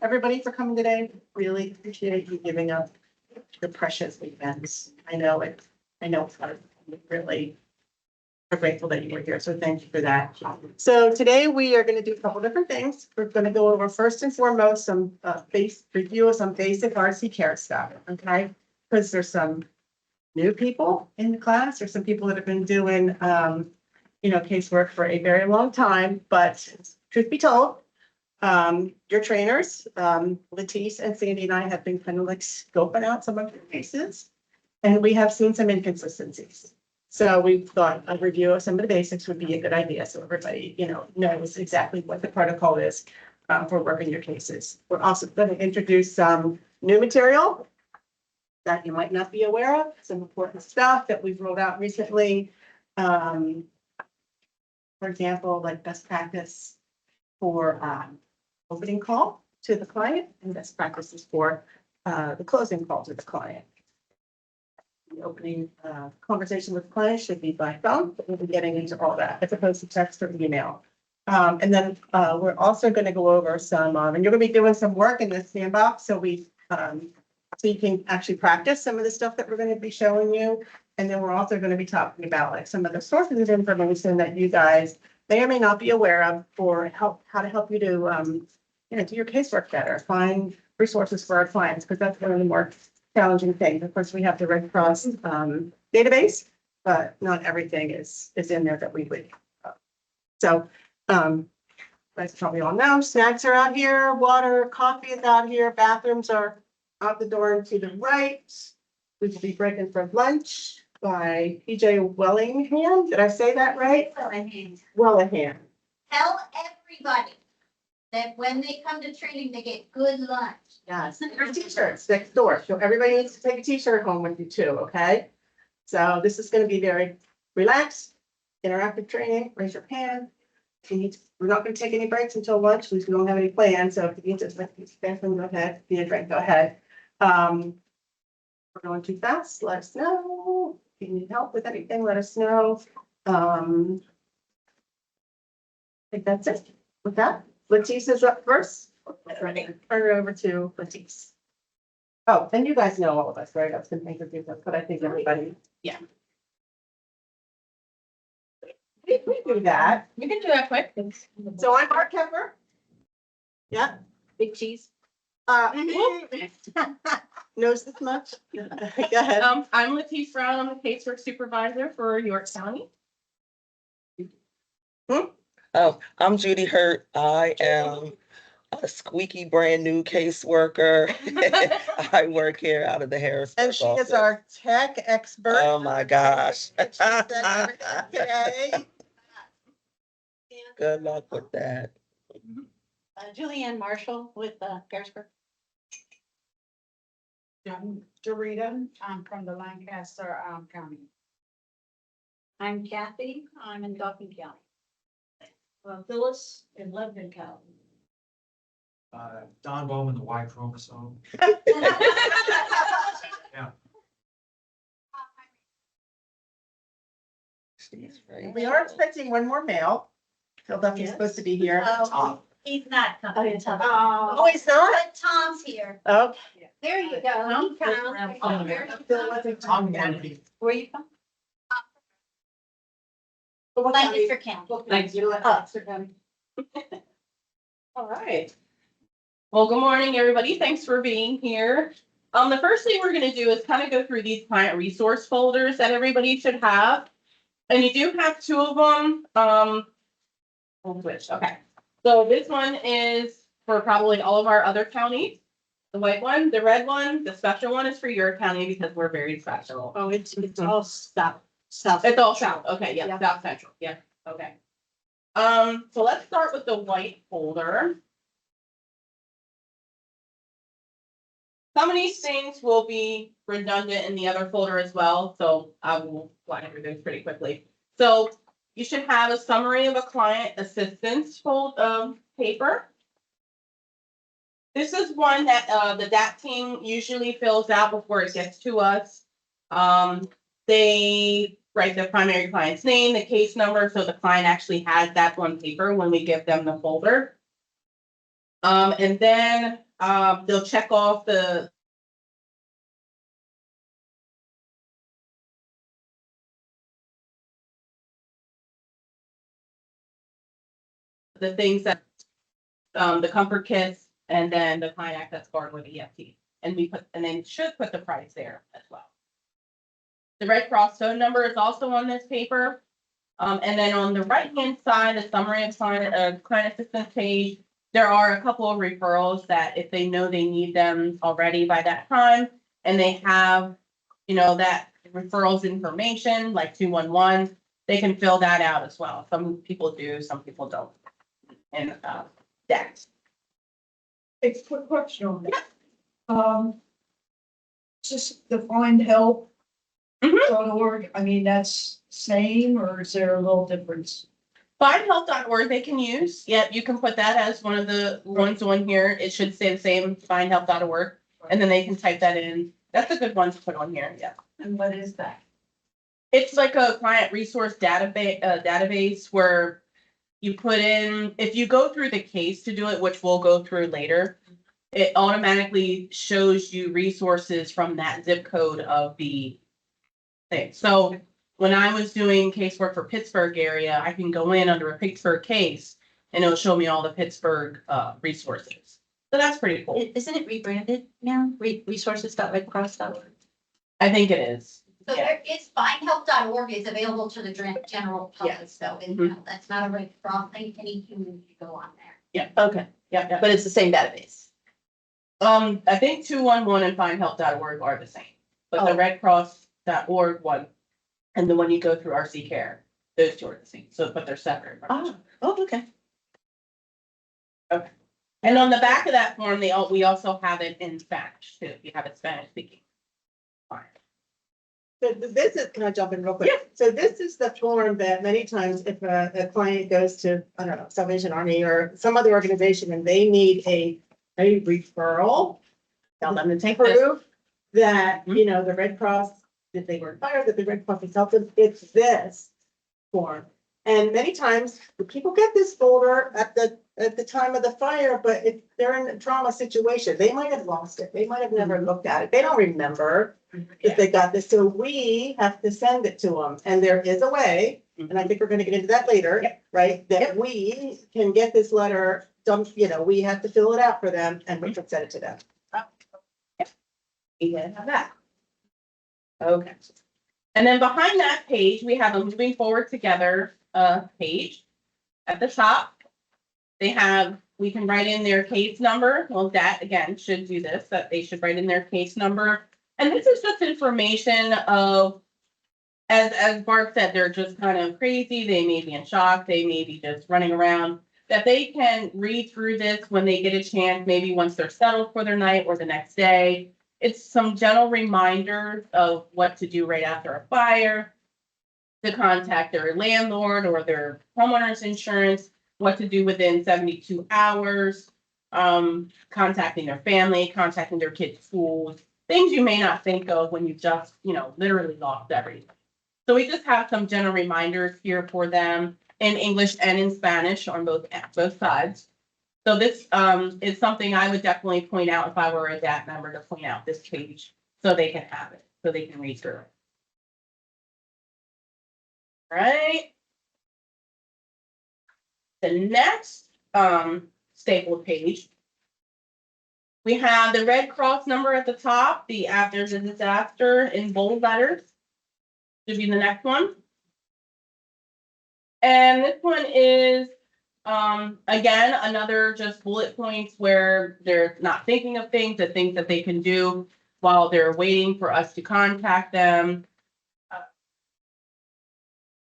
everybody for coming today. Really appreciate you giving up your precious weekends. I know it's hard. We really are grateful that you were here, so thank you for that. So today we are going to do a couple different things. We're going to go over first and foremost some review of some basic RC care stuff, okay? Because there's some new people in the class. There's some people that have been doing casework for a very long time, but truth be told, your trainers, Latisse and Sandy and I have been kind of like scoping out some of your cases, and we have seen some inconsistencies. So we thought a review of some of the basics would be a good idea. So everybody, knows exactly what the protocol is for working your cases. We're also going to introduce some new material that you might not be aware of, some important stuff that we've rolled out recently. For example, like best practice for opening call to the client and best practices for the closing call to the client. The opening conversation with the client should be by phone, but we'll be getting into all that as opposed to text or email. And then we're also going to go over some, and you're going to be doing some work in the sandbox. So so you can actually practice some of the stuff that we're going to be showing you. And then we're also going to be talking about like some of the sources of information that you guys may or may not be aware of for how to help you to, do your casework better, find resources for our clients, because that's one of the more challenging things. Of course, we have the Red Cross database, but not everything is in there that we would. So, as probably all know, snacks are out here, water, coffee is out here, bathrooms are out the door and to the right. We will be breaking for lunch by PJ Wellingham. Did I say that right? Wellingham. Tell everybody that when they come to training, they get good lunch. Yes, there's t-shirts next door. So everybody needs to take a t-shirt home with you too, okay? So this is going to be very relaxed, interactive training. Raise your hand. We're not going to take any breaks until lunch, at least we don't have any plans. So if you need to go ahead, need a drink, go ahead. We're going too fast, let us know. If you need help with anything, let us know. I think that's it. With that, Latisse is up first. Turn it over to Latisse. Oh, and you guys know all of us, right? I was going to introduce us, but I think everybody, yeah. We do that. You can do that quick. So I'm Mark Kemper. Yeah. Big cheese. Knows this much? Go ahead. I'm Latisse Brown. I'm the casework supervisor for York County. Oh, I'm Judy Hurt. I am a squeaky brand new caseworker. I work here out of the Harris. And she is our tech expert. Oh my gosh. And she said everything today. Good luck with that. Julianne Marshall with Casework. I'm Dorita. I'm from the Lancaster County. I'm Kathy. I'm in Dauphin County. Phyllis in Lebanon County. Don Bowman, the Y chromosome. She's right. We are expecting one more male. Phil Duffy's Yes. supposed to be here. Oh, he's not coming. Oh, he's not? But Tom's here. Oh, There you go. He comes. Tom Kennedy. Where you from? what county? Lancaster County. Thanks. You let Lancaster County. All right. Well, good morning, everybody. Thanks for being here. The first thing we're going to do is kind of go through these client resource folders that everybody should have. And you do have two of them. Which, okay. So this one is for probably all of our other counties. The white one, the red one, the special one is for your county because we're very special. Oh, it's all south. It's all south. Okay, yeah, South Central. Yeah, okay. So let's start with the white folder. Some of these things will be redundant in the other folder as well, so I will fly through those pretty quickly. So you should have a summary of a client assistance fold paper. This is one that the DAT team usually fills out before it gets to us. They write the primary client's name, the case number, so the client actually has that one paper when we give them the folder. And then they'll check off the things that, the comfort kits, and then the client access card with EFT. And then should put the price there as well. The Red Cross phone number is also on this paper. And then on the right-hand side, the summary of client assistance page, there are a couple of referrals that if they know they need them already by that time, and they have, that referrals information, like 211, they can fill that out as well. Some people do, some people don't. And, that. A quick question on that. Just the find help. Mhm. .org, I mean, that's same or is there a little difference? Findhelp.org they can use. Yep, you can put that as one of the ones on here. It should say the same, findhelp.org. And then they can type that in. That's a good one to put on here, yeah. And what is that? It's like a client resource database where you put in, if you go through the case to do it, which we'll go through later, it automatically shows you resources from that zip code of the thing. So when I was doing casework for Pittsburgh area, I can go in under a Pittsburgh case and it'll show me all the Pittsburgh resources. So that's pretty cool. Isn't it rebranded now? Resources.redcross.org. I think it is. So Yeah. there is findhelp.org is available to the general public, Yes. so that's not a Red Cross thing, any human can go on there. Yeah. Okay, Yeah. but it's the same database. I think 211 and findhelp.org are the same, but the Oh. redcross.org one and the one you go through RC Care, those two are the same. So, but they're separate. Okay. And on the back of that form, we also have it in Spanish too. If you have it Spanish speaking. Fine. So this is, can I jump in real quick? Yeah. So this is the form that many times if a client goes to, I don't know, Salvation Army or some other organization and they need a referral. Tell them to take this. Proof that, Mhm. the Red Cross, that they were fired, that the Red Cross has helped them, it's this form. And many times, the people get this folder at the time of the fire, but if they're in a trauma situation, they might have lost it, they might have never looked at it, they don't remember if they got this, so we have to send it to them, and there is a way, and I think we're gonna get into that later, Yep. right? That Yep. we can get this letter dumped, we have to fill it out for them, and we can send it to them. We have that. Okay. And then behind that page, we have a moving forward together page. At the top, we can write in their case number. Well, that again should do this, that they should write in their case number. And this is just information of, as Barb said, they're just kind of crazy. They may be in shock. They may be just running around. That they can read through this when they get a chance, maybe once they're settled for their night or the next day. It's some general reminders of what to do right after a fire, to contact their landlord or their homeowner's insurance, what to do within 72 hours, contacting their family, contacting their kids' schools, things you may not think of when you just, literally lost everything. So we just have some general reminders here for them in English and in Spanish on both sides. So this is something I would definitely point out if I were a DAP member, to point out this page so they can have it, so they can read through it. Right? The next stapled page, we have the Red Cross number at the top, the after the disaster in bold letters. Should be the next one. And this one is, again, another just bullet points where they're not thinking of things, the things that they can do while they're waiting for us to contact them.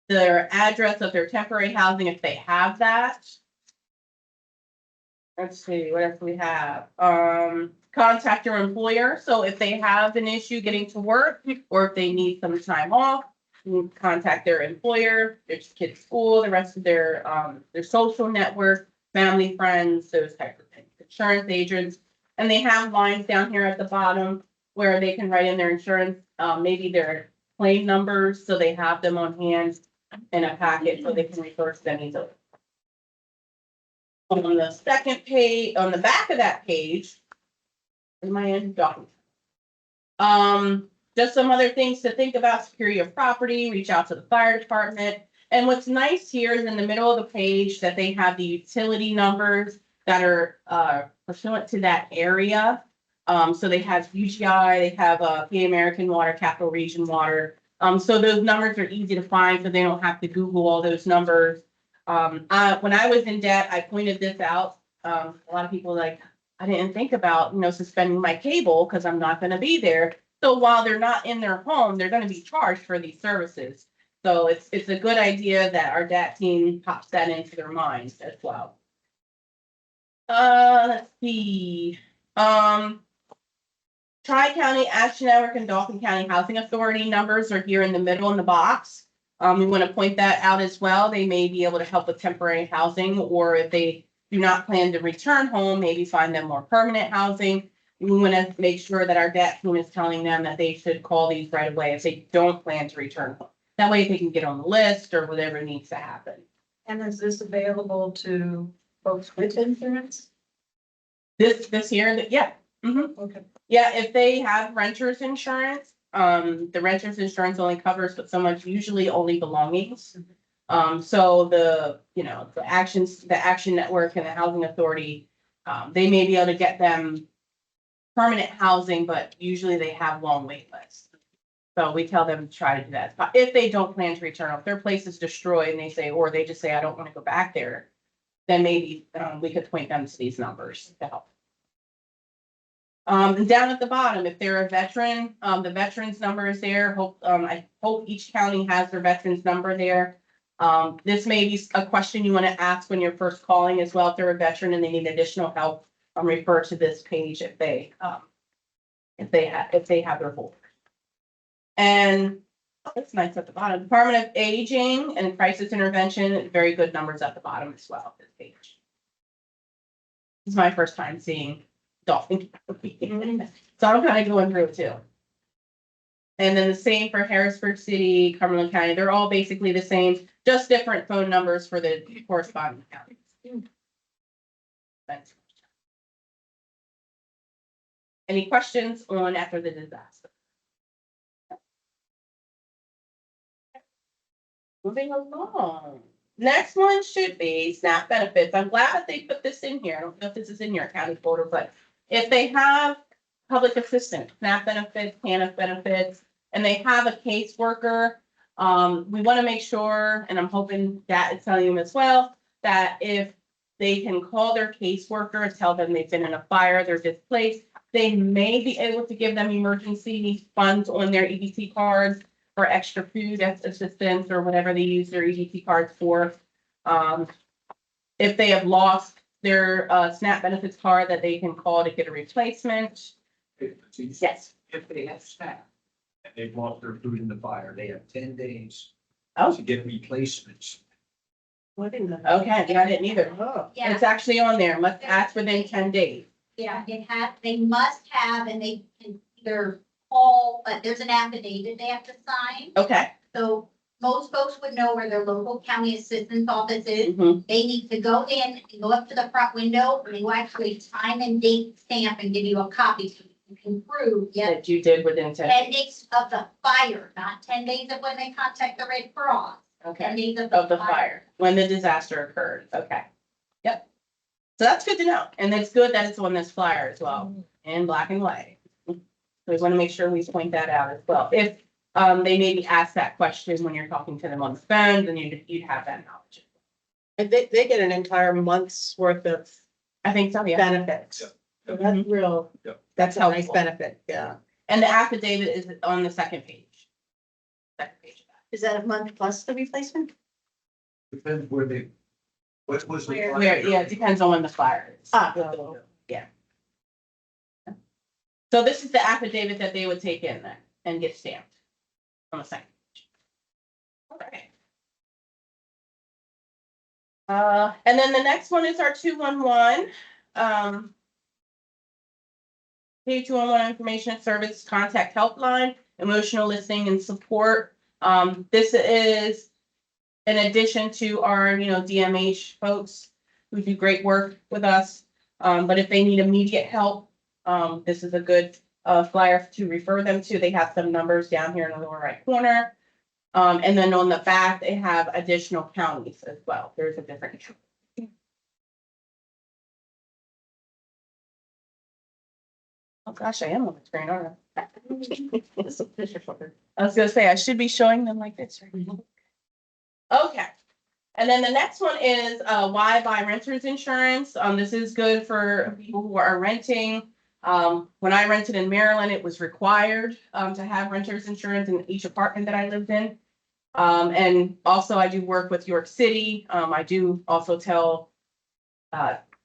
Their address of their temporary housing, if they have that. Let's see, what else do we have? Contact your employer. So if they have an issue getting to work, or if they need some time off, you can contact their employer, their kids' school, the rest of their social network, family, friends, those types of things, insurance agents. And they have lines down here at the bottom where they can write in their insurance, maybe their claim numbers, so they have them on hand in a packet so they can refer to them easily. On the second page, on the back of that page, Am I in? Document. Just some other things to think about, security of property, reach out to the fire department. And what's nice here is in the middle of the page that they have the utility numbers that are pursuant to that area. So they have UGI, they have PA American Water, Capital Region Water. So those numbers are easy to find, so they don't have to Google all those numbers. When I was in debt, I pointed this out. A lot of people like, I didn't think about, suspending my cable because I'm not going to be there. So while they're not in their home, they're going to be charged for these services. So it's a good idea that our DAT team pops that into their minds as well. Let's see. Tri-County Action Network and Dauphin County Housing Authority numbers are here in the middle in the box. We want to point that out as well. They may be able to help with temporary housing, or if they do not plan to return home, maybe find them more permanent housing. We want to make sure that our DAT team is telling them that they should call these right away if they don't plan to return home. That way they can get on the list or whatever needs to happen. And is this available to folks with insurance? This here, yeah. Okay. Yeah, if they have renter's insurance, the renter's insurance only covers so much, usually only belongings. So the Action Network and the Housing Authority, they may be able to get them permanent housing, but usually they have long wait lists. So we tell them to try to do that. But if they don't plan to return, if their place is destroyed and they say, or they just say, I don't want to go back there, then maybe we could point them to these numbers to help. And down at the bottom, if they're a veteran, the veterans number is there. I hope each county has their veterans number there. This may be a question you want to ask when you're first calling as well. If they're a veteran and they need additional help, refer to this page if they have their folder. And it's nice at the bottom. Department of Aging and Crisis Intervention, very good numbers at the bottom as well. This page. This is my first time seeing Dolphin. So I'm kind of going through it too. And then the same for Harrisburg City, Cumberland County. They're all basically the same, just different phone numbers for the corresponding counties. Thanks. Any questions on after the disaster? Moving along. Next one should be SNAP benefits. I'm glad that they put this in here. I don't know if this is in your county folder, but if they have public assistance, SNAP benefits, TANF benefits, and they have a caseworker, we want to make sure, and I'm hoping that is telling them as well, that if they can call their caseworker, tell them they've been in a fire, they're displaced, they may be able to give them emergency funds on their EBT cards for extra food assistance or whatever they use their EBT cards for. If they have lost their SNAP benefits card, that they can call to get a replacement. Yes. If they have staff and they've lost their food in the fire, they have 10 days Oh. to get replacements. Okay, I didn't either. Yeah, It's actually on there. Must ask within 10 days. yeah, they must have, and they can either call, but there's an affidavit they have to sign. Okay. So most folks would know where their local county assistance office is. Mhm. They need to go in and go up to the front window, and they will actually time and date stamp and give you a copy so you can prove, yes, That you did within 10. 10 days of the fire, not 10 days of when they contact the Red Cross. 10 Okay. days Of the fire, when the disaster occurred. Okay. Yep. So that's good to know. And it's good that it's on this flyer as well, in black and white. So we want to make sure we point that out as well. If they maybe ask that question when you're talking to them on the phone, then you'd have that knowledge. And they get an entire month's worth of I think so, yeah. benefits. Yeah. So that's real, Yeah. that's a nice Helpful. benefit, yeah. And the affidavit is on the second page. Second page of that. Is that a month plus the replacement? Depends where they, what was the. Where- Where, yeah, it depends on when the fire is. Yeah. So this is the affidavit that they would take in then and get stamped on the second page. All right. And then the next one is our 211. Page 211 information service contact helpline, emotional listening and support. This is in addition to our, DMH folks who do great work with us. But if they need immediate help, This is a good flyer to refer them to. They have some numbers down here in the lower right corner. And then on the back, they have additional counties as well. There's a different. Oh gosh, I am on the screen, aren't I? I was gonna say, I should be showing them like this. Right? Okay. And then the next one is why buy renter's insurance. This is good for people who are renting. When I rented in Maryland, it was required to have renter's insurance in each apartment that I lived in. And also I do work with York City. I do also tell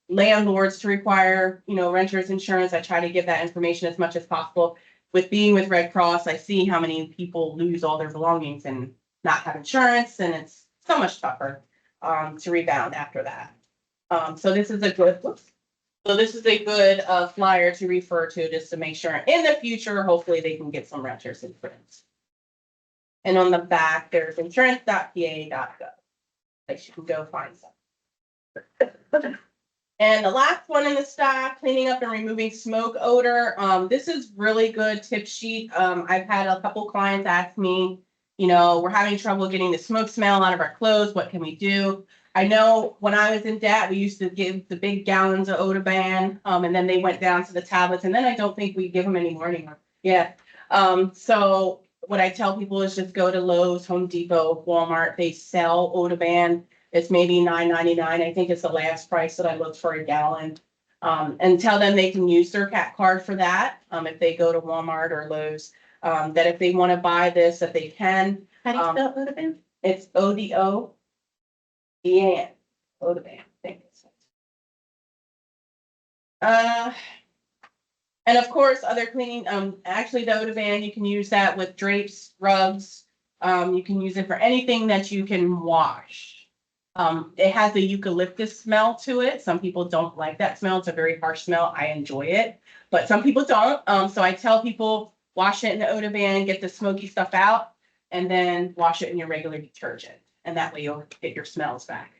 landlords to require, renter's insurance. I try to give that information as much as possible. With being with Red Cross, I see how many people lose all their belongings and not have insurance, and it's so much tougher to rebound after that. So this is a good, flyer to refer to just to make sure in the future, hopefully they can get some renters insurance. And on the back, there's insurance.pa.gov. Like you can go find some. And the last one in the stack, cleaning up and removing smoke odor. This is really good tip sheet. I've had a couple clients ask me, we're having trouble getting the smoke smell out of our clothes. What can we do? I know when I was in debt, we used to give the big gallons of Odoban, and then they went down to the tablets, and then I don't think we give them anymore. Yeah. So what I tell people is just go to Lowe's, Home Depot, Walmart. They sell Odoban. It's maybe $9.99. I think it's the last price that I looked for a gallon. And tell them they can use their CAT card for that. If they go to Walmart or Lowe's, that if they want to buy this, that they can. How do you spell Odoban? It's ODOBAN. Odoban. And of course, other cleaning, actually the Odoban, you can use that with drapes, rugs. You can use it for anything that you can wash. It has the eucalyptus smell to it. Some people don't like that smell. It's a very harsh smell. I enjoy it, but some people don't. So I tell people wash it in the Odoban, get the smoky stuff out, and then wash it in your regular detergent. And that way you'll get your smells back.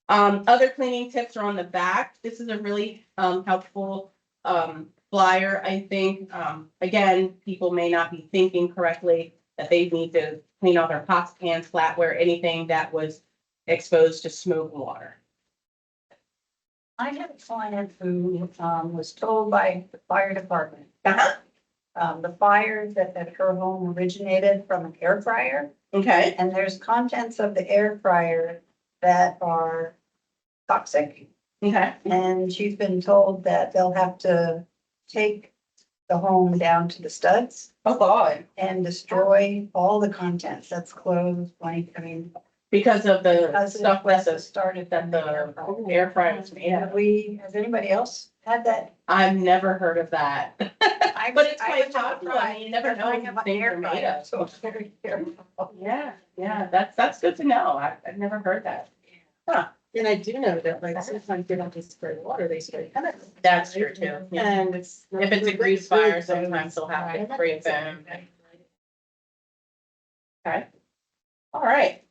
Other cleaning tips are on the back. This is a really helpful flyer, I think. Again, people may not be thinking correctly that they need to clean all their pots, pans, flatware, anything that was exposed to smoke and water. I had a client who was told by the fire department, the fire that at her home originated from an air fryer. Okay. And there's contents of the air fryer that are toxic. Okay. And she's been told that they'll have to take the home down to the studs Oh God. and destroy all the contents. That's clothes, blank, Because of the because stuff it started that from the air fryer is made of. Has anybody else had that? I've never heard of that. But it's I quite was possible. I mean, you never know I what have these an things air are made fryer, of. so it's very careful. Yeah, that's good to know. I've never heard that. And I do know that like sometimes they don't just spray water, they spray chemicals. That's true too. Yeah. And it's. If it's a grease fire, sometimes they'll have to spray foam. Okay. All right.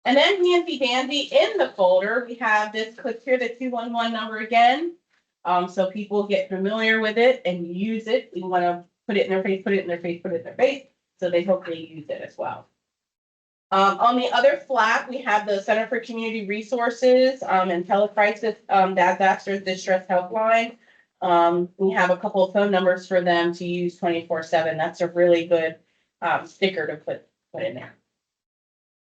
And then handy dandy in the folder, we have this, click here, the 211 number again. So people get familiar with it and use it. We want to put it in their face, put it in their face, put it in their face. So they hopefully use it as well. On the other flap, we have the Center for Community Resources and Telecrisis Disaster Distress Helpline. We have a couple of phone numbers for them to use 24/7. That's a really good sticker to put in there.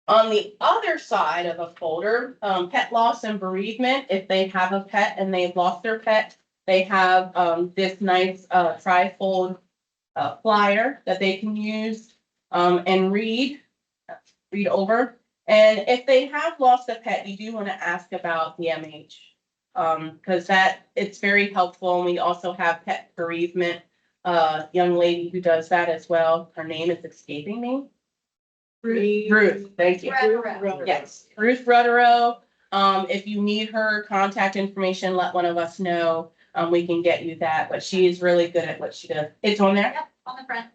On the other side of the folder, pet loss and bereavement. If they have a pet and they've lost their pet, they have this nice trifold flyer that they can use and read over. And if they have lost a pet, you do want to ask about the MH because it's very helpful. And we also have pet bereavement, young lady who does that as well. Her name is escaping me. Ruth, thank you. Ruth. Yes, Ruth Rutterow. If you need her contact information, let one of us know. We can get you that, but she is really good at what she does. It's on there? Yep, on the front.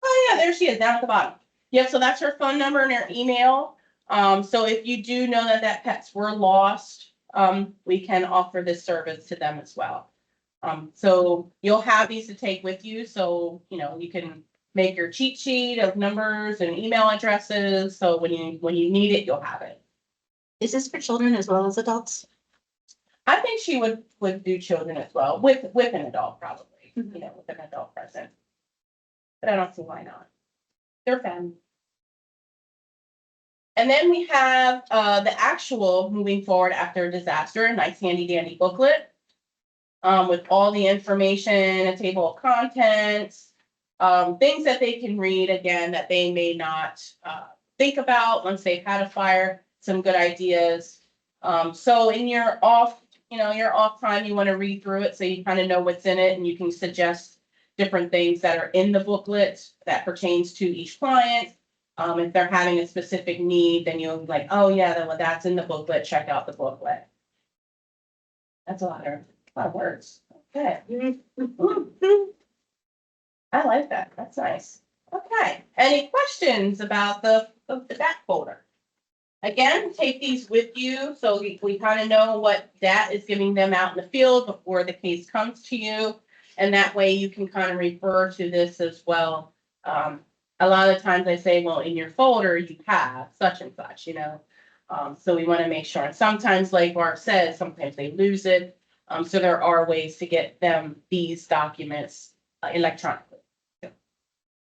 Oh, yeah, there she is, down at the bottom. Yep, so that's her phone number and her email. So if you do know that pets were lost, we can offer this service to them as well. So you'll have these to take with you, so, you can make your cheat sheet of numbers and email addresses, so when you need it, you'll have it. Is this for children as well as adults? I think she would do children as well, with an adult probably, with an adult present. But I don't see why not. They're fun. And then we have the actual moving forward after a disaster, a nice handy dandy booklet. With all the information, a table of contents, things that they can read again that they may not think about once they've had a fire, some good ideas. So in your off time, you want to read through it so you kind of know what's in it and you can suggest different things that are in the booklet that pertains to each client. If they're having a specific need, then you'll be like, oh yeah, well, that's in the booklet, check out the booklet. That's a lot of words. Okay. I like that. That's nice. Okay. Any questions about that folder? Again, take these with you so we kind of know what that is giving them out in the field before the case comes to you. And that way you can kind of refer to this as well. A lot of times I say, well, in your folder, you have such and such, so we want to make sure. And sometimes, like Barb said, sometimes they lose it. So there are ways to get them these documents electronically.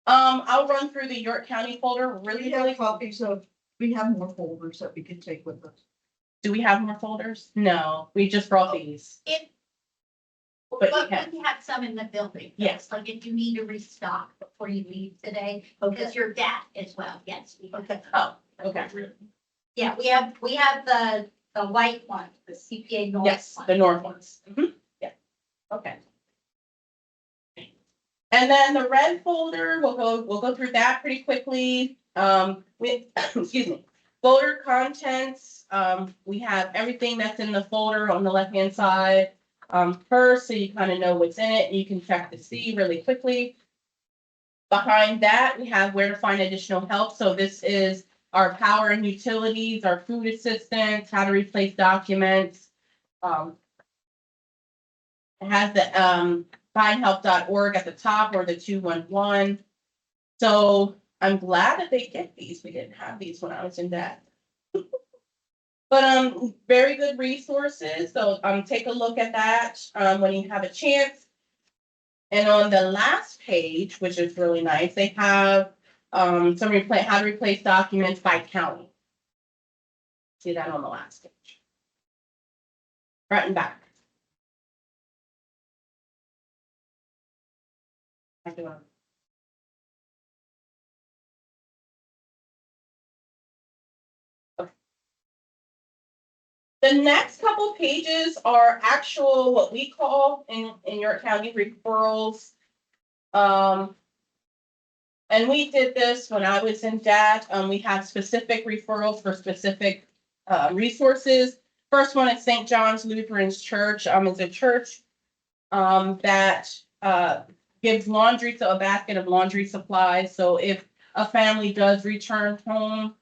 I'll run through the York County folder really, really. Copies of, we have more folders that we can take with us. Do we have more folders? No, we just brought these. But you can. we have some in the building. Yes. Like if you need to restock before you leave today, because your dad as well, yes. Okay. Oh, okay. Yeah, we have the white one, the CPA North Yes, one. the North ones. Yeah, okay. And then the red folder, we'll go through that pretty quickly. Excuse me, folder contents, we have everything that's in the folder on the left-hand side. First, so you kind of know what's in it, and you can check to see really quickly. Behind that, we have where to find additional help. So this is our power and utilities, our food assistance, how to replace documents. It has the findhelp.org at the top or the 211. So I'm glad that they get these. We didn't have these when I was in debt. But very good resources. So take a look at that when you have a chance. And on the last page, which is really nice, they have how to replace documents by county. See that on the last page. Front and back. The next couple pages are actual, what we call in York County referrals. And we did this when I was in debt. We have specific referrals for specific resources. First one is St. John's Lutheran's Church. It's a church that gives a basket of laundry supplies. So if a family does return home,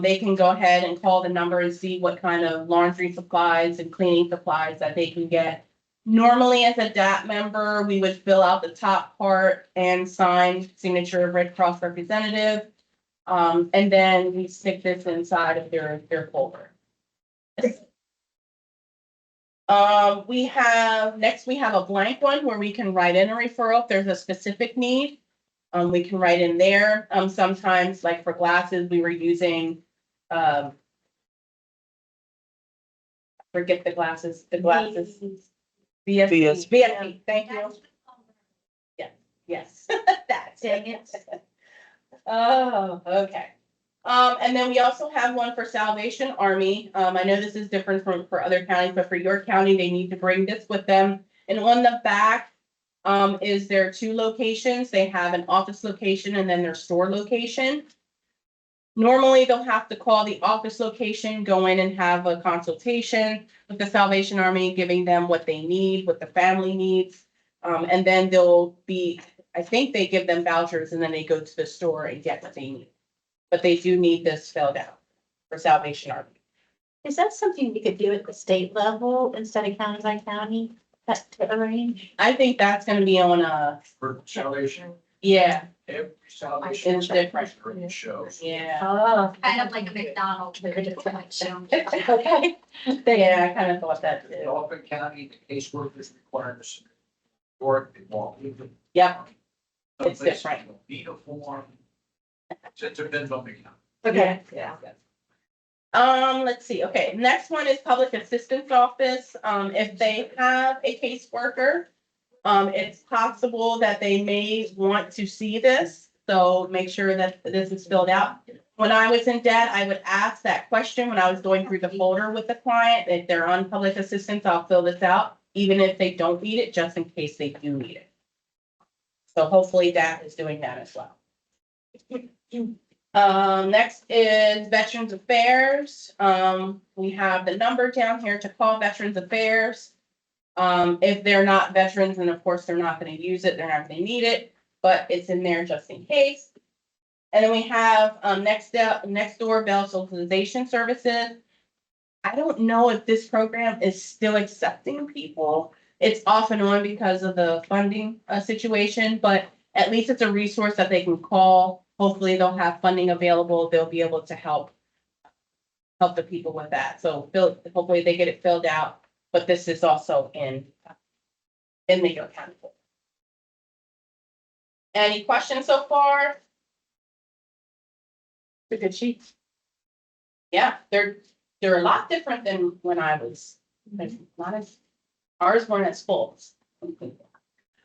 they can go ahead and call the number and see what kind of laundry supplies and cleaning supplies that they can get. Normally, as a DAP member, we would fill out the top part and sign signature of Red Cross representative. And then we stick this inside of their folder. We have a blank one where we can write in a referral if there's a specific need. We can write in there. Sometimes, like for glasses, we were using, forget the glasses. VSP, thank you. Yes, that's Dang it. Oh, okay. And then we also have one for Salvation Army. I know this is different for other counties, but for your county, they need to bring this with them. And on the back, is there 2 locations. They have an office location and then their store location. Normally, they'll have to call the office location, go in and have a consultation with the Salvation Army, giving them what they need, what the family needs. And then I think they give them vouchers and then they go to the store and get what they need. But they do need this filled out for Salvation Army. Is that something we could do at the state level instead of county by county? That to arrange. I think that's gonna be on For salvation, yeah, every salvation. It's different. During the show. yeah. Oh. Kind of like McDonald's. Okay. Yeah, I kind of thought that In too. Dauphin County, the caseworkers require to submit work, they walk. Yep, Some It's places different. don't need a form. It depends on the county. okay. Yeah. Let's see, okay, next one is Public Assistance Office. If they have a caseworker, it's possible that they may want to see this, so make sure that this is filled out. When I was in debt, I would ask that question when I was going through the folder with the client. If they're on public assistance, I'll fill this out, even if they don't need it, just in case they do need it. So hopefully that is doing that as well. Next is Veterans Affairs. We have the number down here to call Veterans Affairs. If they're not veterans, then of course they're not gonna use it, they're not gonna need it, but it's in there just in case. And then we have, next door Bell Socialization Services. I don't know if this program is still accepting people. It's off and on because of the funding, situation, but at least it's a resource that they can call. Hopefully they'll have funding available. They'll be able to help the people with that. So hopefully they get it filled out, but this is also in the York County. Any questions so far? The good sheet. Yeah, they're a lot different than when I was, there's not as, ours weren't as full.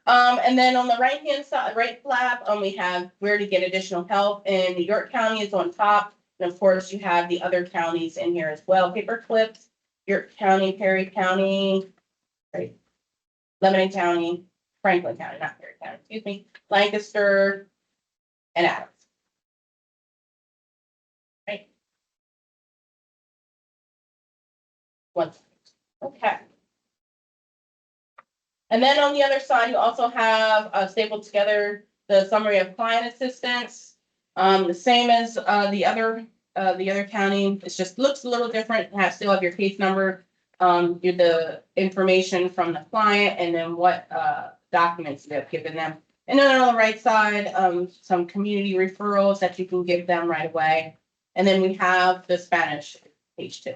And then on the right-hand side, right flap, we have where to get additional help, and New York County is on top. And of course, you have the other counties in here as well, Paper Clips, York County, Perry County, right? Lebanon County, Franklin County, not Perry County, excuse me, Lancaster, and Adams. Right? One second. Okay. And then on the other side, you also have stapled together the summary of client assistance. The same as the other county, it just looks a little different. You still have your case number, the information from the client, and then what documents you have given them. And then on the right side, some community referrals that you can give them right away. And then we have the Spanish page 2.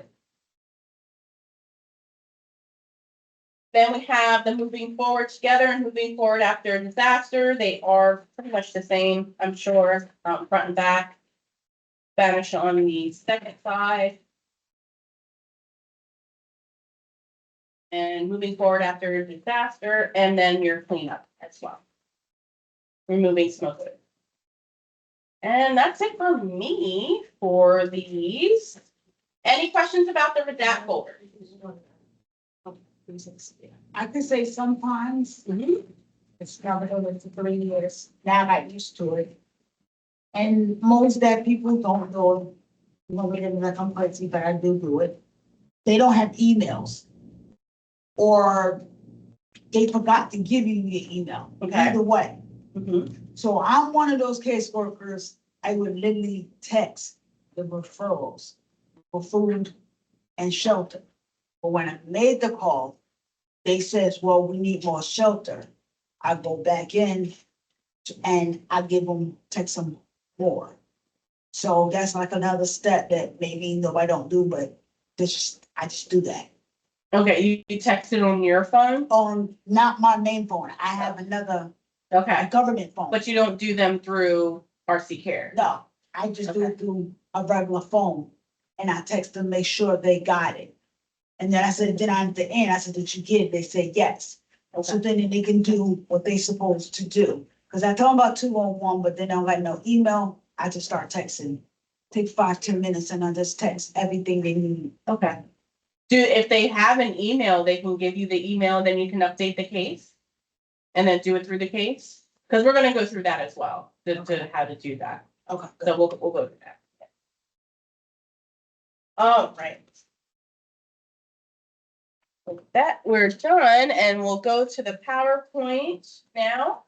Then we have the moving forward together and moving forward after a disaster. They are pretty much the same, I'm sure, front and back. Spanish on the second side. And moving forward after a disaster, and then your cleanup as well. Removing smoke. And that's it for me for these. Any questions about the redact folder? I could say sometimes it's never over for 3 years. Now I got used to it. And most that people don't do it. You know, we didn't let them crazy, but I do it. They don't have emails. Or they forgot to give you your email. Okay. Either way. Mhm. So I'm one of those caseworkers, I would literally text the referrals for food and shelter. But when I made the call, they says, well, we need more shelter. I go back in and I text them more. So that's like another step that maybe nobody don't do, but I just do that. Okay, you texted on your phone? On not my main phone, I have another Okay, government phone. but you don't do them through RC Care? No, I just do it through a regular phone and I text them, make sure they got it. And then I said, then at the end, I said, did you get it? They said, yes. So then they can do what they supposed to do. Cause I told them about 211, but then I don't got no email. I just start texting. Take 5-10 minutes and I just text everything they need. Okay. If they have an email, they can give you the email, then you can update the case? And then do it through the case? Cause we're gonna go through that as well, to how to do that. Okay. So we'll go through that. All right. With that, we're done, and we'll go to the PowerPoint now.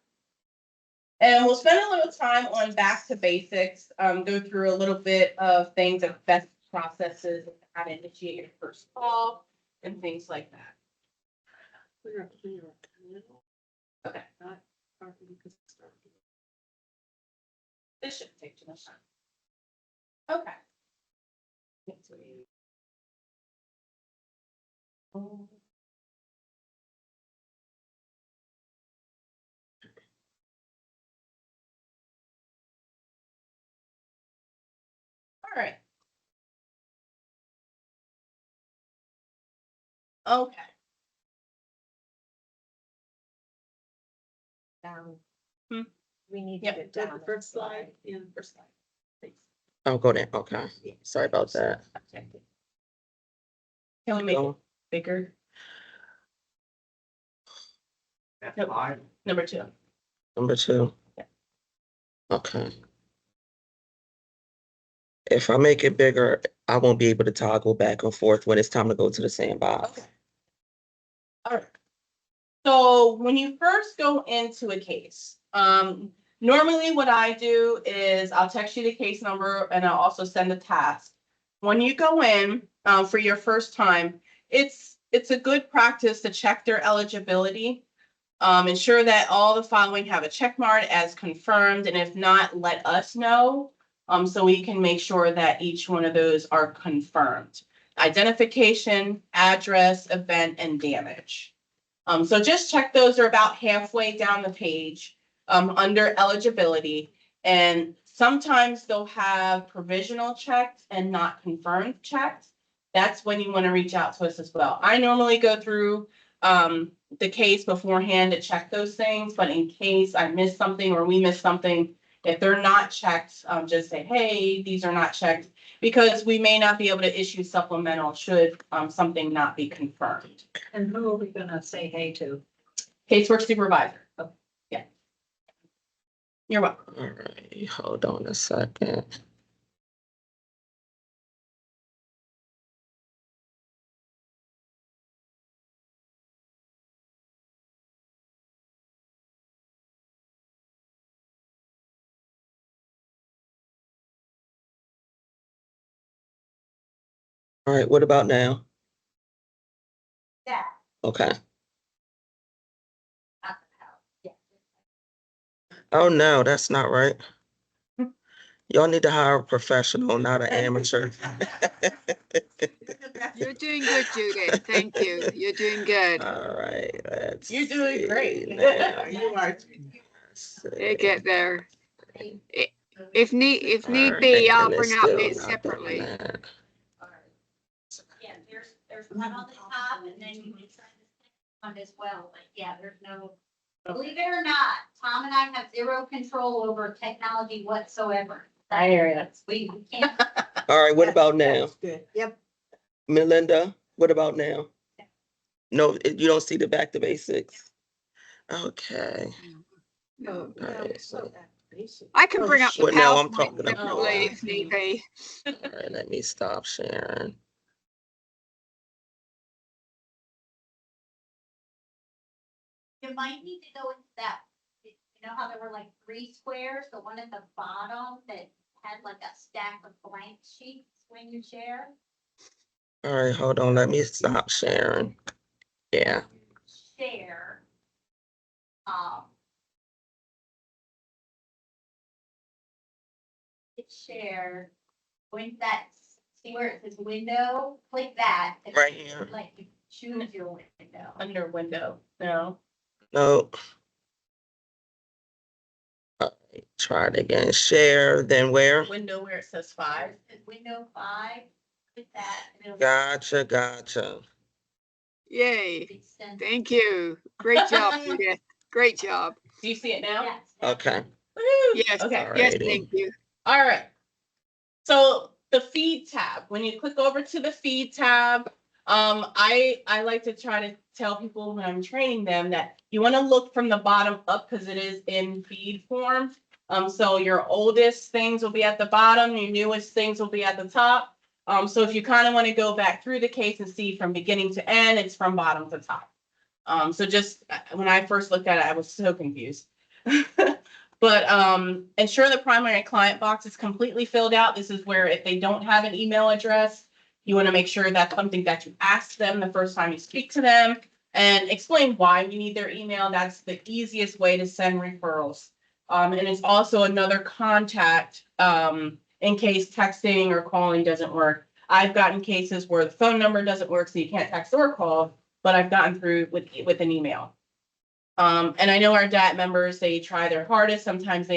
And we'll spend a little time on back to basics, go through a little bit of things of best processes, how to initiate your first call, and things like that. Okay. This shouldn't take too much time. Okay. All right. Okay. Down. Hmm. We need to Yep, get the down. first slide, yeah, the first slide. Please. I'll go there. Okay. Sorry about that. Can we make it Go. bigger? That's Nope. five. Number 2. Number 2. Yeah. Okay. If I make it bigger, I won't be able to toggle back and forth when it's time to go to the sandbox. Okay. All right. So when you first go into a case, normally what I do is I'll text you the case number and I'll also send a task. When you go in for your first time, it's a good practice to check their eligibility. Ensure that all the following have a check mark as confirmed, and if not, let us know so we can make sure that each one of those are confirmed. Identification, address, event, and damage. So just check those. They're about halfway down the page under eligibility. And sometimes they'll have provisional checked and not confirmed checked. That's when you want to reach out to us as well. I normally go through the case beforehand to check those things, but in case I miss something or we miss something, if they're not checked, just say, hey, these are not checked, because we may not be able to issue supplemental should something not be confirmed. And who are we gonna say hey to? Casework supervisor. Oh, yeah. You're welcome. All right. Hold on a second. All right. What about now? That, Okay. not the house. Yeah. Oh, no, that's not right. Y'all need to hire a professional, not an amateur. You're doing good, Judith. Thank you. You're doing good. All right, let's You're doing see great. now. You are. Let's They see. get there. If need Alright, be, I'll and it's bring out still bits not doing separately. that. Yeah, there's one on the top and then you can try this one as well, but yeah, there's no, believe it or not, Tom and I have zero control over technology whatsoever. I hear you. We can't, All right, what about now? That's good. Yep. Melinda, what about now? No, you don't see the back to basics? Okay. No. Alright, so, I can bring up the Well, no, I'm PowerPoint talking about- separately if need be. all right, let me stop sharing. you might need to go into that, you know how there were like 3 squares, the one at the bottom that had like a stack of blank sheets when you share? All right, hold on, let me stop sharing. Yeah, Share. It's shared. Go into that, see where it says window, click that. and right here. Like you choose your window. Under window. No. No. All right, try it again. Share, then where? Window where it says 5. It's window 5, click that. and it'll Gotcha. Yay. extend- Thank you. Great job, Judith. Great job. Do you see it now? Yes. Okay. Woo! Yes. Okay. Yes, Alrighty. thank you. All right. So the feed tab, when you click over to the feed tab, I like to try to tell people when I'm training them that you want to look from the bottom up because it is in feed form. So your oldest things will be at the bottom, your newest things will be at the top. So if you kind of want to go back through the case and see from beginning to end, it's from bottom to top. So just when I first looked at it, I was so confused. But ensure the primary client box is completely filled out. This is where if they don't have an email address, you want to make sure that's something that you ask them the first time you speak to them. and explain why we need their email. That's the easiest way to send referrals. And it's also another contact, in case texting or calling doesn't work. I've gotten cases where the phone number doesn't work, so you can't text or call, but I've gotten through with an email. And I know our DAT members, they try their hardest. Sometimes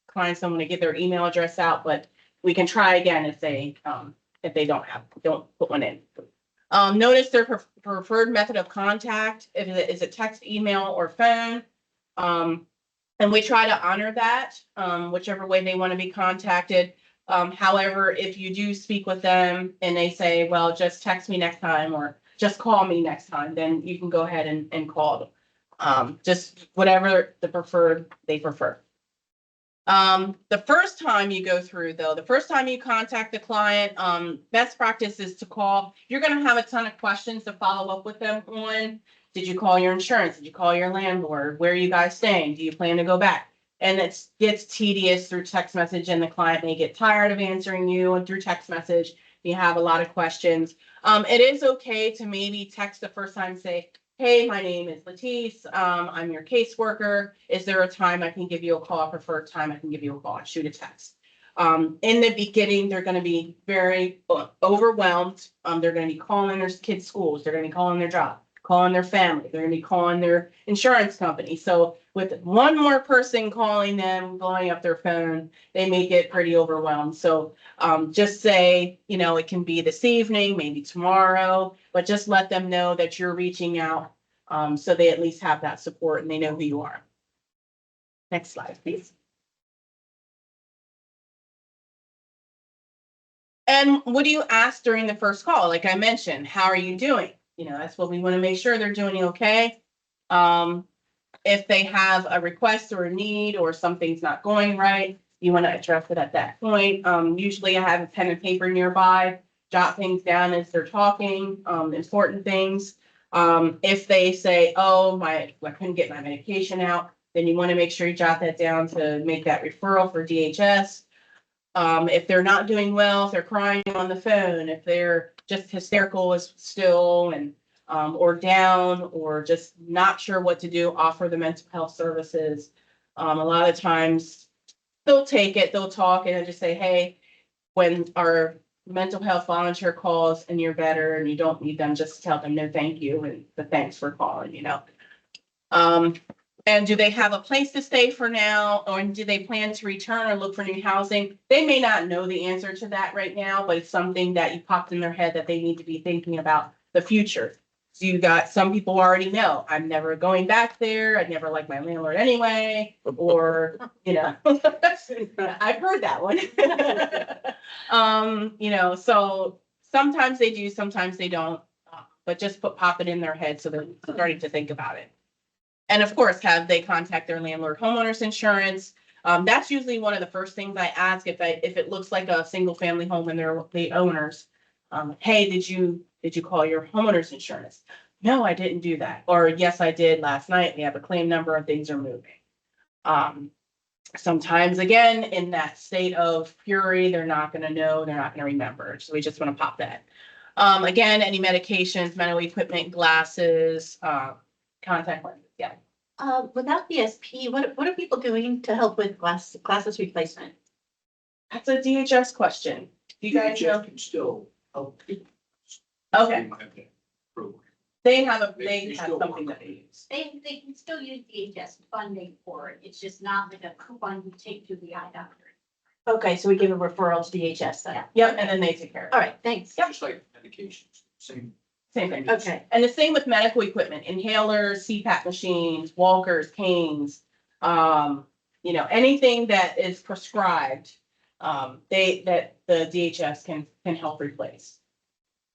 clients don't want to get their email address out, but we can try again if they don't put one in. Notice their preferred method of contact, if it is a text, email, or phone. And we try to honor that, whichever way they want to be contacted. However, if you do speak with them and they say, well, just text me next time or just call me next time, then you can go ahead and call them. Just whatever they prefer. The first time you go through though, the first time you contact the client, best practice is to call. You're going to have a ton of questions to follow up with them on. Did you call your insurance? Did you call your landlord? Where are you guys staying? Do you plan to go back? And it gets tedious through text message and the client may get tired of answering you through text message. You have a lot of questions. It is okay to maybe text the first time, say, hey, my name is Latice. I'm your caseworker. Is there a time I can give you a call? Preferred time I can give you a call. Shoot a text. In the beginning, they're going to be very overwhelmed. They're going to be calling their kids' schools. They're going to be calling their job, calling their family. They're going to be calling their insurance company. So with one more person calling them, blowing up their phone, they may get pretty overwhelmed. So just say, it can be this evening, maybe tomorrow, but just let them know that you're reaching out, so they at least have that support and they know who you are. Next slide, please. And what do you ask during the first call? Like I mentioned, how are you doing? That's what we want to make sure they're doing okay. If they have a request or a need or something's not going right, you want to address it at that point. Usually I have a pen and paper nearby, jot things down as they're talking, important things. If they say, oh, I couldn't get my medication out, then you want to make sure you jot that down to make that referral for DHS. If they're not doing well, if they're crying on the phone, if they're just hysterical as still and or down or just not sure what to do, offer the mental health services. A lot of times they'll take it, they'll talk and just say, hey, when our mental health volunteer calls and you're better and you don't need them, just tell them no thank you and the thanks for calling. And do they have a place to stay for now, or do they plan to return or look for new housing? They may not know the answer to that right now, but it's something that you popped in their head that they need to be thinking about the future. So you got some people already know, I'm never going back there. I'd never like my landlord anyway, or, I've heard that one. So sometimes they do, sometimes they don't, but just pop it in their head so they're starting to think about it. And of course, have they contact their landlord homeowners insurance? That's usually one of the first things I ask if it looks like a single family home and they're the owners. Hey, did you call your homeowners insurance? No, I didn't do that. Or yes, I did last night. We have a claim number and things are moving. Sometimes again, in that state of fury, they're not going to know, they're not going to remember. So we just want to pop that. Again, any medications, medical equipment, glasses, contact lenses. Yeah. Without the SP, what are people doing to help with glasses replacement? That's a DHS question. Do you guys know? DHS can still help people. Okay. They have They still something work. that they use. They can still use DHS funding for it. It's just not like a coupon you take to the eye doctor. Okay, so we give a referral to DHS then. Yep, and then they take care of it. All right, thanks. Just like medications, same. Same thing. Okay. And the same with medical equipment, inhalers, CPAP machines, walkers, canes, anything that is prescribed, that the DHS can help replace.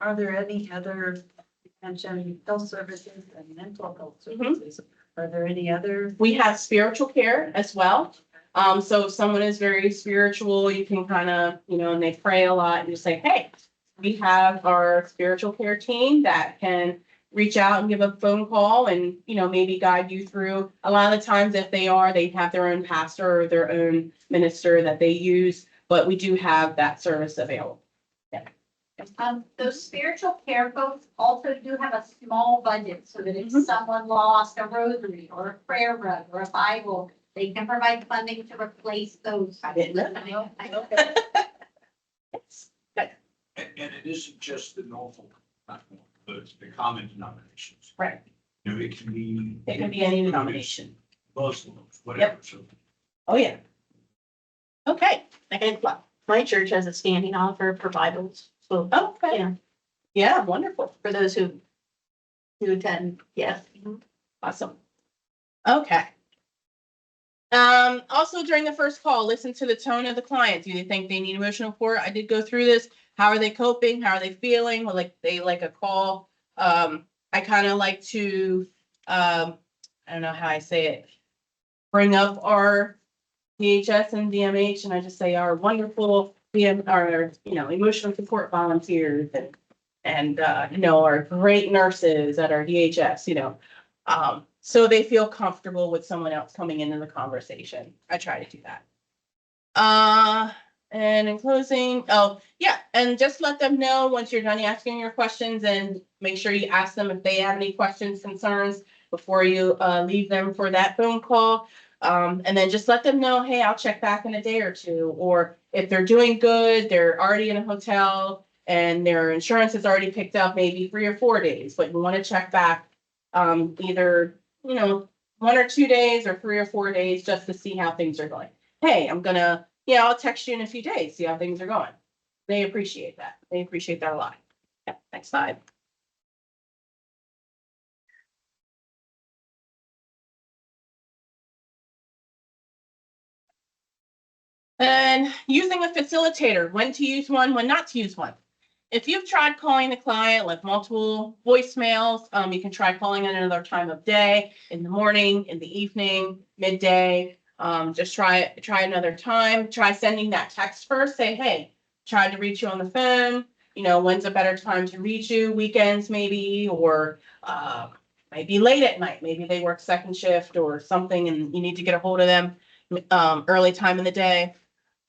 Are there any other, you mentioned health services and mental health services? Are there any other? We have spiritual care as well. So if someone is very spiritual, you can kind of, and they pray a lot, and you say, hey, we have our spiritual care team that can reach out and give a phone call and, maybe guide you through. A lot of the times if they have their own pastor or their own minister that they use, but we do have that service available. Yeah. Those spiritual care folks also do have a small budget, so that if someone lost a rosary or a prayer rug or a Bible, they can provide funding to replace those. I didn't know. And it isn't just the normal, not normal, but it's the common denominations. Right. You know, it can be. It can be any denomination. Muslims, whatever, so. Oh, yeah. Okay. And my church has a standing offer for Bibles, so, Okay. yeah, Yeah, wonderful. for those who attend, yes. Awesome. Okay. Also during the first call, listen to the tone of the client. Do they think they need emotional support? I did go through this. How are they coping? How are they feeling? Well, like they like a call. I kind of like to, I don't know how I say it, bring up our DHS and DMH, and I just say our wonderful our emotional support volunteers and our great nurses at our DHS, so they feel comfortable with someone else coming into the conversation. I try to do that. And in closing, oh yeah, and just let them know once you're done asking your questions, and make sure you ask them if they have any questions, concerns before you leave them for that phone call. And then just let them know, hey, I'll check back in a day or two. Or if they're doing good, they're already in a hotel and their insurance is already picked up, maybe 3 or 4 days, but you want to check back either 1 or 2 days or 3 or 4 days just to see how things are going. Hey, I'll text you in a few days, see how things are going. They appreciate that. They appreciate that a lot. Yeah, next slide. And using a facilitator, when to use one, when not to use one. If you've tried calling the client, like multiple voicemails, you can try calling at another time of day, in the morning, in the evening, midday. Just try another time. Try sending that text first. Say, hey, tried to reach you on the phone. When's a better time to reach you? Weekends maybe, or maybe late at night. Maybe they work second shift or something, and you need to get a hold of them early time in the day.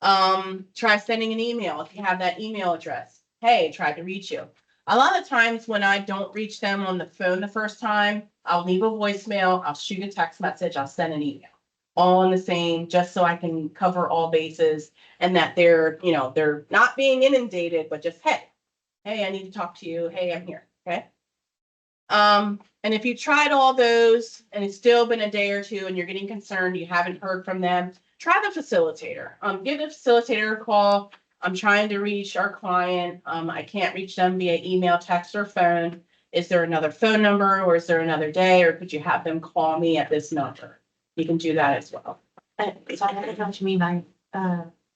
Try sending an email if you have that email address. Hey, tried to reach you. A lot of times when I don't reach them on the phone the first time, I'll leave a voicemail, I'll shoot a text message, I'll send an email. All in the same, just so I can cover all bases, and that they're not being inundated, but just, hey, I need to talk to you. Hey, I'm here. Okay. And if you tried all those and it's still been a day or two and you're getting concerned, you haven't heard from them, try the facilitator. Give the facilitator a call. I'm trying to reach our client. I can't reach them via email, text, or phone. Is there another phone number, or is there another day, or could you have them call me at this number? You can do that as well. So I don't know what you mean by,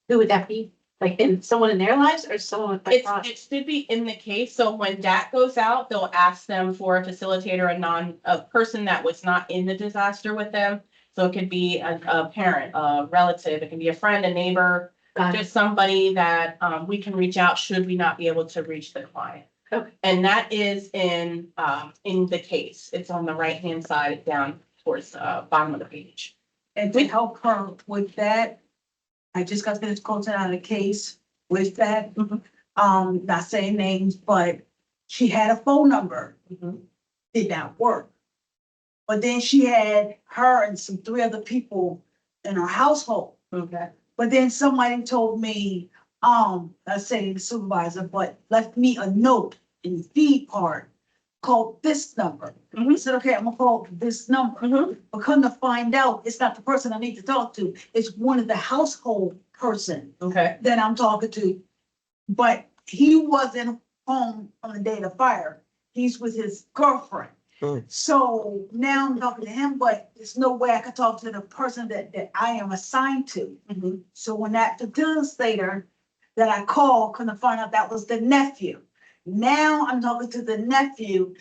who would that be? Like someone in their lives or someone? It should be in the case. So when that goes out, they'll ask them for a facilitator, a person that was not in the disaster with them. So it could be a parent, a relative, it can be a friend, a neighbor, just somebody that we can reach out should we not be able to reach the client. Okay. And that is in the case. It's on the right-hand side down towards the bottom of the page. And to help her with that, I just got finished closing out a case with that. Not saying names, but she had a phone number, did not work. But then she had her and some 3 other people in her household. Okay. But then somebody told me, not saying the supervisor, but left me a note in the feed part, called this number. I said, okay, I'm gonna call this number. But come to find out, it's not the person I need to talk to. It's one of the household person Okay. that I'm talking to. But he wasn't home on the day of the fire. He's with his girlfriend. So now I'm talking to him, but there's no way I could talk to the person that I am assigned to. So when that facilitator that I called, couldn't find out that was the nephew. Now I'm talking to the nephew.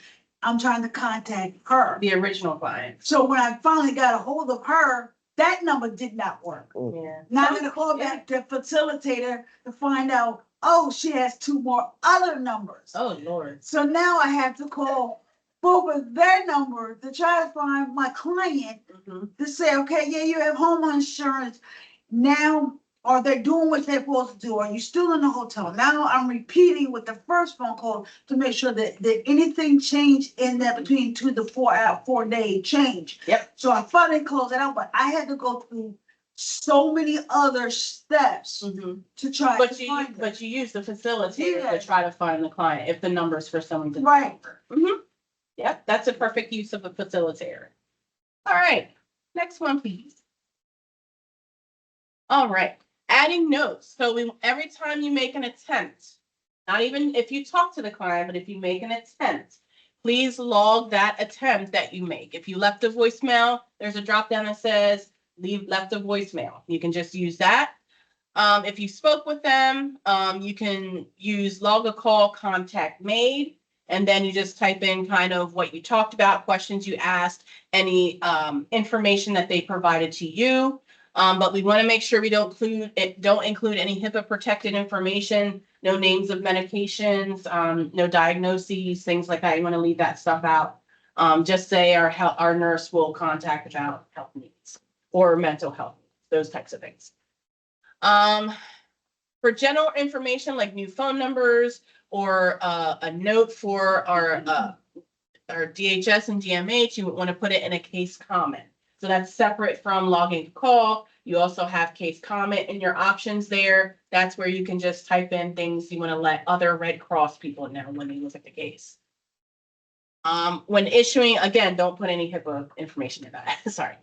I'm trying to contact her. The original client. So when I finally got a hold of her, that number did not work. Yeah. Now I'm gonna call back the facilitator to find out, she has 2 more other numbers. Oh, Lord. So now I have to call both of their numbers to try to find my client to say, okay, yeah, you have home insurance. Now Are they doing what they're supposed to do? Are you still in the hotel? Now I'm repeating with the first phone call to make sure that anything changed in that between 2 to 4 day change. Yep. So I finally closed it out, but I had to go through so many other steps to try But to you, find it. but you use the facilitator Yeah. to try to find the client if the number's for someone to. Right. Yep, that's a perfect use of a facilitator. All right, next one, please. All right, adding notes. So every time you make an attempt, not even if you talk to the client, but if you make an attempt, please log that attempt that you make. If you left a voicemail, there's a drop down that says left a voicemail. You can just use that. If you spoke with them, you can use log a call contact made, and then you just type in kind of what you talked about, questions you asked, any information that they provided to you. But we want to make sure we don't include any HIPAA protected information, no names of medications, no diagnoses, things like that. You want to leave that stuff out. Just say our nurse will contact about health needs or mental health, those types of things. For general information like new phone numbers or a note for our DHS and DMH, you want to put it in a case comment. So that's separate from logging a call. You also have case comment in your options there. That's where you can just type in things you want to let other Red Cross people know when they look at the case. When issuing, again, don't put any HIPAA information in that. Sorry.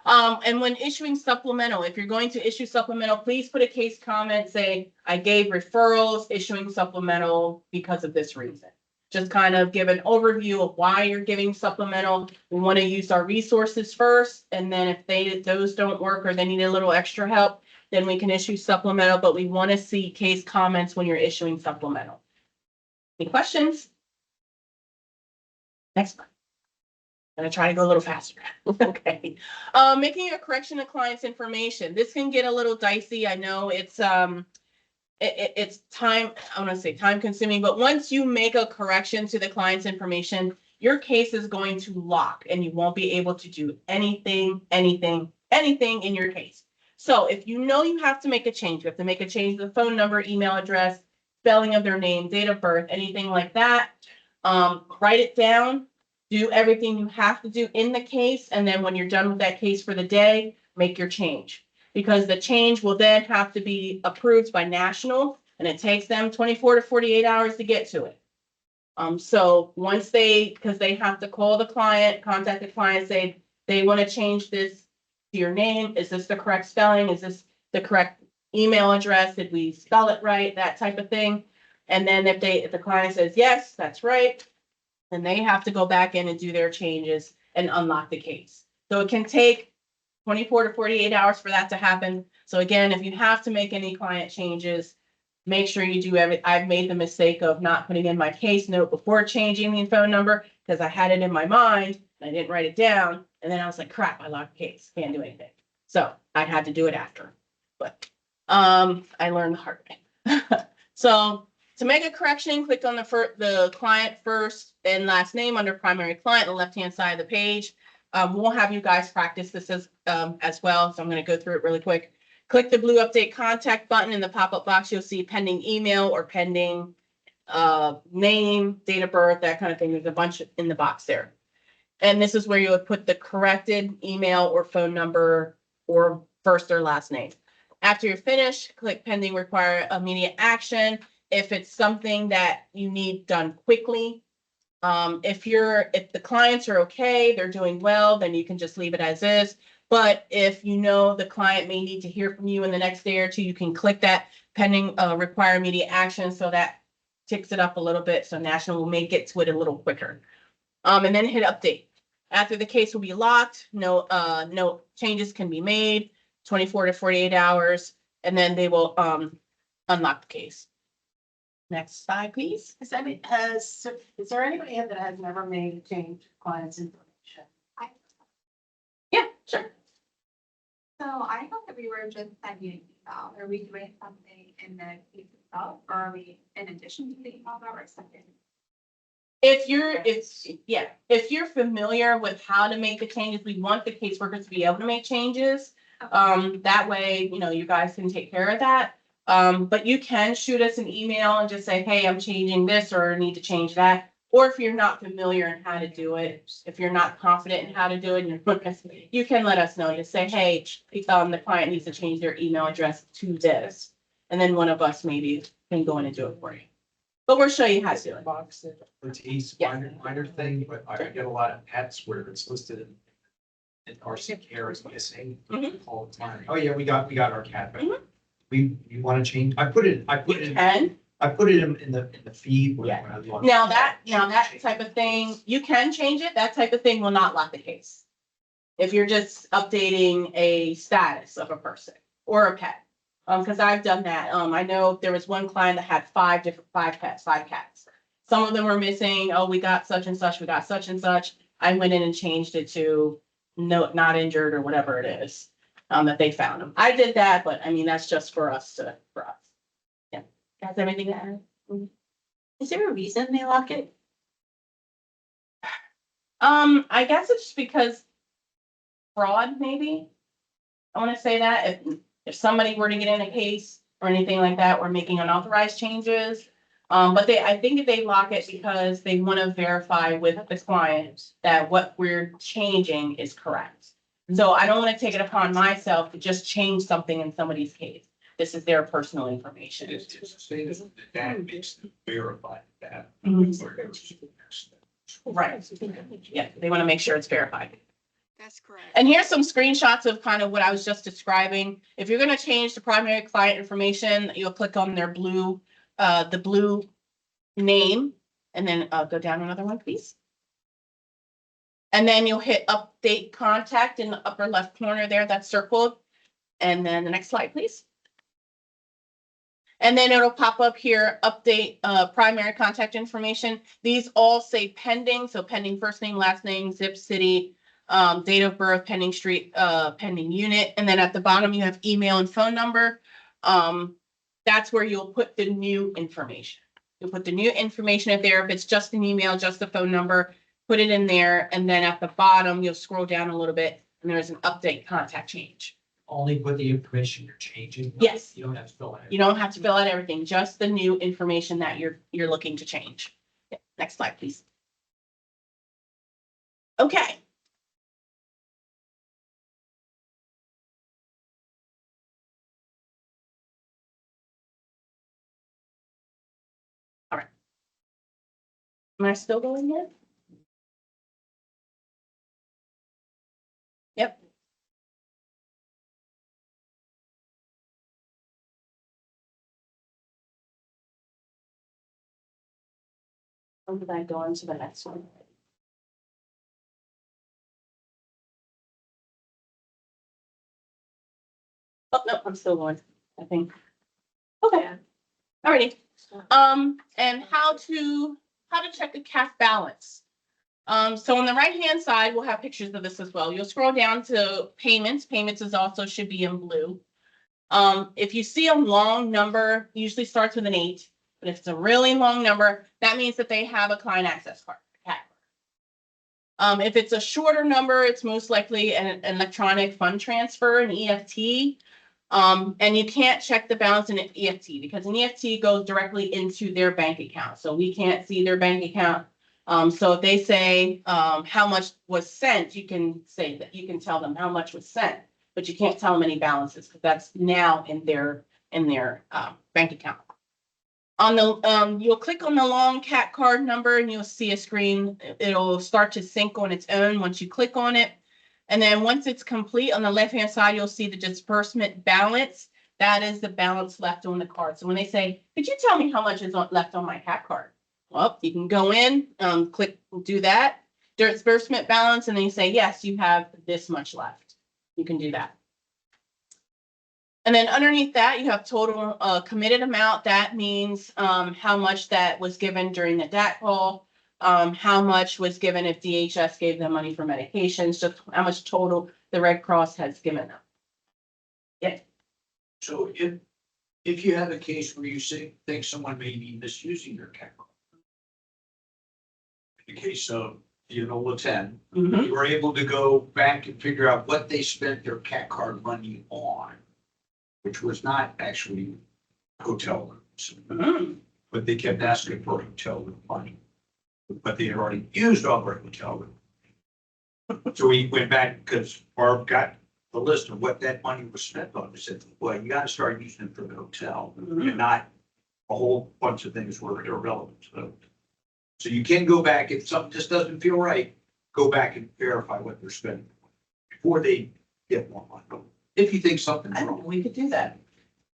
And when issuing supplemental, if you're going to issue supplemental, please put a case comment, say, I gave referrals, issuing supplemental because of this reason. Just kind of give an overview of why you're giving supplemental. We want to use our resources first, and then if those don't work or they need a little extra help, then we can issue supplemental, but we want to see case comments when you're issuing supplemental. Any questions? Next one. I'm gonna try to go a little faster. Okay. Making a correction to client's information. This can get a little dicey. I know it's it's time, I want to say time consuming, but once you make a correction to the client's information, your case is going to lock and you won't be able to do anything in your case. So if you know you have to make a change, you have to make a change to the phone number, email address, spelling of their name, date of birth, anything like that, write it down, do everything you have to do in the case, and then when you're done with that case for the day, make your change. Because the change will then have to be approved by national, and it takes them 24 to 48 hours to get to it. So once because they have to call the client, contact the client, say they want to change this to your name. Is this the correct spelling? Is this the correct email address? Did we spell it right? That type of thing. And then if the client says, yes, that's right, then they have to go back in and do their changes and unlock the case. So it can take 24 to 48 hours for that to happen. So again, if you have to make any client changes, make sure you do I've made the mistake of not putting in my case note before changing the phone number because I had it in my mind and I didn't write it down. And then I was like, crap, I locked the case. Can't do anything. So I had to do it after. But I learned the hard way. So to make a correction, click on the client first and last name under primary client on the left-hand side of the page. We'll have you guys practice this as well. So I'm going to go through it really quick. Click the blue update contact button in the pop-up box. You'll see pending email or pending name, date of birth, that kind of thing. There's a bunch in the box there. And this is where you would put the corrected email or phone number or first or last name. After you're finished, click pending require immediate action. If it's something that you need done quickly, if the clients are okay, they're doing well, then you can just leave it as is. But if you know the client may need to hear from you in the next day or two, you can click that pending require immediate action. So that ticks it up a little bit. So national will make it to it a little quicker. And then hit update. After the case will be locked, no changes can be made, 24 to 48 hours, and then they will unlock the case. Next slide, please. Is there anybody here that has never made a change to client's information? Yeah, sure. So I thought that we were just sending an email. Are we doing something in the case itself, or are we in addition to the email that we're sending? If you're familiar with how to make the changes, we want the caseworkers to be able to make changes. That way, you know, you guys can take care of that. But you can shoot us an email and just say, hey, I'm changing this or need to change that. Or if you're not familiar in how to do it, if you're not confident in how to do it, you can let us know. Just say, hey, the client needs to change their email address to this. And then one of us maybe can go in and do it for you. But we'll show you how to do it. It's Yeah. minor thing, but I get a lot of pets where it's listed in RC care is missing all the time. Oh, yeah, we got our cat back. Mhm. We want to change, I put it You in, in the feed. when Yeah. I log- Now that type of thing, you can change it. That type of thing will not lock the case. If you're just updating a status of a person or a pet. Because I've done that. I know there was one client that had five cats. Some of them were missing. Oh, we got such and such, we got such and such. I went in and changed it to no, not injured or whatever it is. That they found them. I did that, but I mean, that's just for us. Yeah. Guys, anything to add? Is there a reason they lock it? I guess it's just because fraud, maybe. I want to say that if somebody were to get in a case or anything like that, or making unauthorized changes. But I think they lock it because they want to verify with the client that what we're changing is correct. So I don't want to take it upon myself to just change something in somebody's case. This is their personal information. It's saying that makes them verify that. Right. Yeah, they want to make sure it's verified. That's correct. And here's some screenshots of kind of what I was just describing. If you're gonna change the primary client information, you'll click on their blue, the blue name, and then go down another one, please. And then you'll hit update contact in the upper left corner there, that's circled. And then the next slide, please. And then it'll pop up here, update primary contact information. These all say pending, so pending first name, last name, zip, city, date of birth, pending street, pending unit, and then at the bottom you have email and phone number. That's where you'll put the new information. You'll put the new information in there. If it's just an email, just a phone number, put it in there, and then at the bottom you'll scroll down a little bit, and there's an update contact change. Only put the information you're changing. Yes. You don't have to fill it. You don't have to fill out everything, just the new information that you're looking to change. Yeah, next slide, please. Okay. All right. Am I still going yet? Yep. Or did I go on to the next one? Oh, no, I'm still going, I think. Okay. Alrighty. And how to check the CAF balance. So on the right-hand side, we'll have pictures of this as well. You'll scroll down to payments. Payments is also should be in blue. If you see a long number, usually starts with an 8, but if it's a really long number, that means that they have a client access card, CAC card. If it's a shorter number, it's most likely an electronic fund transfer, an EFT. And you can't check the balance in an EFT because an EFT goes directly into their bank account. So we can't see their bank account. So if they say how much was sent, you can say that you can tell them how much was sent, but you can't tell them any balances because that's now in their bank account. On the you'll click on the long CAC card number and you'll see a screen. It'll start to sync on its own once you click on it. And then once it's complete, on the left-hand side, you'll see the disbursement balance. That is the balance left on the card. So when they say, could you tell me how much is left on my CAC card? Well, you can go in, click, do that, disbursement balance, and then you say, yes, you have this much left. You can do that. And then underneath that, you have total committed amount. That means how much that was given during the DAT call. How much was given if DHS gave them money for medications, just how much total the Red Cross has given them. Yeah. So if you have a case where you think someone may be misusing your CAC card, in the case of 10. Mhm. You were able to go back and figure out what they spent their cat card money on, which was not actually hotel rooms, Mhm. but they kept asking for hotel room money. But they had already used all their hotel room. So we went back because Barb got the list of what that money was spent on. We said, well, you gotta start using it for the hotel and not a whole bunch of things were irrelevant to them. So you can go back, if something just doesn't feel right, go back and verify what they're spending before they get more money. If you think something's I wrong. we could do that.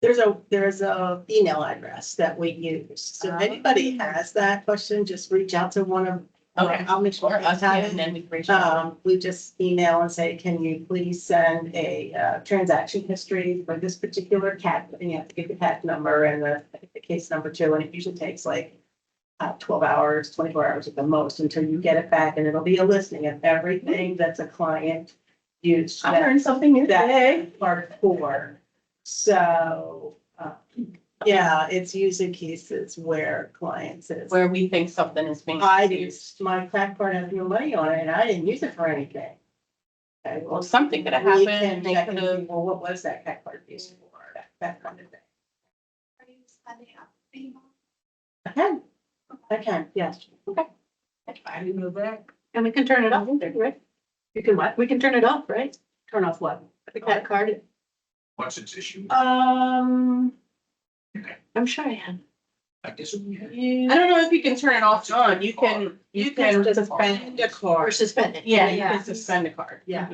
There's a email address that we use. So if anybody has that question, just reach out to one of, Okay. I'll make sure Or us, I yeah, have and it. then we can reach out. We just email and say, can you please send a transaction history for this particular cat? And you have to give the cat number and the case number too, and it usually takes like 12 hours, 24 hours at the most until you get it back, and it'll be a listing of everything that's a client used. I learned something new today. That part four. So, yeah, it's usually cases where clients is. Where we think something is being I used. used, my credit card has no money on it and I didn't use it for anything. Okay, Well, something could have we happened. can They check could and see, have. well, what was that credit card used for? That kind of thing. Are you spending up FEMA? I can, yes. Okay. I didn't know that. And we can turn it off, right? You can what? We can turn it off, right? Turn off what? The credit card? Once it's issued, I'm sure I am. I guess. I don't know if you can turn it off and on. You can Suspend a card. Or suspend it. Yeah, you can suspend a card. Yeah.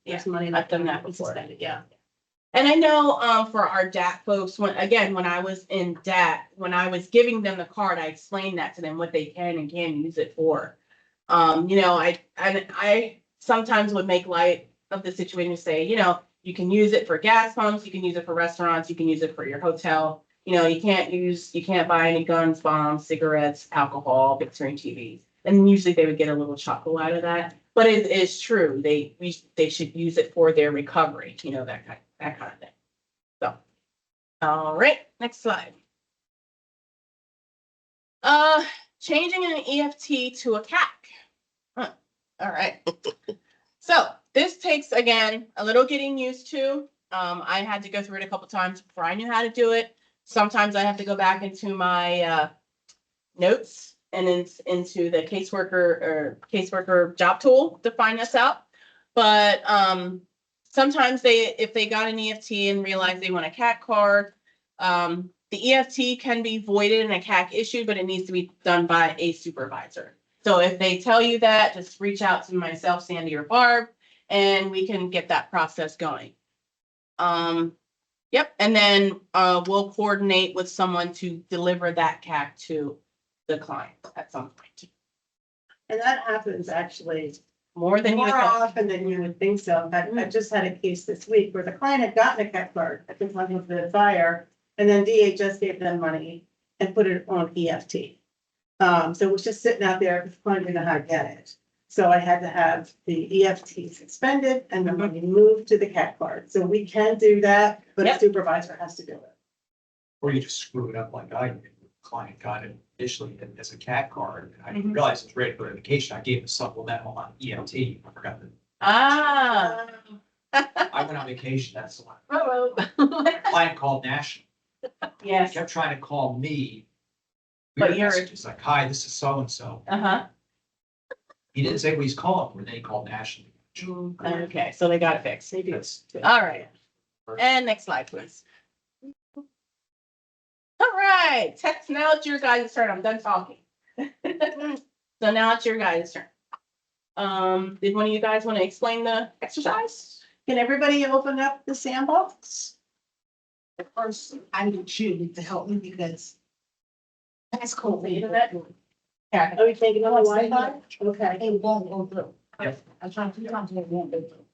There's money. I've done that We before. suspended, yeah. And I know, for our DAT folks, when I was in DAT, when I was giving them the card, I explained that to them, what they can and can't use it for. I sometimes would make light of the situation and say, you can use it for gas pumps, you can use it for restaurants, you can use it for your hotel. You can't buy any guns, bombs, cigarettes, alcohol, big screen TVs. And usually they would get a little chuckle out of that, but it is true. They should use it for their recovery, that kind of thing. So, all right, next slide. Changing an EFT to a CAC. Huh. All right. So this takes, again, a little getting used to. I had to go through it a couple times before I knew how to do it. Sometimes I have to go back into my notes and into the caseworker job tool to find this out. But sometimes if they got an EFT and realize they want a CAC card, the EFT can be voided and a CAC issued, but it needs to be done by a supervisor. So if they tell you that, just reach out to myself, Sandy, or Barb, and we can get that process going. Yep, and then we'll coordinate with someone to deliver that CAC to the client at some point. And that happens actually More than you more would think. often than you would think so. I just had a case this week where the client had gotten a CAC card at the time of the fire, and then DHS gave them money and put it on EFT. So it was just sitting out there because the client didn't know how to get it. So I had to have the EFT suspended and the money moved to the CAC card. So we can do that, but a Yep. supervisor has to do it. Or you just screw it up like I did. The client got it initially as a CAT card. And I didn't Mhm. realize it was ready for vacation. I gave a supplemental on EMT. I forgot that. Ah. I went on vacation. That's the one. Oh, Client called National. He yes. kept trying to call me. But Weird you're- messages like, hi, this is so-and-so. Uh-huh. He didn't say what he's calling for. Then he called National. Okay, so they got it fixed. They do. All right. And next slide, please. All right, text, now it's your guys' turn. I'm done talking. So now it's your guys' turn. Did one of you guys want to explain the exercise? Can everybody open up the sandbox? First, I need Judy to help me because that's cool. The internet? Yeah, are we taking on Wi-Fi? Okay. It won't go through. Yep. I'm trying to, it won't go through.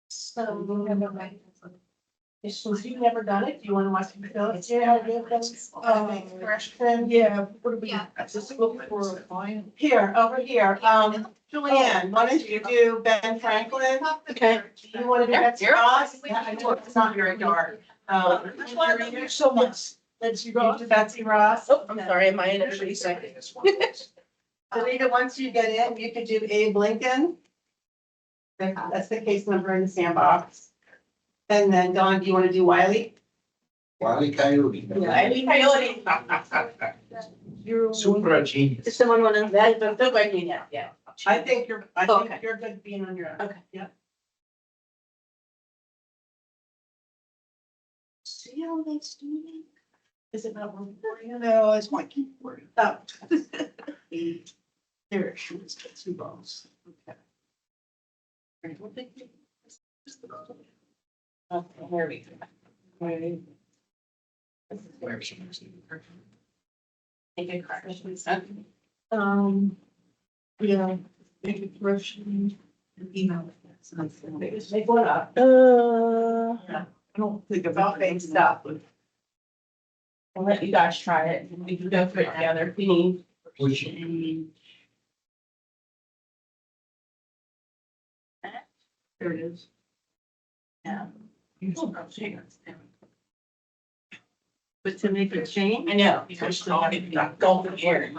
So, so you've never done it? Do you want to watch the film? Yeah, expression. Yeah, what are we, Yeah. just look for a client. Here, over here. Julianne, why don't you do Ben Franklin? Okay. You want to do Here, Betsy here. Ross? I know it's not very dark. Thank you so much. Let's you You go. do Betsy Ross? Oh, I'm sorry, my internet. This one. Anita, once you get in, you could do Abe Lincoln. That's the case number in the sandbox. And then Dawn, do you want to do Wiley? Wile E. Coyote. Any coyote. Super genius. Does someone want to? That's the good yeah, yeah. I think you're Okay. good being on your own. Okay. Yeah. See how that's doing? Is it not one for you? No, it's my keyboard. Oh. There it shows, that's two balls. Okay. Okay, here we go. This is where we should make a correction. Yeah, maybe correction, and email. Just make one up. I don't think It's all fake stuff. I'll let you guys try it. We can go through it together if you need. Which, There it is. Yeah. But to make a change, I know. You're still getting that golden hair.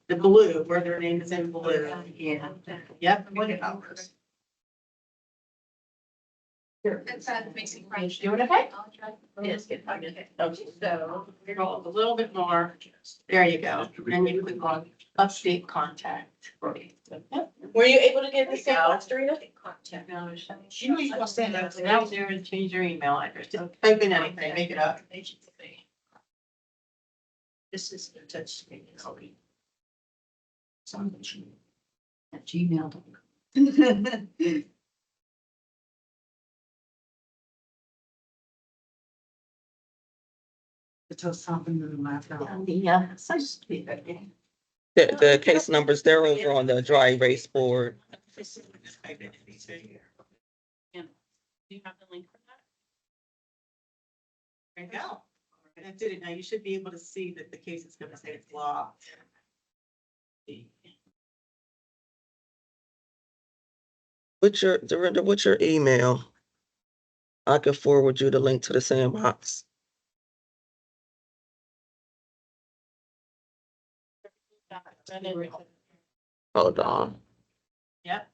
the blue, where their name is in blue. Yeah. Yep. It's Mason French. Doing okay? Yes, good. okay. Okay. So you're going a little bit more. There you go. Then you click on update contact. Were you able to get the same box, Dorita? You know you want to send that out there and change your email address. Just type in anything, make it up. This is the touch screen. At gmail.com. Until something in the last hour. Yeah, so just be that. The case numbers, they're over on the dry erase board. Do you have the link for that? There you go. And I did it. Now you should be able to see that the case is gonna say it's locked. Dorinda, what's your email? I can forward you the link to the sandbox. Hold on. Yep.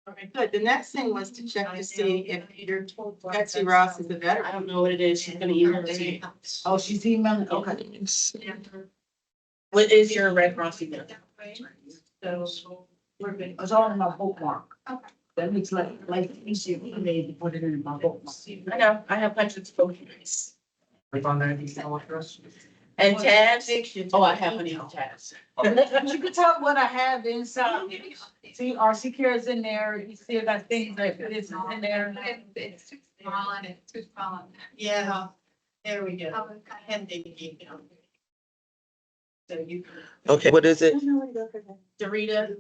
Okay, good. The next thing was to check to see if Peter Betsy Ross is a I veteran. don't know what it is. She's gonna email it to you. Oh, she's emailing, okay. Let me see. What is your Red Cross email? So we're good. It's all in my bookmark. Okay. That makes life easier for me to put it in my bookmark. I know, I have hundreds of photos. click on that email address. And tabs, oh, I have an email tabs. But you can tell what I have inside. See, RC care is in there, you see I got things that is in there. It's too small and it's too small. Yeah, there we go. Oh, okay. And they gave you. So you. Okay, what is it? Dorita.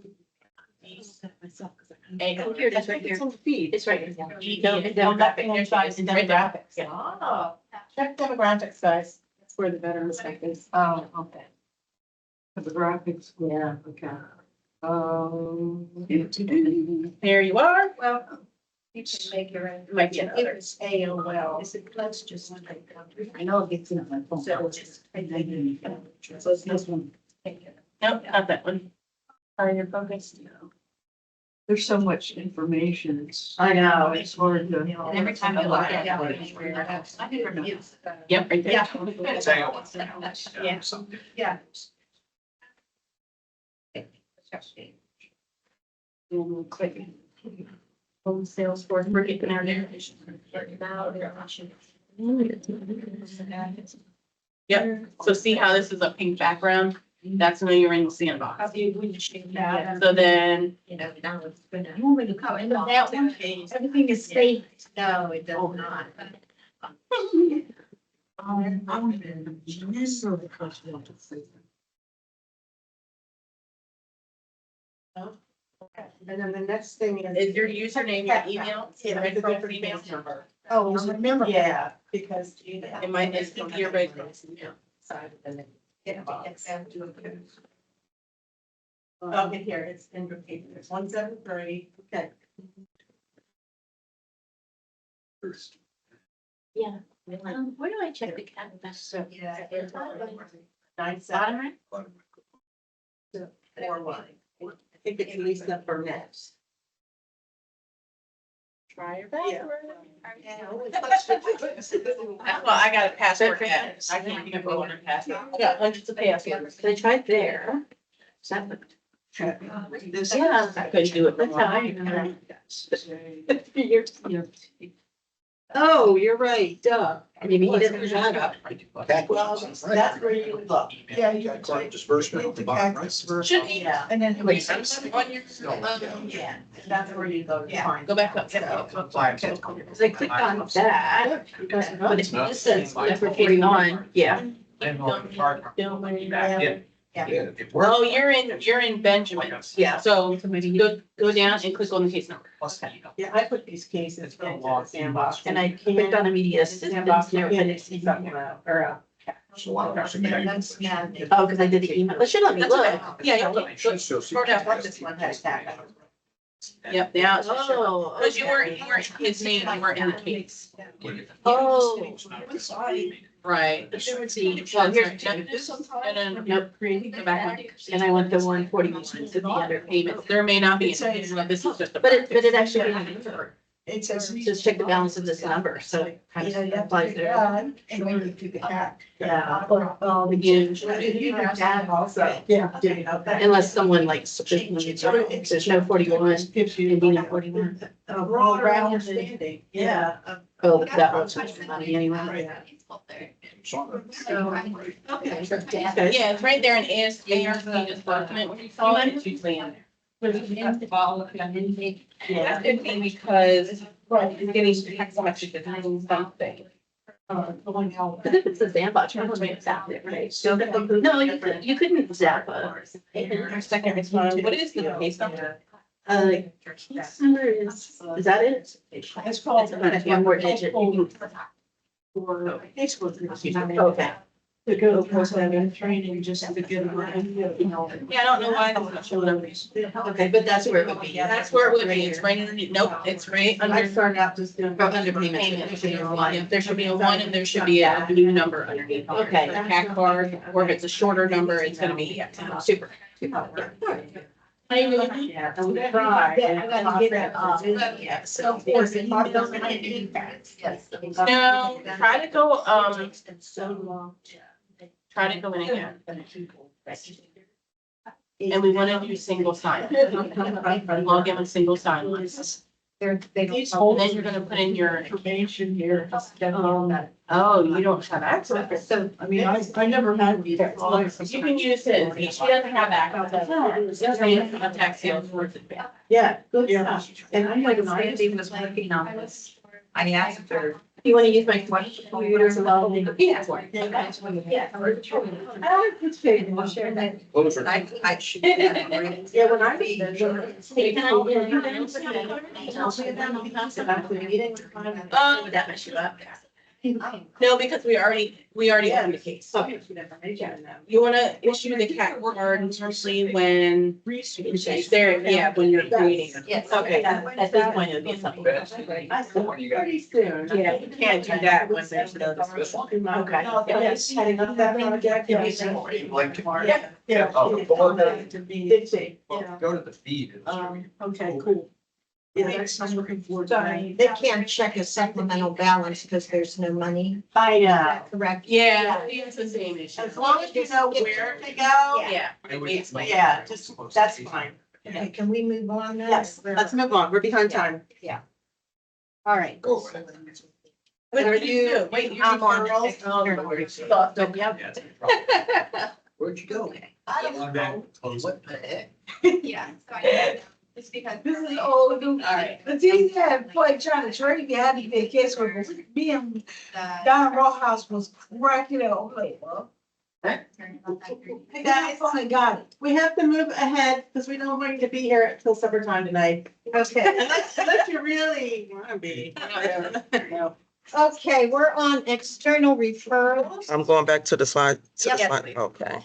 Oh, here it is, right here. It's on the feed. It's right here. Demographics. Demographics. Oh, check demographics, guys. That's where the veterans stuff is. Oh, okay. The graphics, yeah, okay. There you are. Well, you can make your own. Might be another. It's AOL. Is it close, just like, I know it gets in my phone. So it's just- So it's this one. Nope, not that one. Your focus. There's so much information, it's. I know. It's hard to. And every time you look at it. I didn't remember. Yep, right there. Yeah. It's AOL. Yeah. Something. Yeah. Click. Home Salesforce, we're getting our narration. Yep, so see how this is a pink background? That's when you're in the sandbox. So then, You know, now it's gonna. You want me to come in that one? Everything is safe. No, it does not. I'm never because you want to say. And then the next thing is. is your username your email? Yeah, Red it's a Cross different email? case number. Oh, it's remember. Yeah, because. It might, it's your Red Cross email. Okay, here, it's in the paper. It's 173. Okay. Yeah. Where do I check the canvas? Yeah. 9/7. Bottom right? Or what? I think it's Lisa Burnett. Try your Yeah. Well, I got a password yet. I can't remember what her password. I got hundreds of passwords. They tried there. Seven. Yeah. I couldn't do it. That's how I. Oh, you're right, duh. Maybe he didn't shut up. Well, that's where you would look. Yeah, you Got could credit take disbursement at the bottom, right? Should be. Yeah. and then. Wait, on your, Yeah, that's where you go to find. go back up. Cause I clicked on that, but it just says number 41, yeah. Yeah, it worked. Oh, you're in Benjamin's. Yeah. So go down and click on the case number. Yeah, I put these cases into the sandbox. And I clicked on immediate assistance, Sandbox, there, and but it's it's, something, or, oh, cause I did the email, it should let me That's okay. look. Yeah, you'll look. Scroll down. this one has that. Yep, now. Oh. Because you weren't his name, you were in the case. Oh. Right. Well, here's. Nope. Go back on. And I went to 141 to the other payments, There may not be, this is just a. but it actually, It says. just check the balance of this number, so it kind Yeah, of you have to applies do there. that, and then you do the hack. Yeah. All the games, You have that also. Yeah. Do you know that? unless someone like, there's no 41, and Dina 41. Overall understanding, yeah. Oh, that was money anyway. Okay. Yeah, it's right there in ARC disbursement, when you saw it, it's usually in there. Yeah. That could be because it's getting taxed on extra something. But if it's a sandbox, you're not going to zap it, right? No, you couldn't zap a. Second response, what is the case number? Case number is that it? It's called. If you have more digit, you can. For Facebook. Okay. To go for some training, just to get around, you know. Yeah, I don't know why it's not showing up. Okay, but that's where it would be. That's where it would be, it's right underneath, nope, it's right I under. started out just doing. Under payment. Yeah, there should be a one and there should be a blue number underneath. Okay. A CAC card, or if it's a shorter number, it's gonna be, yeah, super. How you doing? Yeah, and we tried. Yeah, I gotta get it, Yeah, so. Yes. No, try to go, It's been so long. try to go in again, and we wanna do single sign. Log in with single sign list. They And then you're gonna put in your, information here. oh, you don't have access. So, I mean, I never had. You can use it, she doesn't have access. She doesn't have tax sales worth it. Yeah, good Yeah. stuff. And I'm like, I just was working on this. I asked her. You want to use my computer as well? Yeah. it's big, we'll share that. I should. Yeah, Yeah, when I was there. Hey, can I- Um, Would that mess you up? no, because we already owned the case. Okay. You wanna issue the CAC card usually when it's there, yeah, when you're creating it. Yes. Okay, at this point, it would be something. I said, pretty soon. Yeah, you can't do that when there's no discussion. Okay. Yes, heading up that project. Yeah. Yeah. Oh, the board. Did she? Yeah. Go to the feed. Okay, cool. Yeah, that's, I'm looking forward to that. They can't check a supplemental balance because there's no money. I know. Correct. Yeah, it's the same issue. As long as you know where to go. Yeah. Yeah, just, that's fine. Okay, can we move on now? Yes, let's move on. We're behind time. Yeah. All right. What are you? Wait, you're I'm on referrals? Where'd you go? I don't know. What the heck? Yeah, so I, it's because. This is old. All right. But these had boy trying to trade me, I had to be a caseworker. Me and the- Don Rojas was cracking it up. Like, well, Hey, guys, I got it. we have to move ahead because we don't want you to be here until supper time tonight. Okay. Unless you really want to be. No. Okay, we're on external referrals. I'm going back to the slide. Yes. Okay,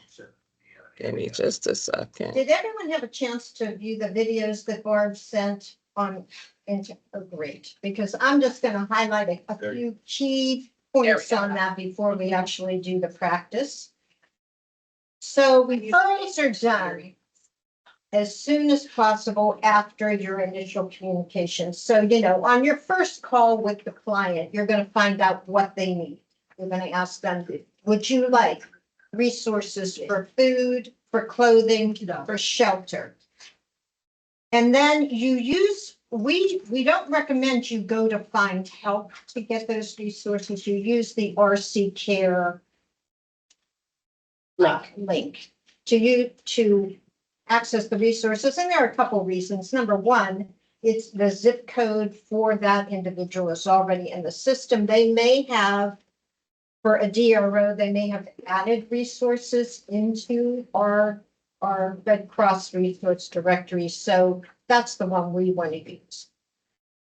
give me just a second. Did everyone have a chance to view the videos that Barb sent on? Oh, great, because I'm just gonna highlight a few key points on that before we actually do the practice. So referrals are done. as soon as possible after your initial communication. So, on your first call with the client, you're going to find out what they need. You're going to ask them, would you like resources for food, for clothing, for shelter? And then we don't recommend you go to find help to get those resources. You use the RC Care link to access the resources. And there are a couple reasons. Number one, it's the zip code for that individual is already in the system. They may have, for a DRO, they may have added resources into our Red Cross resource directory. So that's the one we want to use.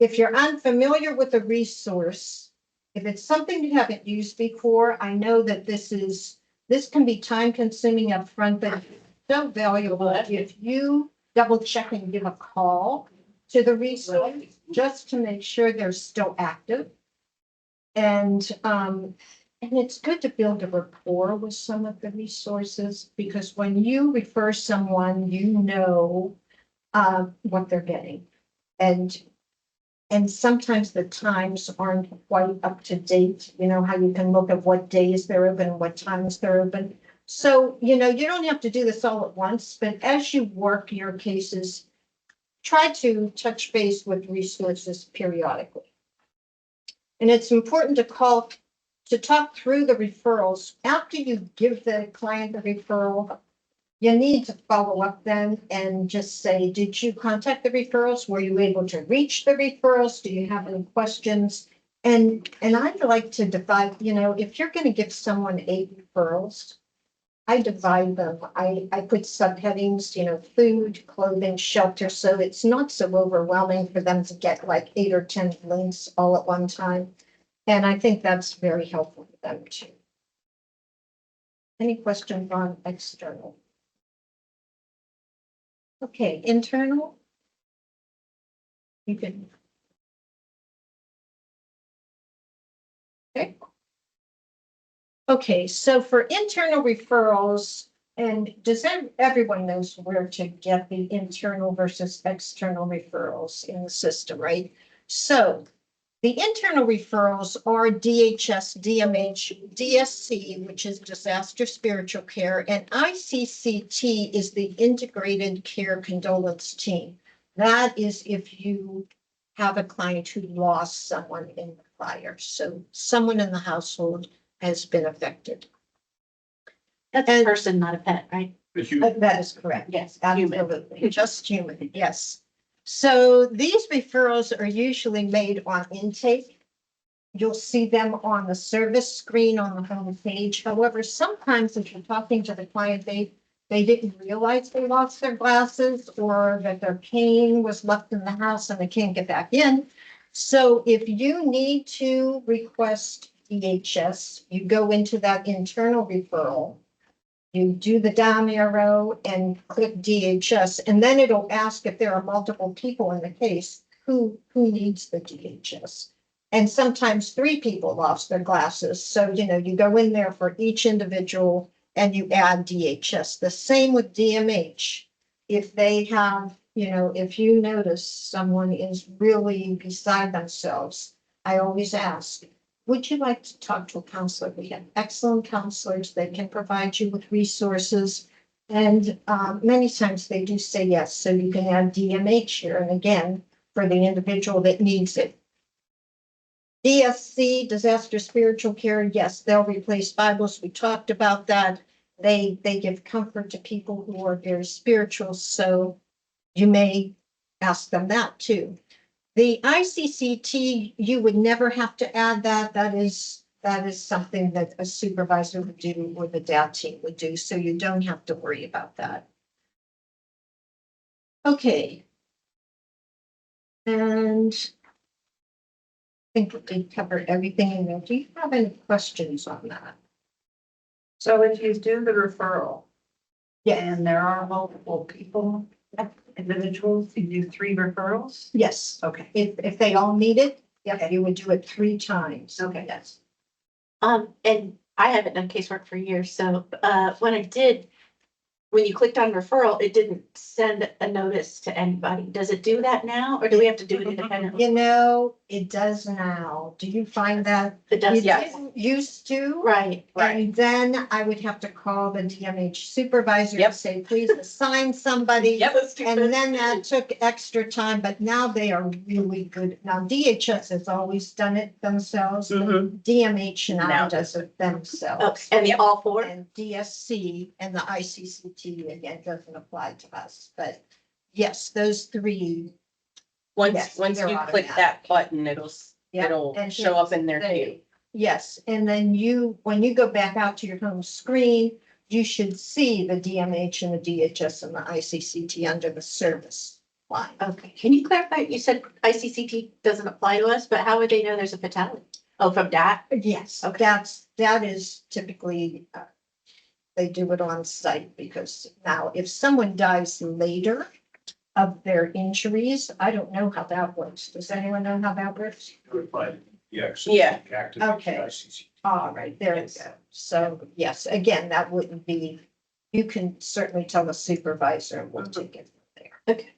If you're unfamiliar with a resource, if it's something you haven't used before, I know that this can be time consuming up front, but so valuable if you double check and give a call to the resource just to make sure they're still active. And it's good to build a rapport with some of the resources, because when you refer someone, what they're getting. And sometimes the times aren't quite up to date. You know how you can look at what days they're open and what times they're open. So, you don't have to do this all at once, but as you work your cases, try to touch base with resources periodically. And it's important to talk through the referrals. After you give the client the referral, you need to follow up then and just say, did you contact the referrals? Were you able to reach the referrals? Do you have any questions? And I'd like to divide, if you're going to give someone 8 referrals, I divide them. I put subheadings, food, clothing, shelter. So it's not so overwhelming for them to get like 8 or 10 links all at one time. And I think that's very helpful for them too. Any questions on external? Okay, internal. You can. Okay. Okay, so for internal referrals, and everyone knows where to get the internal versus external referrals in the system, right? So the internal referrals are DHS, DMH, DSC, which is Disaster Spiritual Care, and ICCT is the Integrated Care Condolence Team. That is if you have a client who lost someone in the fire. So someone in the household has been affected. That's a person, not a pet, right? That is correct. Yes. Absolutely. Just human, yes. So these referrals are usually made on intake. You'll see them on the service screen on the home page. However, sometimes if you're talking to the client, they didn't realize they lost their glasses or that their cane was left in the house and they can't get back in. So if you need to request DHS, you go into that internal referral. You do the down arrow and click DHS, and then it'll ask if there are multiple people in the case who needs the DHS. And sometimes 3 people lost their glasses. So, you go in there for each individual and you add DHS. The same with DMH. If they have, if you notice someone is really beside themselves, I always ask, would you like to talk to a counselor? We have excellent counselors that can provide you with resources. And many times they do say yes. So you can add DMH here. And again, for the individual that needs it. DSC, Disaster Spiritual Care, yes, they'll replace Bibles. We talked about that. They give comfort to people who are very spiritual. So you may ask them that too. The ICCT, you would never have to add that. That is something that a supervisor would do or the DAT team would do. So you don't have to worry about that. Okay. And I think we did cover everything in there. Do you have any questions on that? So if you do the referral Yeah. and there are multiple people, individuals, you do 3 referrals? Yes. Okay. If they all need it, yeah, you would do it 3 times. Okay. Yes. And I haven't done casework for years, so when I did when you clicked on referral, it didn't send a notice to anybody. Does it do that now, or do we have to do it independently? You know, it does now. Do you find that? It does, It yes. didn't used to. Right, And then I would have to call the DMH supervisor Yep. and say, please assign somebody. Yep. And then that took extra time, but now they are really good. Now DHS has always done it themselves. Mhm. DMH now Now does it Oh, themselves. and the all four? And DSC and the ICCT again doesn't apply to us, but yes, those three. Once, Yes, once they're you click that button, it'll, Yeah, it'll and show up in there they- too. Yes, and then when you go back out to your home screen, you should see the DMH and the DHS and the ICCT under the service line. Okay, can you clarify? You said ICCT doesn't apply to us, but how would they know there's a fatality? Oh, from that? Yes, Okay. that is typically, they do it on site because now if someone dies later of their injuries, I don't know how that works. Does anyone know how that works? Yeah. Yeah. Okay. All right, there we go. So yes, again, that wouldn't be, you can certainly tell the supervisor and we'll take it from there. Okay.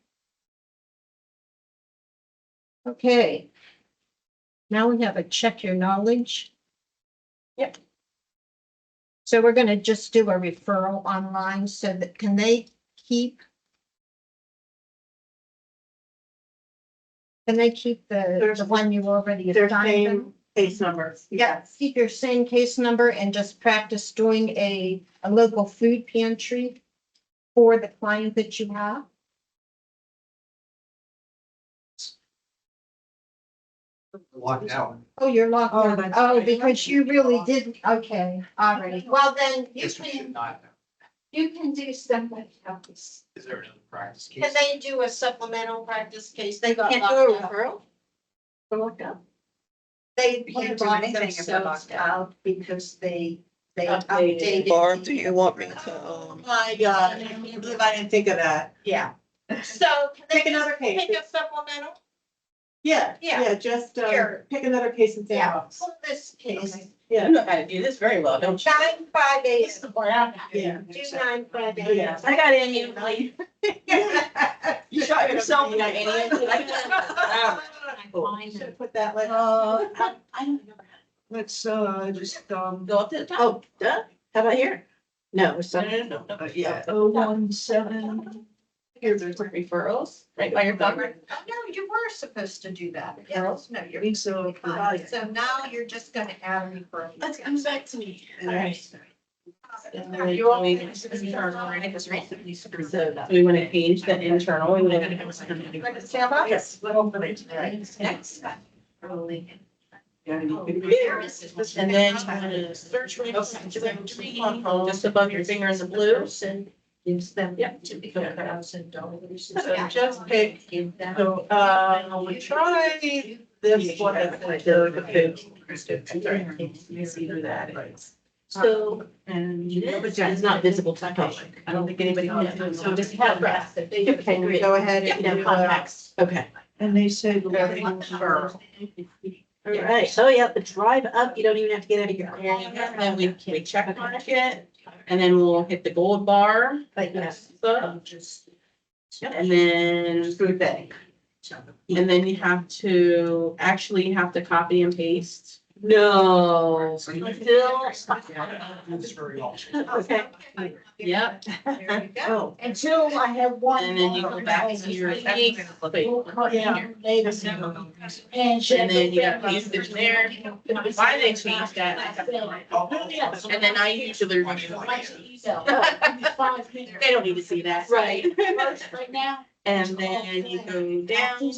Okay. Now we have a check your knowledge. Yep. So we're gonna just do a referral online so that, can they keep? Can they keep the one you already Their assigned them? same case numbers. Yeah, keep your same case number and just practice doing a local food pantry for the client that you have. Locked out. Oh, you're locked Oh, out. that's Oh, right. because you really didn't. Okay, all right. Well, then you Yes, we should can, not. you can do something else. Is there another practice case? Can they do a supplemental practice case? They got Can't do a locked out. referral? We're locked up. They can't do locked anything if they're themselves locked out. out because they Updated. updated. Barb, do you want me to, Oh my God, I can't believe I didn't think of that. Yeah. So can they Pick another case. pick a supplemental? Yeah, Yeah. yeah, just, Here. pick another case and Yeah, sandbox. pull this case. You Yeah, know how to do this very well, don't you? 958. yeah. 2958. Yeah. I got in you. You shot yourself, you idiot. Should have put that like. I don't know. Let's, just, Go up to the top. Oh, duh. How about here? No, it's not. No. yeah, 017. Here's the referrals, right by your thumb. Oh, no, you were supposed to do that. Yes, no, you're. So, So now you're just gonna add a referral. That comes back to me. All right. You're welcome. So we want to change the internal. We want to. Sandbox? Yes, hopefully today. Next. And then you want to search for just above your finger in the blue. Gives them. Yep. $2,000. So just pick, so, we try this one that's the food. You see who that is. So And this is not visible to the public. I don't think anybody knows. So just have that. Can we go ahead and No do, contacts. Okay. and they said. All right. Oh, yeah, the drive up, you don't even have to get out of your car. and then we check mark it, and then we'll hit the gold bar. Like, yes. So, and then Food bank. And then you have to copy and paste. No. Still. That's very awesome. Okay. Yep. There you go. Oh, Until I have one. And then you go back to your text. Yeah. And then you gotta paste it in there. Why they changed that? And then I usually review it. They don't need to see that. Right. Right now. And then you go down.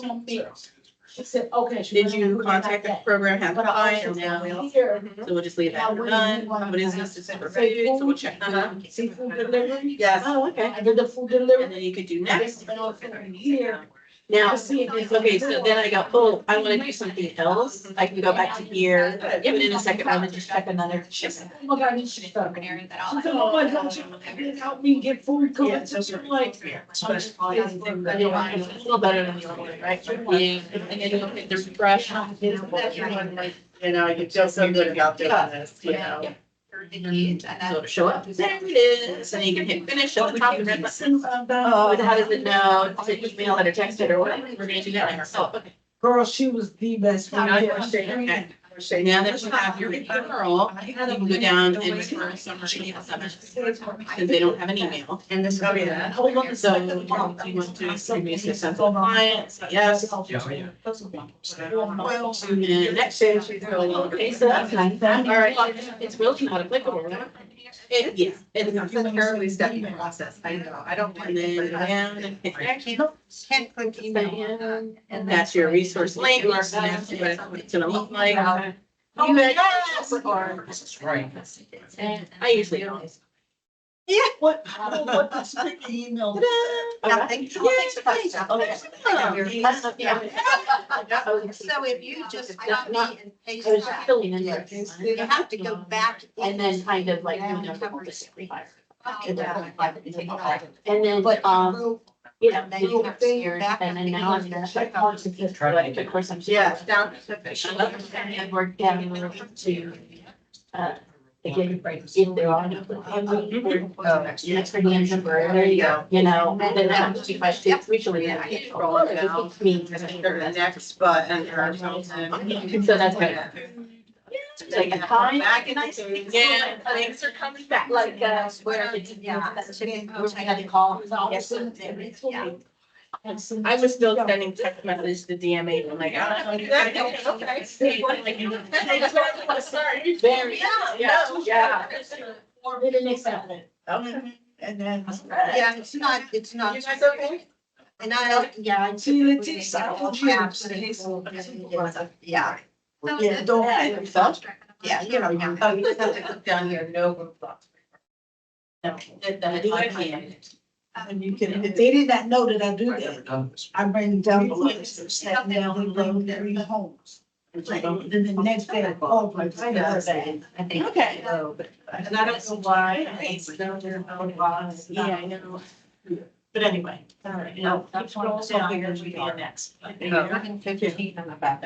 She said, okay. Did you contact the program, have But applied, I and now, also here. so we'll just leave that done. What is this? This is for food, so we'll check that. Seafood delivery. yes. Oh, okay. I did the food And delivery. then you could do next. And also here. Now, See if there's okay, so then I go, oh, I want to do something else. I can go back to here, put in a second one and just check another. Oh my God, you should start. Aaron, that She all. said, oh my God, you help me get food. Yeah, Codes. I'm like. A little better than the other one, right? Yeah, and then you'll hit the refresh. You know, you feel so good about doing this, you know. Or the page and So then. to show up, there it is, and you can hit finish at the top of the button. Oh, how does it know? Does it email it or text it or whatever? We're gonna do that ourselves. Girl, she was the best. friend. Now that you have your referral, you can go down and refer summary because they don't have an email. And this. So you want to previously sent to client, say yes. And next is, okay, so that's nice. All right, it's really not applicable, right? Yeah. It's a terribly steppy process, I know, I don't. And then go down and hit next. Can't click email. And that's your resource link, or that's what it's gonna look like. Oh, You yes. or, Right. and I usually don't. Yeah. What does the email? Nothing. Yeah. So if you just Not- copy and paste I was that, filling in yes, this. you have to go back. And then kind of like, Yeah. And then, yeah, Then you have to back and then up now I'm the gonna. page. Of course, I'm. Yeah, down. And work down to, again, if there are no. Next for the number, there you go, you know, and then that's two questions, usually. Yeah, I hit scroll down. Means. The next button or something. So that's good. Like a time. Back in. Yeah, things are coming back, like, where it's, yeah, that's, where we had to call. Yes. I was still sending text messages to DMA, I'm like, okay. Sorry. Very, yeah. Didn't accept it. Okay. And then. Yeah, it's not. You guys okay? And I, yeah. I See, it's exactly. Yeah, So Yeah, this- don't. yeah, you know, yeah. Oh, you just have to click down here, no group thoughts. No, I can't. And you can, if they did not know that I do that, I bring down the list of set down the road that we homes. Then the next day I call my friend. Okay. And I don't know why. I still their own laws. Yeah, I know. But anyway, all right, no, keep scrolling down here as we go next. 11:15 on the back.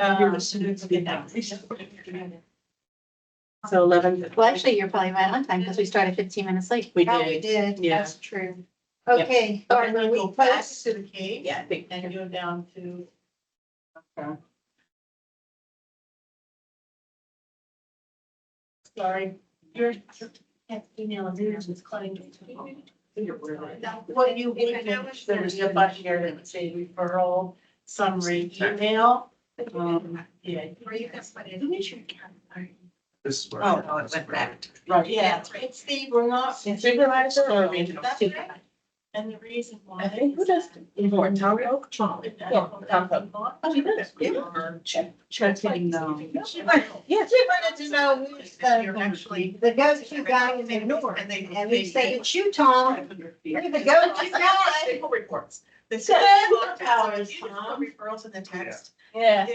So 11. Well, actually, you're probably right on time because we started 15 minutes late. We Probably did, did. yeah. That's true. Okay, Okay, are we we go back post? to the cave. Yeah, I think. And go down to. Okay. Sorry, your email is cutting. What you would do, there was a bunch here that would say referral summary email. Yeah. Where you can put it. This is where. Oh, no, it went back. Right, yeah, it's Steve, we're not. Supervisor or regional? That's right. And the reason why. I think who does? For Tom Cook? Tom. Yeah, Tom Cook. Oh, he does. Checking them. Yeah, she wanted to know who's the go-to guy in the north. And we say, it's you, Tom. You're the go-to guy. Reports. The Hours, Tom. Referrals in the text. Yeah.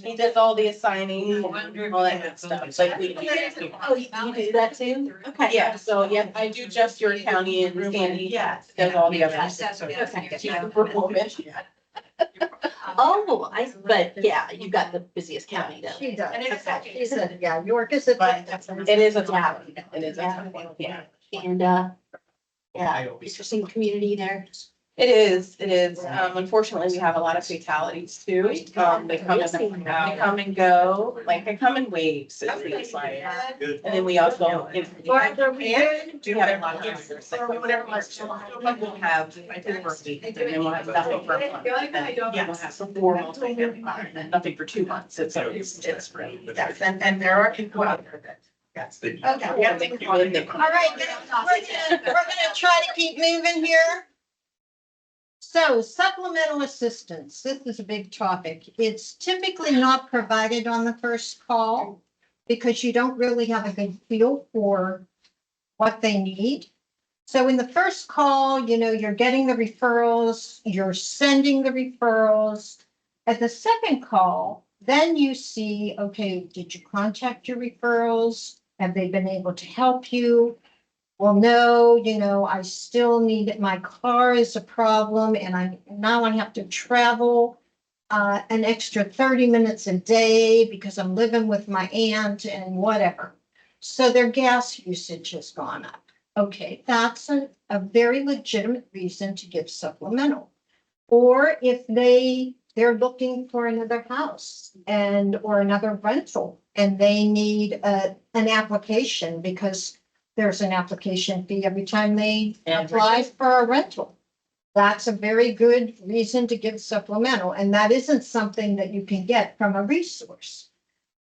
He does all the assigning, all that good stuff, like we. Oh, you do that too? Okay. Yeah, so, yeah, I do just your county and Sandy Yeah. does all the others. That's good. Okay. She's the performance. Oh, but yeah, you've got the busiest county though. She does. And it's okay. She said, yeah, York is a. But It is a tough one. It is a tough one, yeah. And, yeah, interesting community there. It is. Unfortunately, we have a lot of fatalities too. They come and go, like they come in waves, it seems like. Good. And then we also, you know, And do have a lot of visitors, like whatever, like we'll have, I think for a week, and then we'll have nothing for a month. And then we'll have some 4 months, and then nothing for 2 months. It's really. yes, and there are people out there that. Yes. Okay. Yeah, they can really think. All right, we're gonna try to keep moving here. So supplemental assistance, this is a big topic. It's typically not provided on the first call because you don't really have a good feel for what they need. So in the first call, you know, you're getting the referrals, you're sending the referrals. At the second call, then you see, okay, did you contact your referrals? Have they been able to help you? Well, no, you know, I still need it. My car is a problem and I have to travel an extra 30 minutes a day because I'm living with my aunt and whatever. so their gas usage has gone up. Okay, that's a very legitimate reason to give supplemental. Or if they're looking for another house or another rental, and they need an application because there's an application fee every time they apply for a rental. That's a very good reason to give supplemental, and that isn't something that you can get from a resource.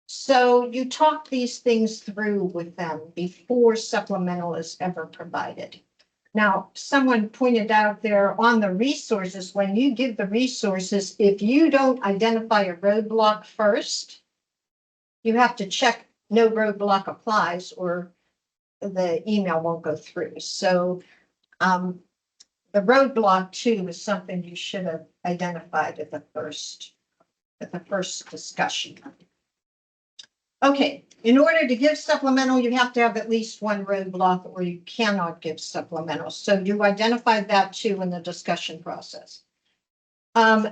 So you talk these things through with them before supplemental is ever provided. Now, someone pointed out there on the resources, when you give the resources, if you don't identify a roadblock first, you have to check no roadblock applies or the email won't go through. So the roadblock too is something you should have identified at the first discussion. Okay, in order to give supplemental, you have to have at least one roadblock or you cannot give supplemental. So you identified that too in the discussion process.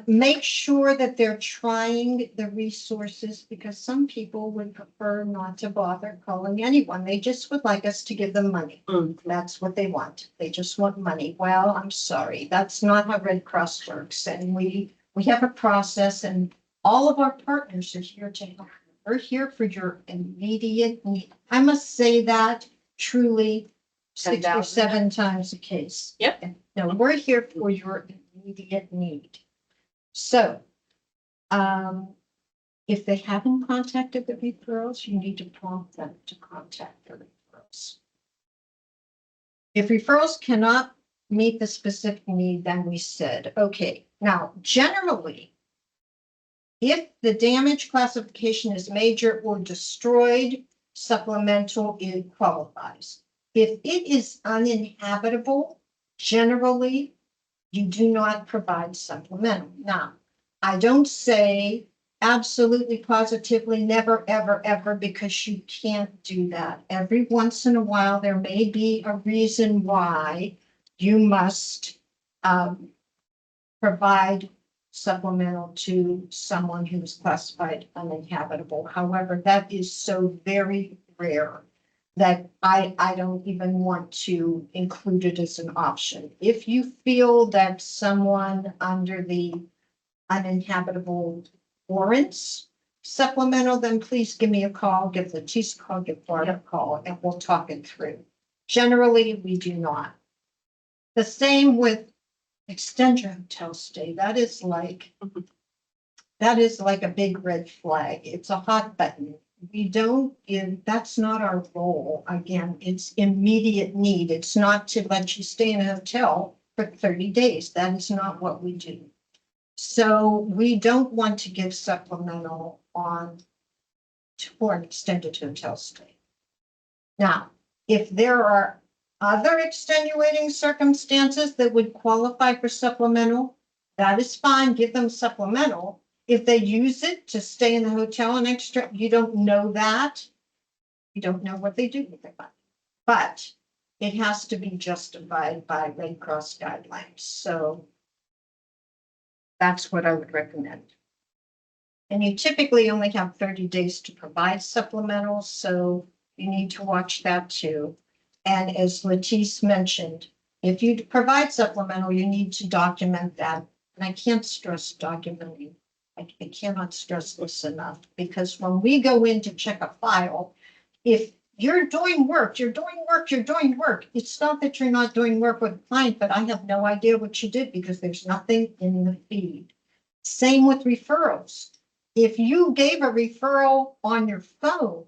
Make sure that they're trying the resources because some people would prefer not to bother calling anyone. They just would like us to give them money. That's what they want. They just want money. Well, I'm sorry. That's not how Red Cross works. And we have a process and all of our partners are here to help. We're here for your immediate need. I must say that truly 6 or 7 times a case. Yep. No, we're here for your immediate need. So, if they haven't contacted the referrals, you need to prompt them to contact the referrals. If referrals cannot meet the specific need, then we said, okay, now generally, if the damage classification is major or destroyed, supplemental, it qualifies. If it is uninhabitable, generally, you do not provide supplemental. Now, I don't say absolutely positively never, ever, ever, because you can't do that. Every once in a while, there may be a reason why you must provide supplemental to someone who is classified uninhabitable. However, that is so very rare that I don't even want to include it as an option. If you feel that someone under the uninhabitable warrants supplemental, then please give me a call, give Leticia a call, give Bart a call, and we'll talk it through. Generally, we do not. The same with extend your hotel stay. That is like a big red flag. It's a hot button. We don't give, that's not our role. Again, it's immediate need. It's not to let you stay in a hotel for 30 days. That is not what we do. So we don't want to give supplemental for an extended hotel stay. Now, if there are other extenuating circumstances that would qualify for supplemental, that is fine, give them supplemental. If they use it to stay in the hotel an extra, you don't know that. You don't know what they do with their money. But it has to be justified by Red Cross guidelines. So that's what I would recommend. And you typically only have 30 days to provide supplementals, so you need to watch that too. And as Letice mentioned, if you provide supplemental, you need to document that. And I can't stress documenting. I cannot stress this enough, because when we go in to check a file, if you're doing work, you're doing work, you're doing work. It's not that you're not doing work with a client, but I have no idea what you did because there's nothing in the feed. Same with referrals. If you gave a referral on your phone,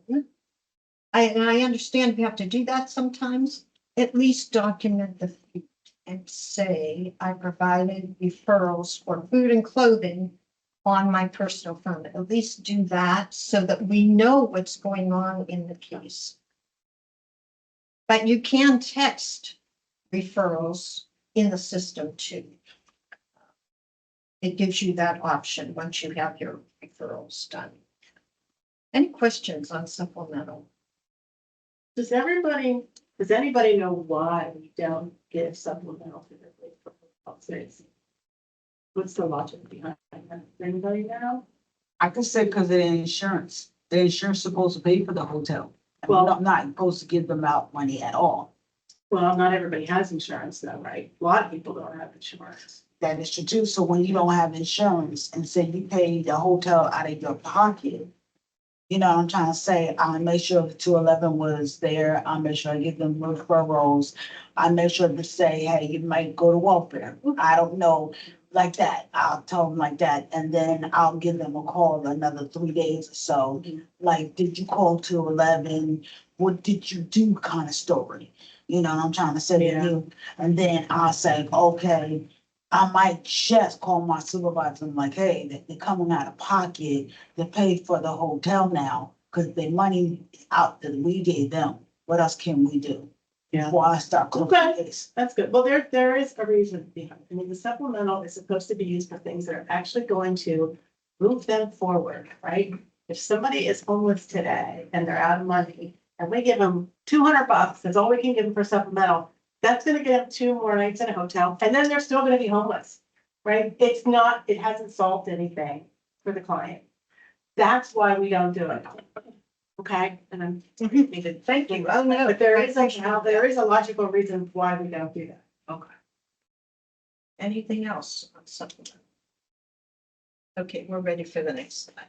and I understand you have to do that sometimes, at least document the feed and say, I provided referrals for food and clothing on my personal phone. At least do that so that we know what's going on in the case. But you can text referrals in the system too. It gives you that option once you have your referrals done. Any questions on supplemental? Does anybody know why we don't give supplemental to the policies? What's the logic behind that? Does anybody know? I could say because of the insurance. The insurance is supposed to pay for the hotel. And we're Well- not supposed to give them out money at all. Well, not everybody has insurance though, right? A lot of people don't have insurance. That is true too. So when you don't have insurance and say you pay the hotel out of your pocket, you know what I'm trying to say? I'll make sure the 211 was there. I'll make sure I give them referrals. I make sure to say, hey, you might go to welfare. I don't know, like that. I'll tell them like that. And then I'll give them a call another 3 days or so. Like, did you call 211? What did you do kind of story? You know what I'm trying to say to Yeah. you? And then I'll say, okay, I might just call my supervisor and like, hey, they're coming out of pocket to pay for the hotel now, because the money out that we gave them. What else can we do? Yeah. Before I start closing Okay. the case. That's good. Well, there is a reason behind it. I mean, the supplemental is supposed to be used for things that are actually going to move them forward, right? If somebody is homeless today and they're out of money and we give them $200, that's all we can give them for supplemental. That's gonna get them 2 more nights in a hotel and then they're still gonna be homeless, right? It hasn't solved anything for the client. That's why we don't do it. Okay, and I'm. Thank you. Oh, no. But there I is appreciate there that. is a logical reason why we don't do that. Okay. Anything else on supplement? Okay, we're ready for the next slide.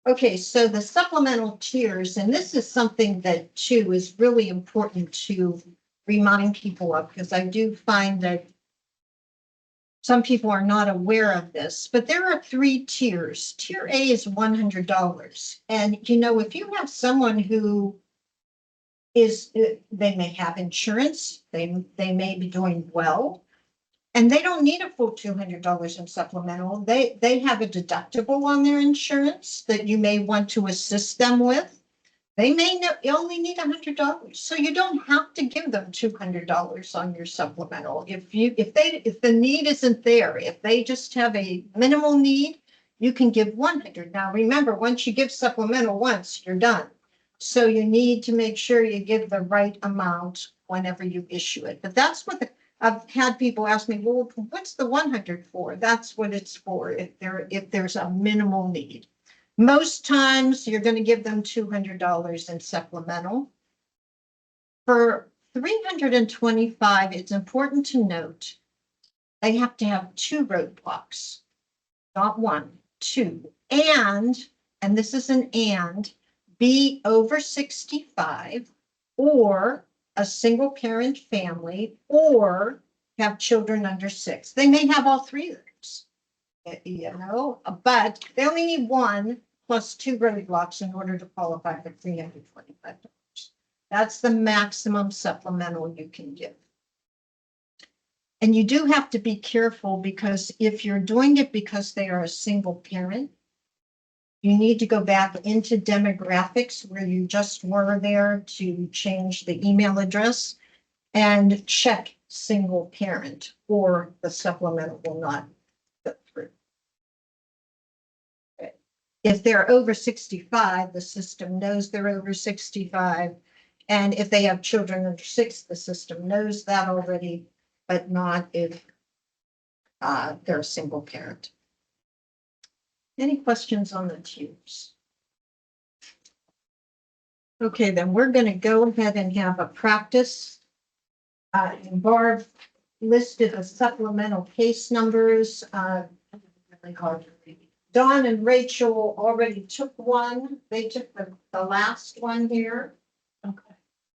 Okay, so the supplemental tiers, and this is something that too is really important to remind people of, because I do find that some people are not aware of this, but there are 3 tiers. Tier A is $100. And you know, if you have someone who they may have insurance, they may be doing well, and they don't need a full $200 in supplemental. They have a deductible on their insurance that you may want to assist them with. They may only need $100, so you don't have to give them $200 on your supplemental. If the need isn't there, if they just have a minimal need, you can give 100. Now, remember, once you give supplemental once, you're done. So you need to make sure you give the right amount whenever you issue it. But that's what I've had people ask me, well, what's the 100 for? That's what it's for if there's a minimal need. Most times you're going to give them $200 in supplemental. For 325, it's important to note they have to have 2 roadblocks, not 1, 2. And this is an and, be over 65 or a single parent family or have children under 6. They may have all 3 of those, you know, but they only need 1 plus 2 roadblocks in order to qualify for $325. That's the maximum supplemental you can give. And you do have to be careful, because if you're doing it because they are a single parent, you need to go back into demographics where you just were there to change the email address and check single parent, or the supplemental will not go through. If they're over 65, the system knows they're over 65. And if they have children under 6, the system knows that already, but not if they're a single parent. Any questions on the tiers? Okay, then we're going to go ahead and have a practice. And Barb listed the supplemental case numbers. Dawn and Rachel already took one. They took the last one here. Okay.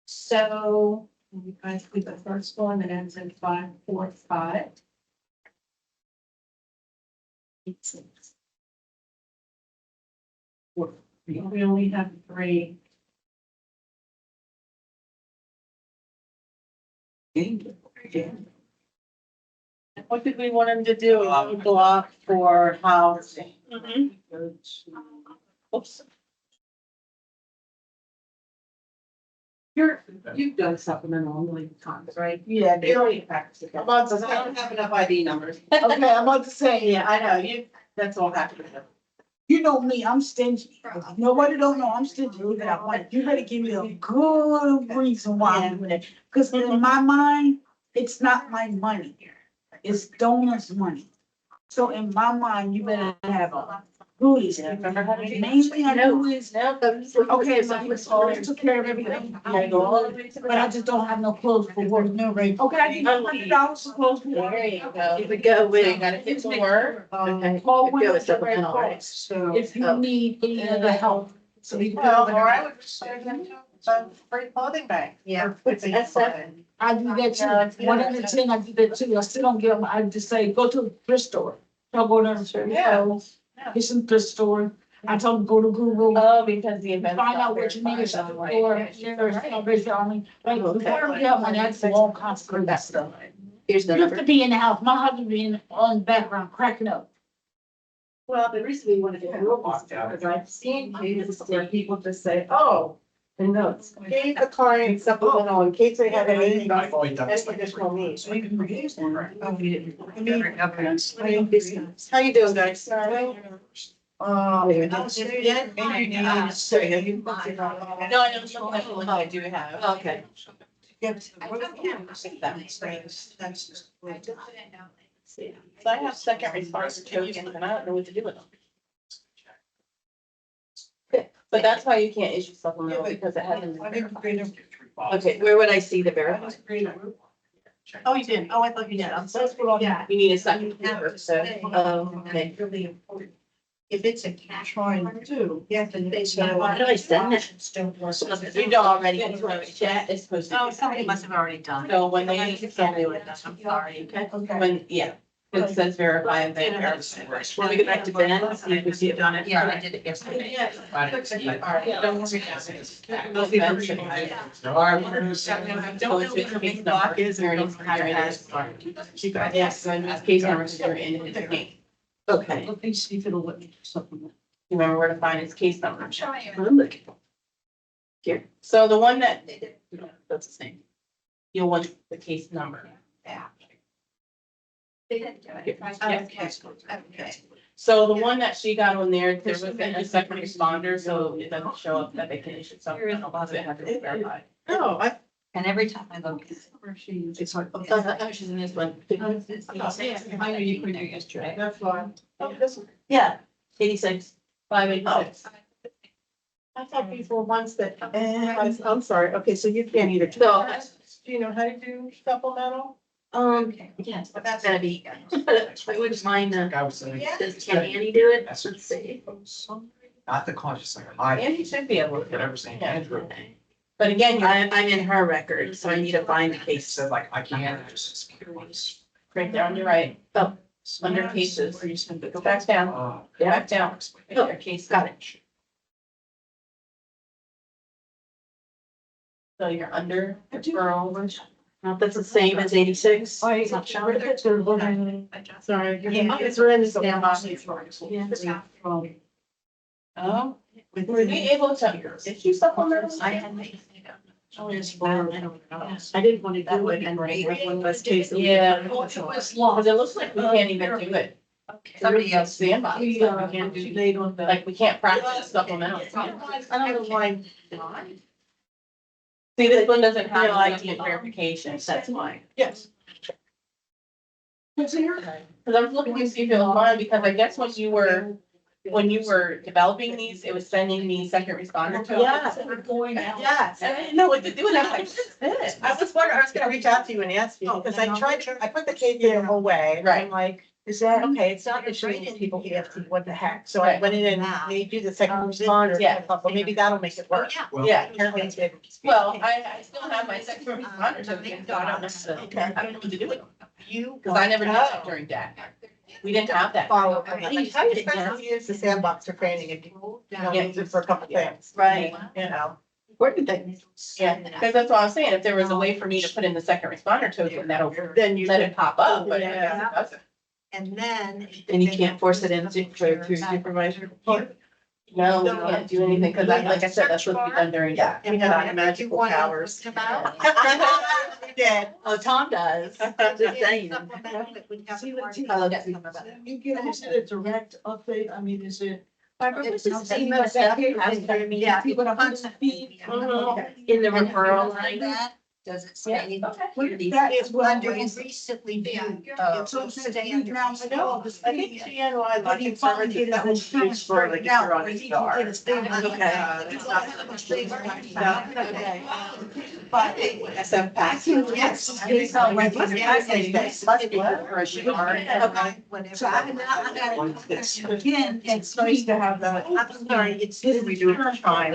So You guys do the first one that ends in 545. We only have 3. What did we want him to do? Block for housing. Oops. You've done supplemental a million times, right? Yeah, You don't need to practice it. I'm about to I don't say, have enough ID numbers. okay, I'm about to say, Yeah, I know, that's all happening. you know me, I'm stingy. Nobody don't know I'm stingy. Leave it out. Like, you better give me a good reason why I'm doing it. Because in my mind, it's not my money. It's donors' money. So in my mind, you better have a Who is it? Remember how to do Main thing I know is, No. okay, so I took care of everything. I go all the way to the But I back. just don't have no clothes for work, no, right? Okay, I give you $100 for clothes for work. There you go. If we go So you with. gotta get to work. Okay. Call If we when go with it's the right supplemental, right? call. So if you need any other help, so you. Well, or I would just say them to a free clothing bank. Yeah. That's seven. I do that too. 1 out of 10, I do that too. I still don't get them. I just say, go to a thrift store. I'll go there and say, Yeah. get some thrift store. I told them, go to Google. Oh, because the event. Find out what you need or something, or like, before we have money, I just all kinds of crazy stuff. Here's the You have number. to be in the house, my husband being on the background cracking up. Well, the reason we wanted to do this is because I've seen cases where people just say, oh, the notes, gave the client supplemental in case they have any additional needs. So you can reduce them, right? Oh, we didn't. How you doing, guys? Maybe No, I know something I do have. Okay. So I have second response tokens and I don't know what to do with them. But that's why you can't issue supplemental because it hasn't been verified. Okay, where would I see the verified? Oh, you did? Oh, I thought you did. I'm sorry. Yeah. You need a second. So, Okay. Really important. If it's a cash one too, you have to. Why did I send that? you don't already get to a chat, it's supposed to. Oh, somebody must have already done it. So when they, I'm sorry. Okay. when, yeah, it says verify and then verify. Want me to go back to Ben and see if we've done it? Yeah, I did it yesterday. Don't worry. Those events and I- Don't know what the big block is or anything. Yes, so in this case, numbers are in his name. Okay. Let me see if it'll let me do something. You remember where to find his case number? I'm looking. Here, So the one that, that's the same. you'll want the case number. They didn't do it. Okay. So the one that she got on there wasn't a second responder, so it doesn't show up that they can issue something. It has to be verified. Oh, And every time I look. It's hard. oh, she's in this one. I know you put it yesterday. That's why. Oh, this one. Yeah, 86. 586. I thought these were ones that, I'm sorry. Okay, so you can't either. So, Do you know how to do supplemental? yes, but that's gonna be, I wouldn't mind, does Annie do it? Let's see. Not the conscious, like, I. And you should be able to. Whatever saying. But again, you're I'm in her record, so I need to find the It case. said like, I can't, just. right there on your right. Oh. Under cases. Go back down. Go back down. Oh, case, got it. So you're under referral. Well, that's the same as 86. Sorry. It's not showing. Sorry. Yeah, it's right in the sandbox. Oh, were you able to issue supplementals? I had made. I didn't want to do it and make one less case. Yeah. Oh, it was Well, long. it looks like we can't even do it. Somebody else sandbox. We, Like, we can't do, laid on the. like, we can't practice supplemental. I don't know why. See, this one doesn't have No, I instant verification, that's why. Yes. Because I was looking to see if it was mine, because I guess when you were developing these, it was sending me second responder to. Yeah. Going out. Yes. And I didn't know what to do, and I'm like, what's this? I was wondering, I was gonna reach out to you and ask you, because I put the case in the whole way. and I'm like, Is that? okay, it's not issuing people EFT, what the heck? So I went in and they do the second responder. Yeah. I thought, well, maybe that'll make it work. Yeah. Apparently it didn't. Well, I still have my second responder token, so I don't know, I don't know what to do with them, because I never did that during DAC. We didn't have that. Follow up. Especially use the sandbox for training if you don't use it for a couple things. Right. You know. Where did they? Yeah, because that's what I was saying, if there was a way for me to put in the second responder token, that'll Then you let could. it pop up, but I guess it doesn't. And then. And you can't force it in through supervisor. No, we can't do anything, because like I said, that's supposed to be done during DAC. We have magical powers. We did. Oh, Tom does. Just saying. See the You get, is it a direct update? I mean, is it? It's the same as that. Yeah. People are on the feed. In the referral line. Does it Yeah, say? okay. That is what Under I'm. recently Yeah. viewed. It's all says Stay you under now, recently I know, viewed. the I think CNY But life he insurance, finally is that was used for like if you're on a star. Okay. But SF pass. Yes. It's all like, So I got again, it's nice to have that. I'm sorry, it's. Didn't we do it for time?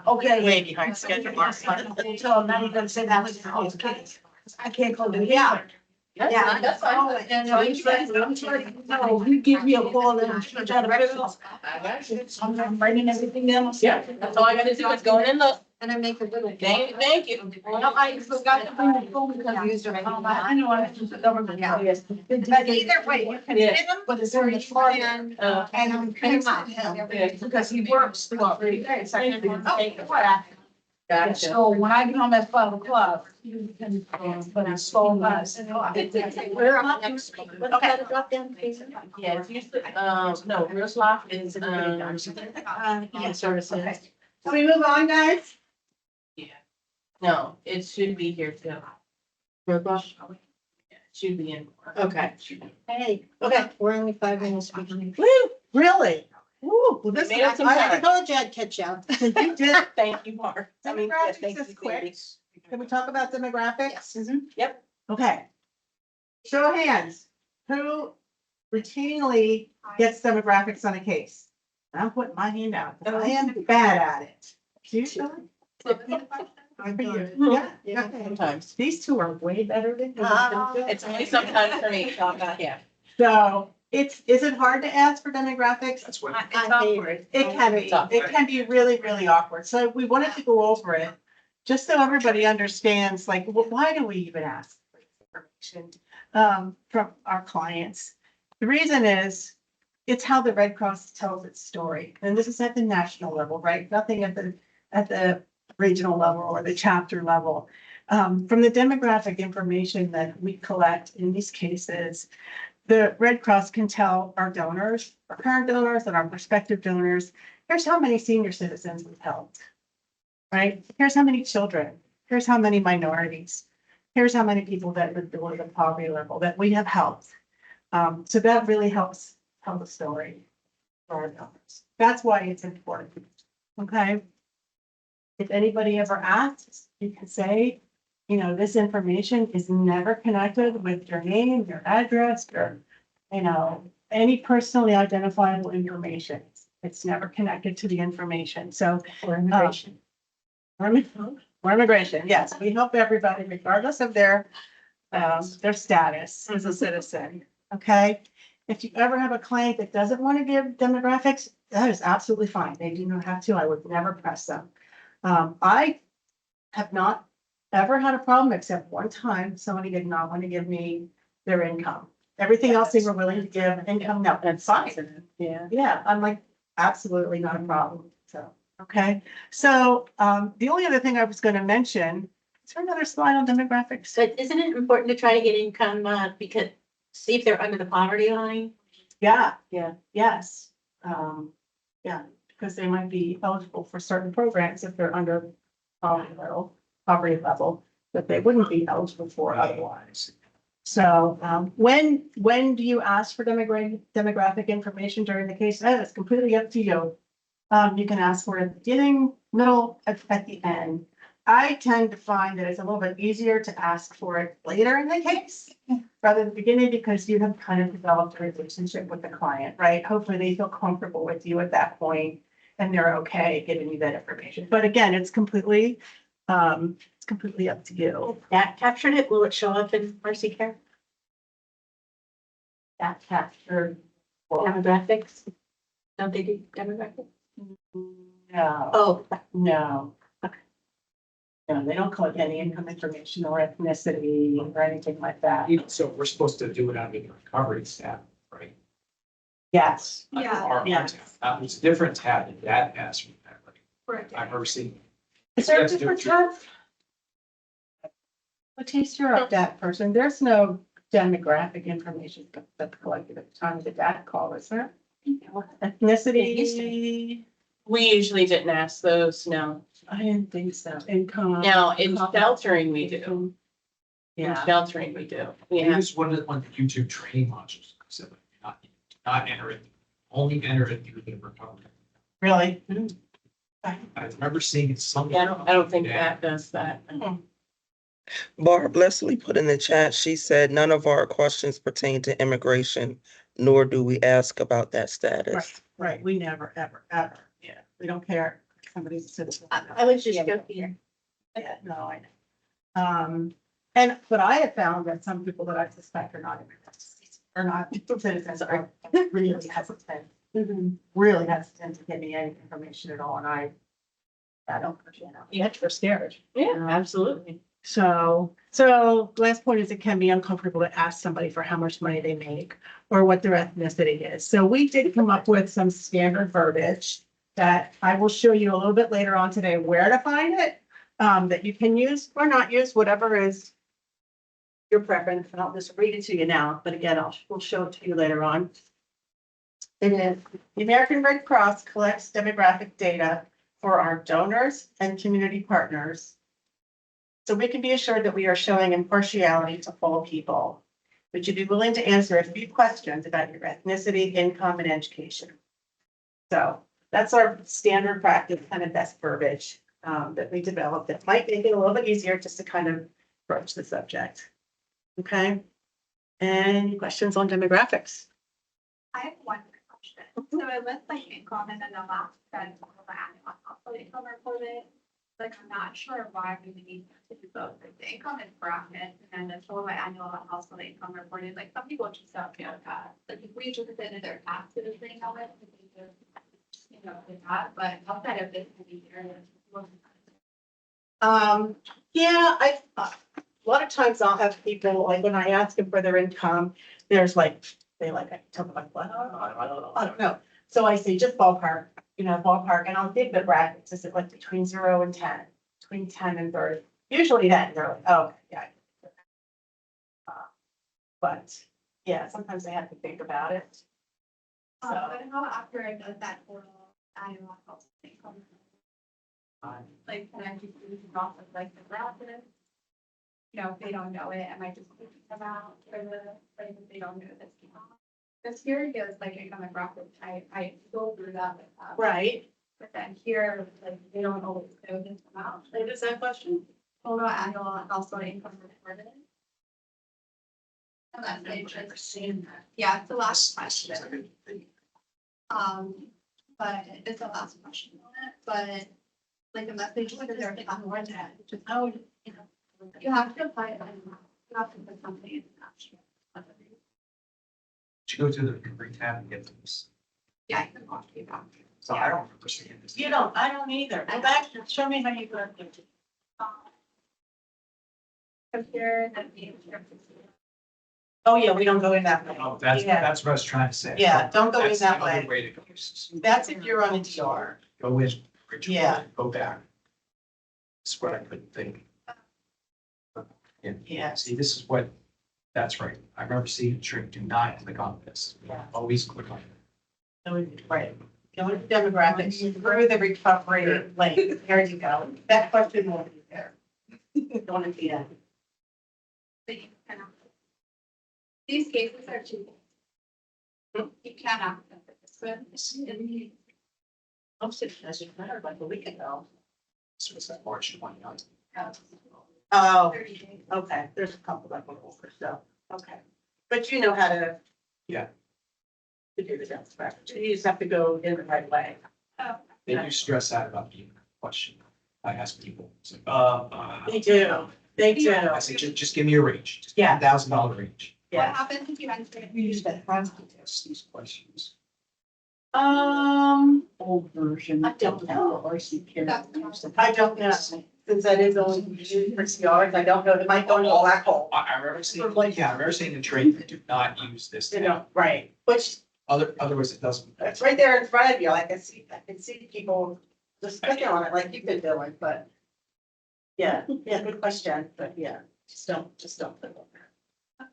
Okay. Way behind schedule last month. So I'm not even gonna say that was the case. I can't go to. Yeah. Yeah, that's fine. And I'm trying, no, you give me a call and I'm trying to figure out. I'm writing everything down. Yeah, that's all I gotta do is go in and look. And I make a little. Thank you. Well, I forgot to bring the phone because I used it. I know I was the government. But either way, you can Yeah. fit them. But it's in the front. And, Uh, And I'm paying him because he works for 3 days. I can take it. Gotcha. So when I get home at 5 o'clock, you can, but it's so nice. we're up next. Okay. Drop down, please. Yeah, it's usually, no, Rosloff is, Services. Can we move on, guys? no, it should be here too. Yeah, it should be in. Okay. Hey, Okay. we're only 5 minutes behind. Woo, really? Woo, well, this Made up some I time. told you I'd catch up. You did. Thank you, Mark. I mean, yeah, Demographics thank is you, quick. Sandy. Can we talk about demographics? Yep. Okay. Show of hands, who routinely gets demographics on a case? I'm putting my hand out, 'cause I am bad at it. Do you, Sean? I'm For you? done. Yeah, okay. Sometimes. These two are way better than you. It's only sometimes for me, so I'm not, yeah. So is it hard to ask for demographics? That's what. It's awkward. It can be really, really awkward. So we wanted to go over it, just so everybody understands, like, why do we even ask for information from our clients? The reason is, it's how the Red Cross tells its story. And this is at the national level, right? Nothing at the regional level or the chapter level. From the demographic information that we collect in these cases, the Red Cross can tell our donors, our current donors and our prospective donors, here's how many senior citizens we've helped, right? Here's how many children, here's how many minorities, here's how many people that live below the poverty level that we have helped. So that really helps tell the story for our donors. That's why it's important, okay? If anybody ever asks, you can say, you know, this information is never connected with your name, your address, your, you know, any personally identifiable information. It's never connected to the information. So For immigration. or immigration, yes, we help everybody regardless of their status as a citizen, okay? If you ever have a client that doesn't want to give demographics, that is absolutely fine. They do not have to. I would never press them. I have not ever had a problem except one time, somebody did not want to give me their income. Everything else they were willing to give, income, no, that's fine. Yeah. Yeah, I'm like, absolutely not a problem, so, okay. So, the only other thing I was gonna mention, is there another slide on demographics? But isn't it important to try to get income, because, see if they're under the poverty line? Yeah. Yeah. Yes, yeah, because they might be eligible for certain programs if they're under poverty level, that they wouldn't be eligible for otherwise. So, when do you ask for demographic information during the case? That is completely up to you. You can ask for it at the beginning, middle, at the end. I tend to find that it's a little bit easier to ask for it later in the case rather than the beginning, because you have kind of developed a relationship with the client, right? Hopefully they feel comfortable with you at that point and they're okay giving you that information. But again, it's completely up to you. That captured it, will it show up in Mercy Care? That captured. Demographics? Don't they do demographics? No, Oh, no. No, they don't collect any income information or ethnicity or anything like that. So we're supposed to do it under the recovery tab, right? Yes. Under Yeah. our Yeah. tab. It's a different tab than that has from that, right? Correct. I've never seen. Is there a Yes, do different it. tab? Letice, you're up that person. There's no demographic information that's collected at the time of the data call, is there? Ethnicity. We usually didn't ask those, no. I didn't think so. Income. Now, in sheltering, we do. In Yeah. sheltering, we do. We It have, was one of the YouTube training modules, so not enter it, only enter it through the recovery. Really? I remember seeing it somewhere. yeah, I don't think that does that. Barb Leslie put in the chat, she said, none of our questions pertain to immigration, nor do we ask about that status. Right, right. We never, ever, ever. Yeah. We don't care. if Somebody's a citizen. I was just joking. Yeah, no, I know. And, but I have found that some people that I suspect are not immigrants, are not citizens, are really hesitant, really hesitant to give me any information at all, and I don't, you know, yet we're scared. Yeah, absolutely. So last point is it can be uncomfortable to ask somebody for how much money they make or what their ethnicity is. So we did come up with some standard verbiage that I will show you a little bit later on today where to find it, that you can use or not use, whatever is your preference. And I'll just read it to you now, but again, we'll show it to you later on. It is, the American Red Cross collects demographic data for our donors and community partners, so we can be assured that we are showing impartiality to all people. Would you be willing to answer a few questions about your ethnicity, income, and education? So that's our standard practice, kind of best verbiage that we developed that might make it a little bit easier just to kind of approach the subject. Okay? Any questions on demographics? I have one quick question. So it lists like income and then the last sentence of the annual household income reported. Like, I'm not sure why we would need to do both. Like, the income is bracket and then the total annual household income reported, like, some people just don't know that. Like, if we just put in their taxes, they know it, if they just, you know, did that, but outside of this, maybe areas. Yeah, a lot of times I'll have people, like, when I ask them for their income, there's like, they like, I tell them like, what? I don't know. So I say just ballpark, ballpark, and I'll give the brackets, is it like between 0 and 10, between 10 and 30? Usually that, they're like, oh, yeah. But, yeah, sometimes they have to think about it. So, But how accurate does that total annual household income? Like, can I just use it off of like the bracket? You know, if they don't know it, am I just looking them out for the, like, if they don't know this? This here goes like income and bracket, I go through that with them. right, But then here, like, they don't always know this amount. what is that question? Total annual household income reported. Unless they just, yeah, it's the last question. But it's the last question on it, but like unless they just put their account more than, just, oh, you know, you have to apply it, you have to put something in the action. Should go to the recovery tab and get this. Yeah, I can walk you back. So I don't remember seeing this. I don't either. Go back, show me how you got it. Compare the. Oh, yeah, we don't go in that way. Oh, that's what I was trying to say. Yeah, don't go in That's that the other way. Way to go. That's if you're on a DR. Go in, original, Yeah. go back. That's what I couldn't think. Yeah. See, this is what, that's right. I remember seeing it shrink, do not click on this. Yeah. Always click on it. Right. Go into demographics, through the recovery link. There you go. That question will be there. Don't want to be that. These cases are too. You cannot. I'm sitting as you matter like a week ago. This was that March 29th. Oh, 30 days. okay. There's a couple that were over, so, okay. But you know how to. Yeah. To do the demographics. You just have to go in the right way. Oh, They do stress out about the question. I ask people, it's like, They do. They do. I say, just give me a range, just Yeah. $1,000 range. What Yeah. happens if you enter? We use that Crosby test. Ask these questions. Old version. I don't know. RC care. I don't know. Since that is only used for CRs, I don't know. It might go into a black hole. I remember seeing the trade, do not use this. You tab. know, right. Which, Otherwise it doesn't. it's right there in front of you. I can see people just clicking on it like you've been doing, but. Yeah, good question, but yeah, just don't click on that.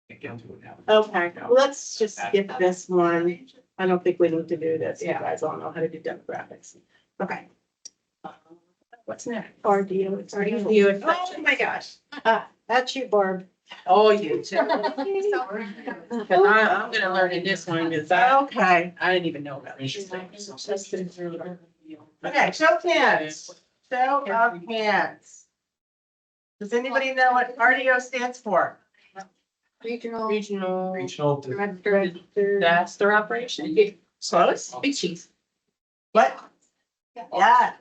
Can't get to it now. Okay, let's just skip this one. I don't think we need to do this. You guys all know how to do demographics. Okay. What's next? RDO. It's RDO. Oh, my gosh. That's you, Barb. Oh, you too. Cause I'm gonna learn in this one, cause Okay. I didn't even know about these things. Okay, show of hands. Show of hands. Does anybody know what RDO stands for? Regional. Regional Director. disaster operation. Close? Big chief. What? Yeah,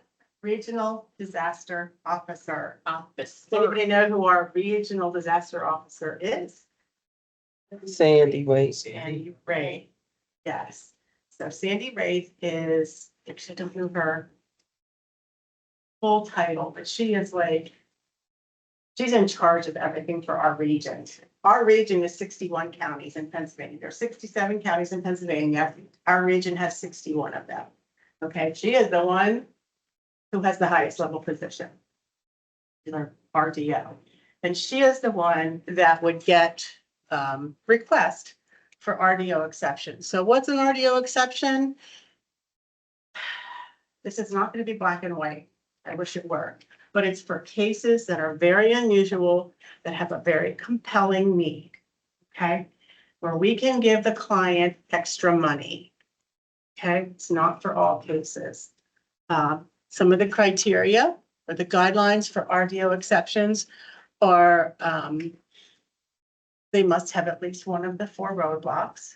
Regional Disaster Officer. Office. Does anybody know who our Regional Disaster Officer is? Sandy, wait. Sandy Ray. Yes. So Sandy Ray is, actually, I don't know her full title, but she is like, she's in charge of everything for our region. Our region is 61 counties in Pennsylvania. There's 67 counties in Pennsylvania. Our region has 61 of them. Okay, she is the one who has the highest level position in our RDO. And she is the one that would get request for RDO exception. So what's an RDO exception? This is not going to be black and white. I wish it were, but it's for cases that are very unusual, that have a very compelling need. Okay, where we can give the client extra money. Okay, it's not for all cases. Some of the criteria or the guidelines for RDO exceptions are they must have at least one of the 4 roadblocks.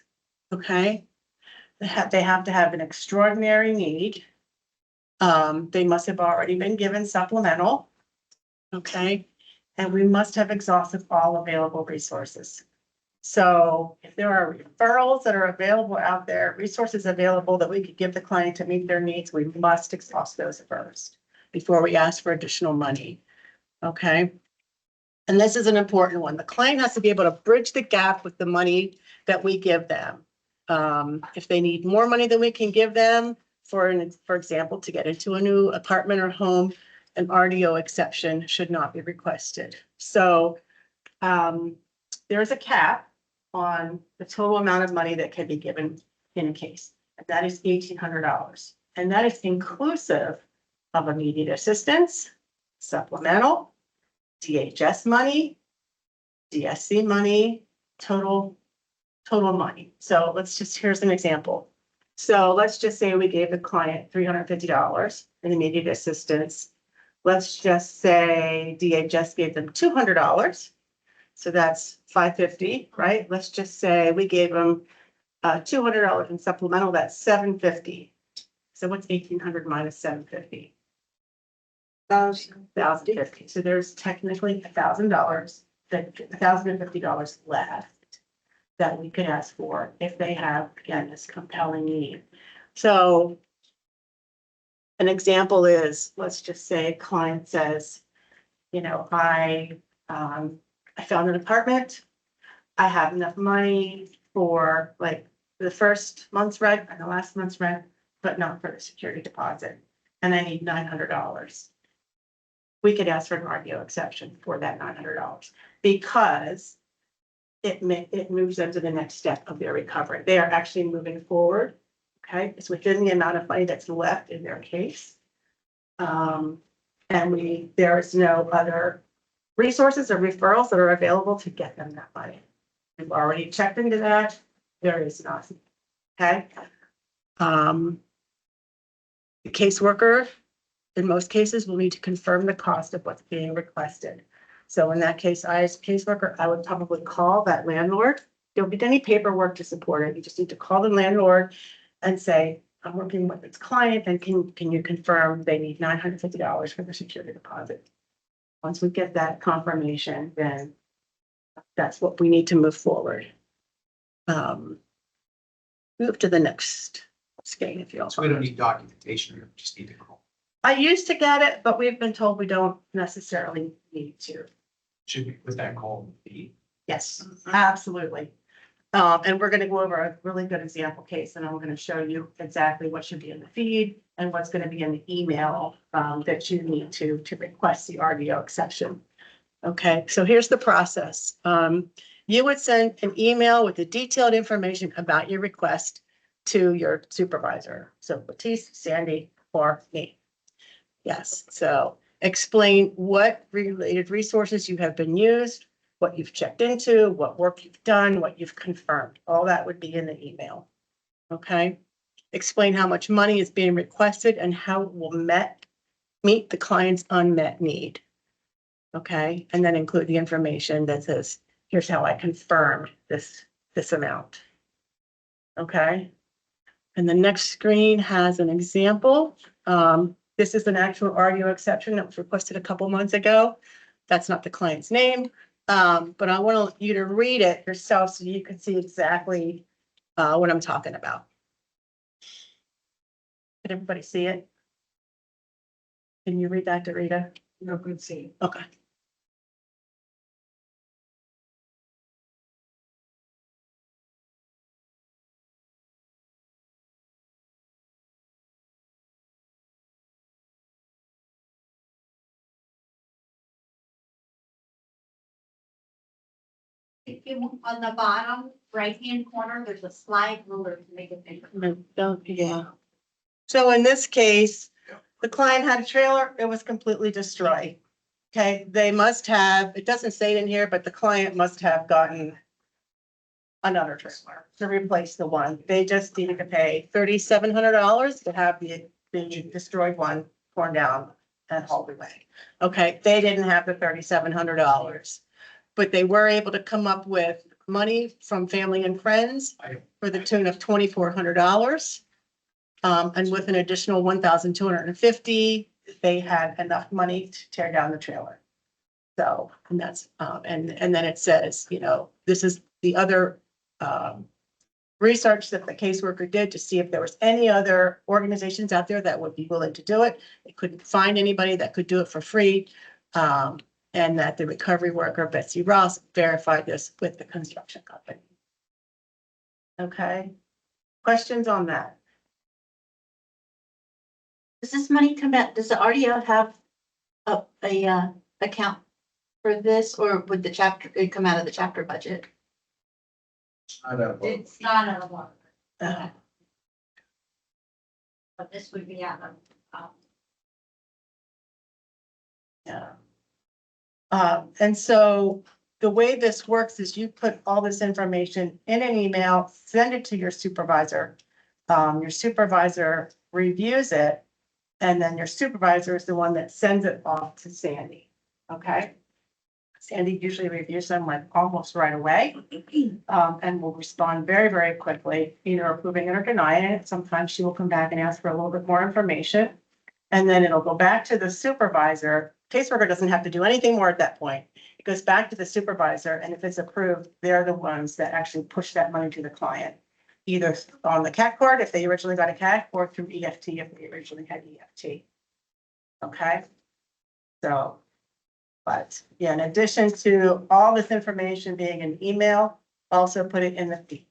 Okay, they have to have an extraordinary need. They must have already been given supplemental. Okay, and we must have exhausted all available resources. So if there are referrals that are available out there, resources available that we could give the client to meet their needs, we must exhaust those first before we ask for additional money. Okay. And this is an important one. The client has to be able to bridge the gap with the money that we give them. If they need more money than we can give them, for example, to get into a new apartment or home, an RDO exception should not be requested. So there's a cap on the total amount of money that can be given in a case. And that is $1,800. And that is inclusive of immediate assistance, supplemental, DHS money, DSC money, total money. So here's an example. So let's just say we gave the client $350 in immediate assistance. Let's just say DHS gave them $200. So that's $550, right? Let's just say we gave them $200 in supplemental, that's $750. So what's 1,800 minus 750? $1,050. So there's technically $1,000, $1,050 left that we could ask for if they have, again, this compelling need. So an example is, let's just say a client says, I found an apartment. I have enough money for like the first month's rent and the last month's rent, but not for the security deposit. And I need $900. We could ask for an RDO exception for that $900 because it moves them to the next step of their recovery. They are actually moving forward. Okay, it's within the amount of money that's left in their case. And there is no other resources or referrals that are available to get them that money. We've already checked into that. There is nothing. Okay. The caseworker, in most cases, will need to confirm the cost of what's being requested. So in that case, I, as a caseworker, I would probably call that landlord. There won't be any paperwork to support it. You just need to call the landlord and say, I'm working with this client, and can you confirm they need $950 for the security deposit? Once we get that confirmation, then that's what we need to move forward. Move to the next screen if you all. So we don't need documentation, we just need to call. I used to get it, but we've been told we don't necessarily need to. Should we put that call be? Yes, absolutely. And we're gonna go over a really good example case, and I'm gonna show you exactly what should be in the feed and what's gonna be in the email that you need to request the RDO exception. Okay, so here's the process. You would send an email with the detailed information about your request to your supervisor. So Batiste, Sandy, or me. Yes, so explain what related resources you have been used, what you've checked into, what work you've done, what you've confirmed. All that would be in the email. Okay? Explain how much money is being requested and how it will meet the client's unmet need. Okay? And then include the information that says, here's how I confirmed this amount. Okay? And the next screen has an example. This is an actual RDO exception that was requested a couple months ago. That's not the client's name, but I want you to read it yourself so you can see exactly what I'm talking about. Can everybody see it? Can you read that, Dorita? No good seeing. Okay. If you, on the bottom right-hand corner, there's a slide ruler to make it bigger. Yeah. So in this case, the client had a trailer, it was completely destroyed. Okay, they must have, it doesn't say it in here, but the client must have gotten another trailer to replace the one. They just needed to pay $3,700 to have the destroyed one torn down and hauled away. Okay, they didn't have the $3,700, but they were able to come up with money from family and friends for the tune of $2,400. And with an additional 1,250, they had enough money to tear down the trailer. So, and that's, and then it says, you know, this is the other research that the caseworker did to see if there was any other organizations out there that would be willing to do it. They couldn't find anybody that could do it for free. And that the recovery worker, Betsy Ross, verified this with the construction company. Okay, questions on that? Does this money come out, does the RDO have a account for this, or would the chapter, it come out of the chapter budget? It's not out of one. But this would be out of, Yeah. And so the way this works is you put all this information in an email, send it to your supervisor. Your supervisor reviews it, and then your supervisor is the one that sends it off to Sandy. Okay? Sandy usually reviews them like almost right away, and will respond very, very quickly, either approving it or denying it. Sometimes she will come back and ask for a little bit more information. And then it'll go back to the supervisor. Caseworker doesn't have to do anything more at that point. It goes back to the supervisor, and if it's approved, they're the ones that actually push that money to the client. Either on the CAT card, if they originally got a CAT, or through EFT, if they originally had EFT. Okay? So, but yeah, in addition to all this information being an email, also put it in the feed.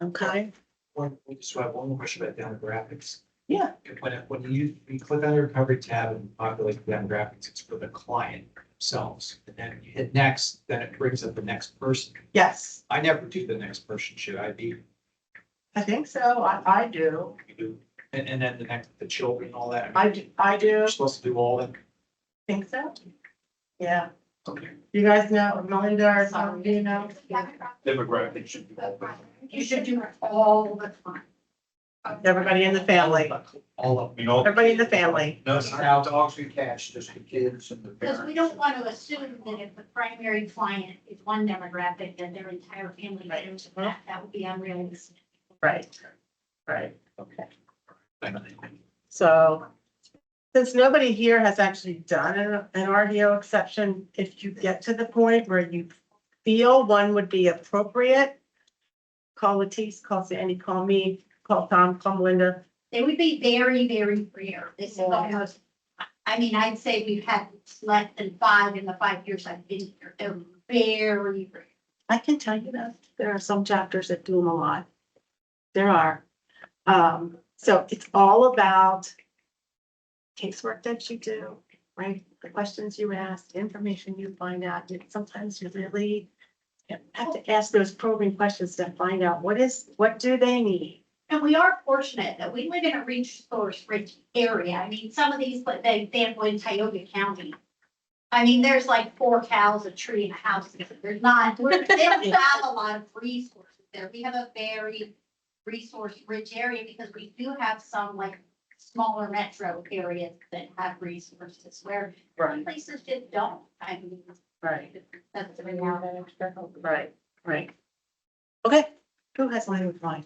Okay? We just have one more question about demographics. Yeah. When you click on the recovery tab and populate the demographics, it's for the client themselves. And then you hit next, then it brings up the next person. Yes, I never do the next person, should I be? I think so. I do. You do. And then the children, all that. I do You're supposed to do all that. think so. Yeah. Okay. You guys know, Melinda or Tom, do you know? Demographics should be all. you should do it all the time. Everybody in the family, All of them. You know. everybody in the family. No, it's not dogs and cats, just the kids and the Because parents. we don't want to assume that if the primary client is one demographic, that their entire family Right. is that. That would be unrealistic. Right. Right. Okay. So since nobody here has actually done an RDO exception, if you get to the point where you feel one would be appropriate, call Latisse, call Sandy, call me, call Tom, call Melinda. They would be very, very rare. This is almost, I mean, I'd say we've had less than 5 in the 5 years I've been here. They're very rare. I can tell you that there are some chapters that do them a lot. There are. So it's all about casework that you do, right? The questions you ask, the information you find out. Sometimes you really Have to ask those probing questions to find out what do they need? And we are fortunate that we live in a resource rich area. I mean, some of these, but they example in Tioga County. I mean, there's like 4 cows, a tree, and a house. There's not, they don't have a lot of resources there. We have a very resource rich area because we do have some like smaller metro areas that have resources where Right. places just don't. I mean, Right. that's the reality. Right. Okay, who has language line?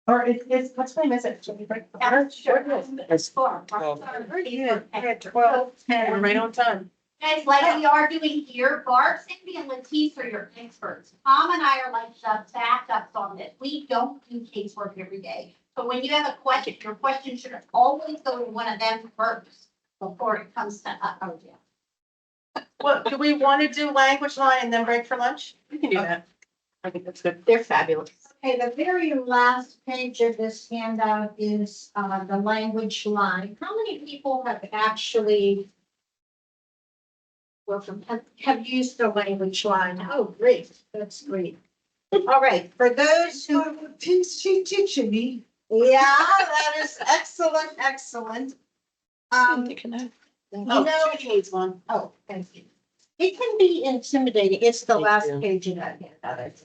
Or it's, what's my message? Should we break the water? Sure. It's Far. Yeah, we're at 12:10, we're right on time. Guys, like we are doing here, Barb, Cindy, and Latisse are your experts. Tom and I are like the backups on this. We don't do casework every day. So when you have a question, your question should always go to one of them first before it comes to us. Oh, yeah. Well, do we want to do language line and then break for lunch? We can do that. I think that's good. They're fabulous. Okay, the very last page of this handout is the language line. How many people have actually have used the language line? Oh, great, that's great. All right, for those who, She's teaching me. yeah, that is excellent, excellent. You Oh, know, Judy needs one. oh, thank you. It can be intimidating. It's the Thank last you. page of that handout.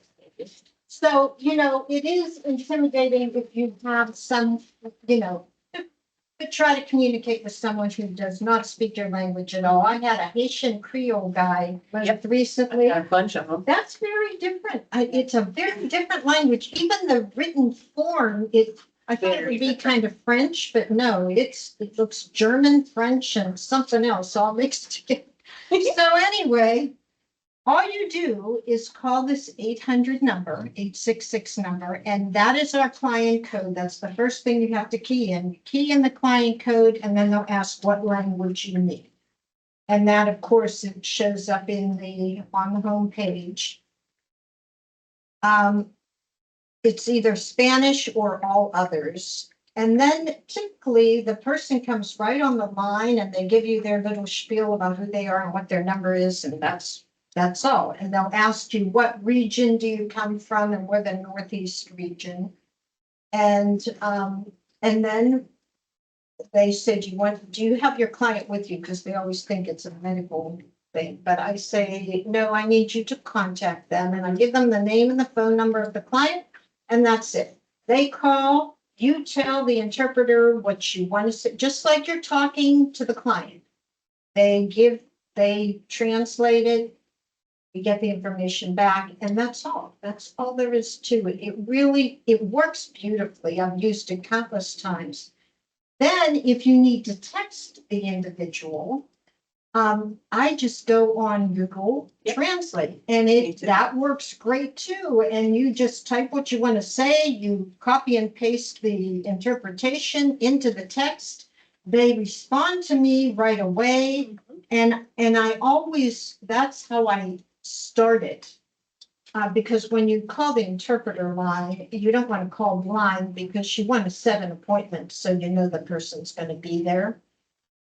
So, it is intimidating if you have some, to try to communicate with someone who does not speak your language at all. I had a Haitian Creole guy recently. Got a bunch of them. That's very different. It's a very different language. Even the written form, I thought it would be kind of French, but no, it looks German, French, and something else all mixed together. So anyway, all you do is call this 800 number, 866 number, and that is our client code. That's the first thing you have to key in. Key in the client code, and then they'll ask what language you need. And that, of course, it shows up on the home page. It's either Spanish or all others. And then typically the person comes right on the line and they give you their little spiel about who they are and what their number is, and that's all. And they'll ask you, what region do you come from? And we're the Northeast region. And then they said, do you have your client with you? Because they always think it's a medical thing. But I say, no, I need you to contact them. And I give them the name and the phone number of the client, and that's it. They call, you tell the interpreter what you want to say, just like you're talking to the client. They translate it, you get the information back, and that's all. That's all there is to it. It works beautifully. I've used it countless times. Then if you need to text the individual, I just go on Google Translate, and that works great too. And you just type what you want to say, you copy and paste the interpretation into the text. They respond to me right away. And I always, that's how I start it. Because when you call the interpreter line, you don't want to call blind because you want to set an appointment so you know the person's going to be there.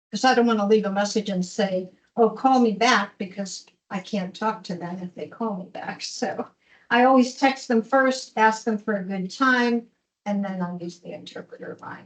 Because I don't want to leave a message and say, oh, call me back, because I can't talk to them if they call me back. So I always text them first, ask them for a good time, and then I'll use the interpreter line.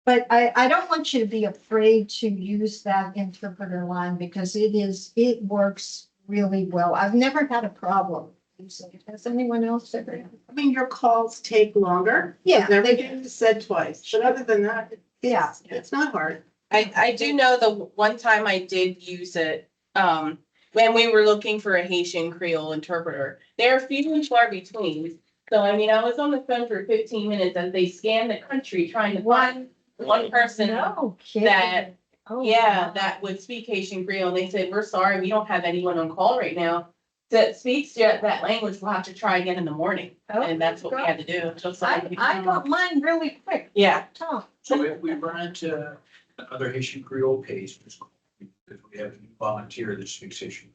But I don't want you to be afraid to use that interpreter line because it works really well. I've never had a problem using it. Has anyone else ever? I mean, your calls take longer. Yeah, Everything is said twice, but other than that, Yeah. it's not hard. I do know the one time I did use it, when we were looking for a Haitian Creole interpreter. They're few and far between. So I mean, I was on the phone for 15 minutes as they scanned the country trying to find one person No kidding. that, Oh, yeah, wow. that would speak Haitian Creole. And they said, we're sorry, we don't have anyone on call right now that speaks that language. We'll have to try again in the morning. Oh, And that's what we had to do. Just like, I got mine really quick. yeah. Tom. So if we run into another Haitian Creole case, because we have a new volunteer that speaks Haitian.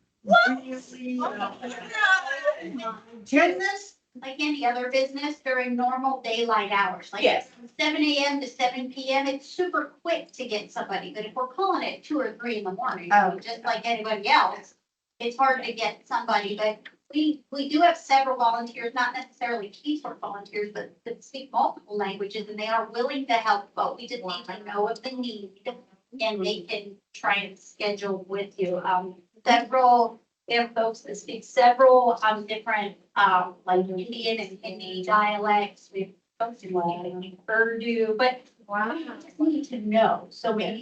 Goodness. Like any other business during normal daylight hours, like Yes. from 7 a.m. to 7 p.m., it's super quick to get somebody. But if we're calling it 2 or 3 in the morning, Oh. just like anybody else, it's hard to get somebody, but we do have several volunteers, not necessarily casework volunteers, but that speak multiple languages and they are willing to help, but we just need to know of the need. And they can try and schedule with you. Several, there are folks that speak several, different, like Indian and Hindi dialects. We have folks who speak Urdu, but we just need to know. So when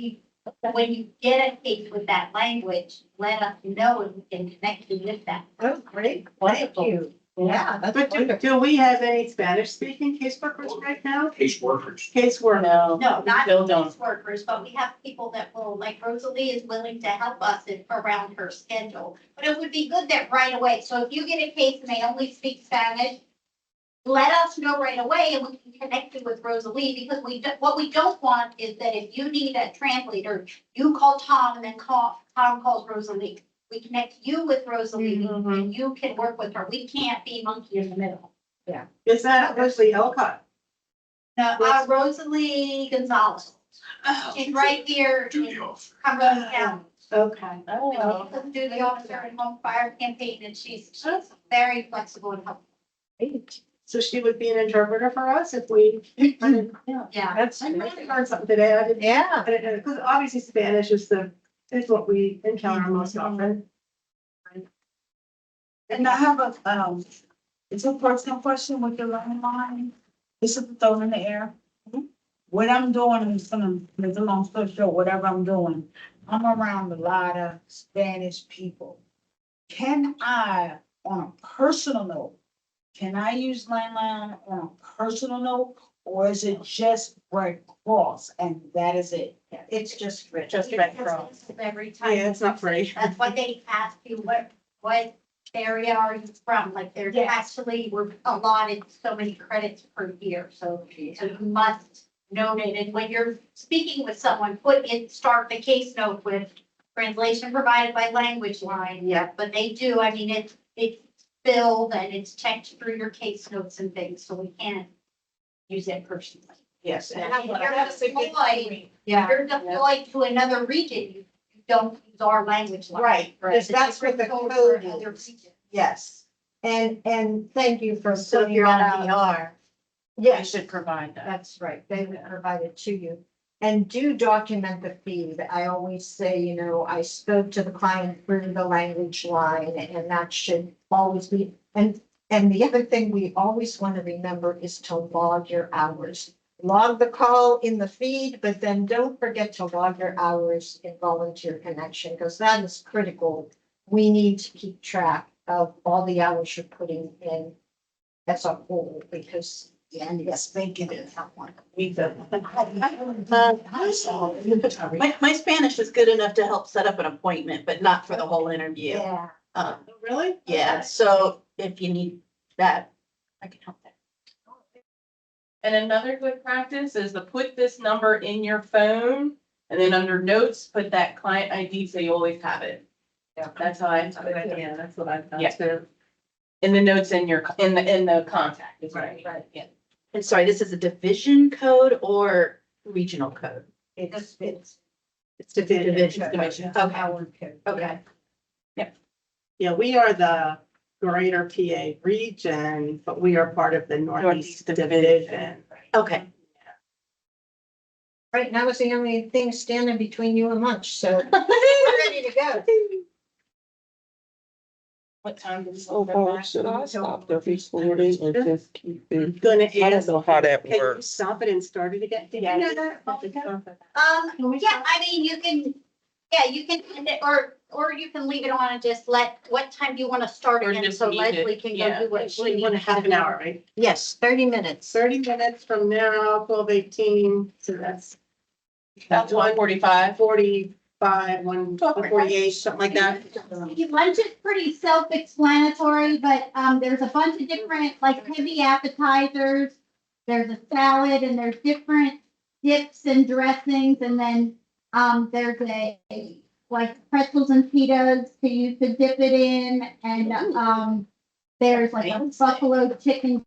you get a case with that language, let us know and we can connect you with that. Oh, great. Thank you. Yeah, that's But wonderful. do we have any Spanish-speaking caseworkers right now? Caseworkers. Casework. No, No, not still don't. case workers, but we have people that will, like Rosalie is willing to help us around her schedule. But it would be good that right away, so if you get a case and they only speak Spanish, let us know right away and we can connect you with Rosalie, because what we don't want is that if you need a translator, you call Tom and then Tom calls Rosalie. We connect you with Rosalie and you can work with her. We can't be monkey in the middle. Is that Leslie Elcott? Now, Rosalie Gonzalez, she's right here Do in the offer. Cumberland County. Okay. Oh, Do the officer and home fire campaign, and she's very flexible and helpful. So she would be an interpreter for us if we. Yeah. That's I really learned something today. I didn't, Yeah. because obviously Spanish is what we encounter most often. And I have it's a personal question with the landline. This is thrown in the air. What I'm doing, I'm just gonna make a long story short, whatever I'm doing, I'm around a lot of Spanish people. Can I, on a personal note, can I use landline on a personal note? Or is it just Red Cross and that is it? It's just rich. Just Red Cross. Every time. Yeah, it's not free. That's why they ask you, what area are you from? Like, there's Yeah. actually, we're allotted so many credits per year, so you must note it. And when you're speaking with someone, start the case note with translation provided by language line. Yeah. But they do, I mean, it's filled and it's checked through your case notes and things, so we can't use it personally. Yes. And if you're deployed, Yeah. you're deployed to another region, you don't use our language line. Right, because that's what the Different code for other is. regions. Yes. And thank you for So if pointing you're that on out. DR, you Yes, should provide that. that's right. They would provide it to you. And do document the feed. I always say, you know, I spoke to the client through the language line and that should always be. And the other thing we always want to remember is to log your hours. Log the call in the feed, but then don't forget to log your hours in volunteer connection, because that is critical. We need to keep track of all the hours you're putting in as a whole, because yes, they get it. My Spanish is good enough to help set up an appointment, but not for the whole interview. Yeah. Really? Yeah, so if you need that, I can help there. And another good practice is to put this number in your phone and then under notes, put that client ID so you always have it. Yeah. That's how I. Yeah, that's what I've done Yeah. too. In the notes in the contact is right. Right. Yeah. And sorry, this is a division code or regional code? It's It's division. Division. okay. Okay, Our code. okay. Yeah, we are the greater PA region, but we are part of the Northeast Division. Okay. Right now is the only thing standing between you and lunch, so we're ready to go. What time did So far, should I stop the recording or just keep it? Gonna I don't ask, know how that can you works. stop it and start it again? Did you know that? Yeah, I mean, you can end it, or you can leave it on and just what time do you want to start Or again, just so leave it, Leslie can yeah. go do what she We needs. want a half an hour, right? Yes, 30 minutes. 30 minutes from now, 12:18, so that's About 1:45. 45, 1:48, something like that. Lunch is pretty self-explanatory, but there's a bunch of different, like, heavy appetizers. There's a salad and there's different dips and dressings, and then there's like pretzels and pitas to use to dip it in, and there's like a buffalo chicken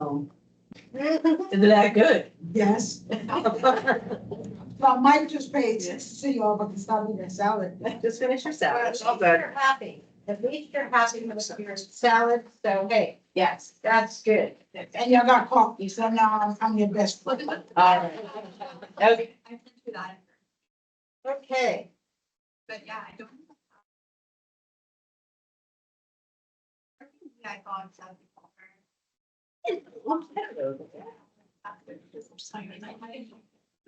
Is that good? Yes. Well, Mike just paid to see all, but it's not even salad. Just finish your salad. At least you're happy. At least you're happy with your salad, so hey, Yes. that's good. And you got coffee, so now I'm your best friend. All right. Okay. I sent you that, Okay, but yeah, I don't. Yeah, I thought it's out.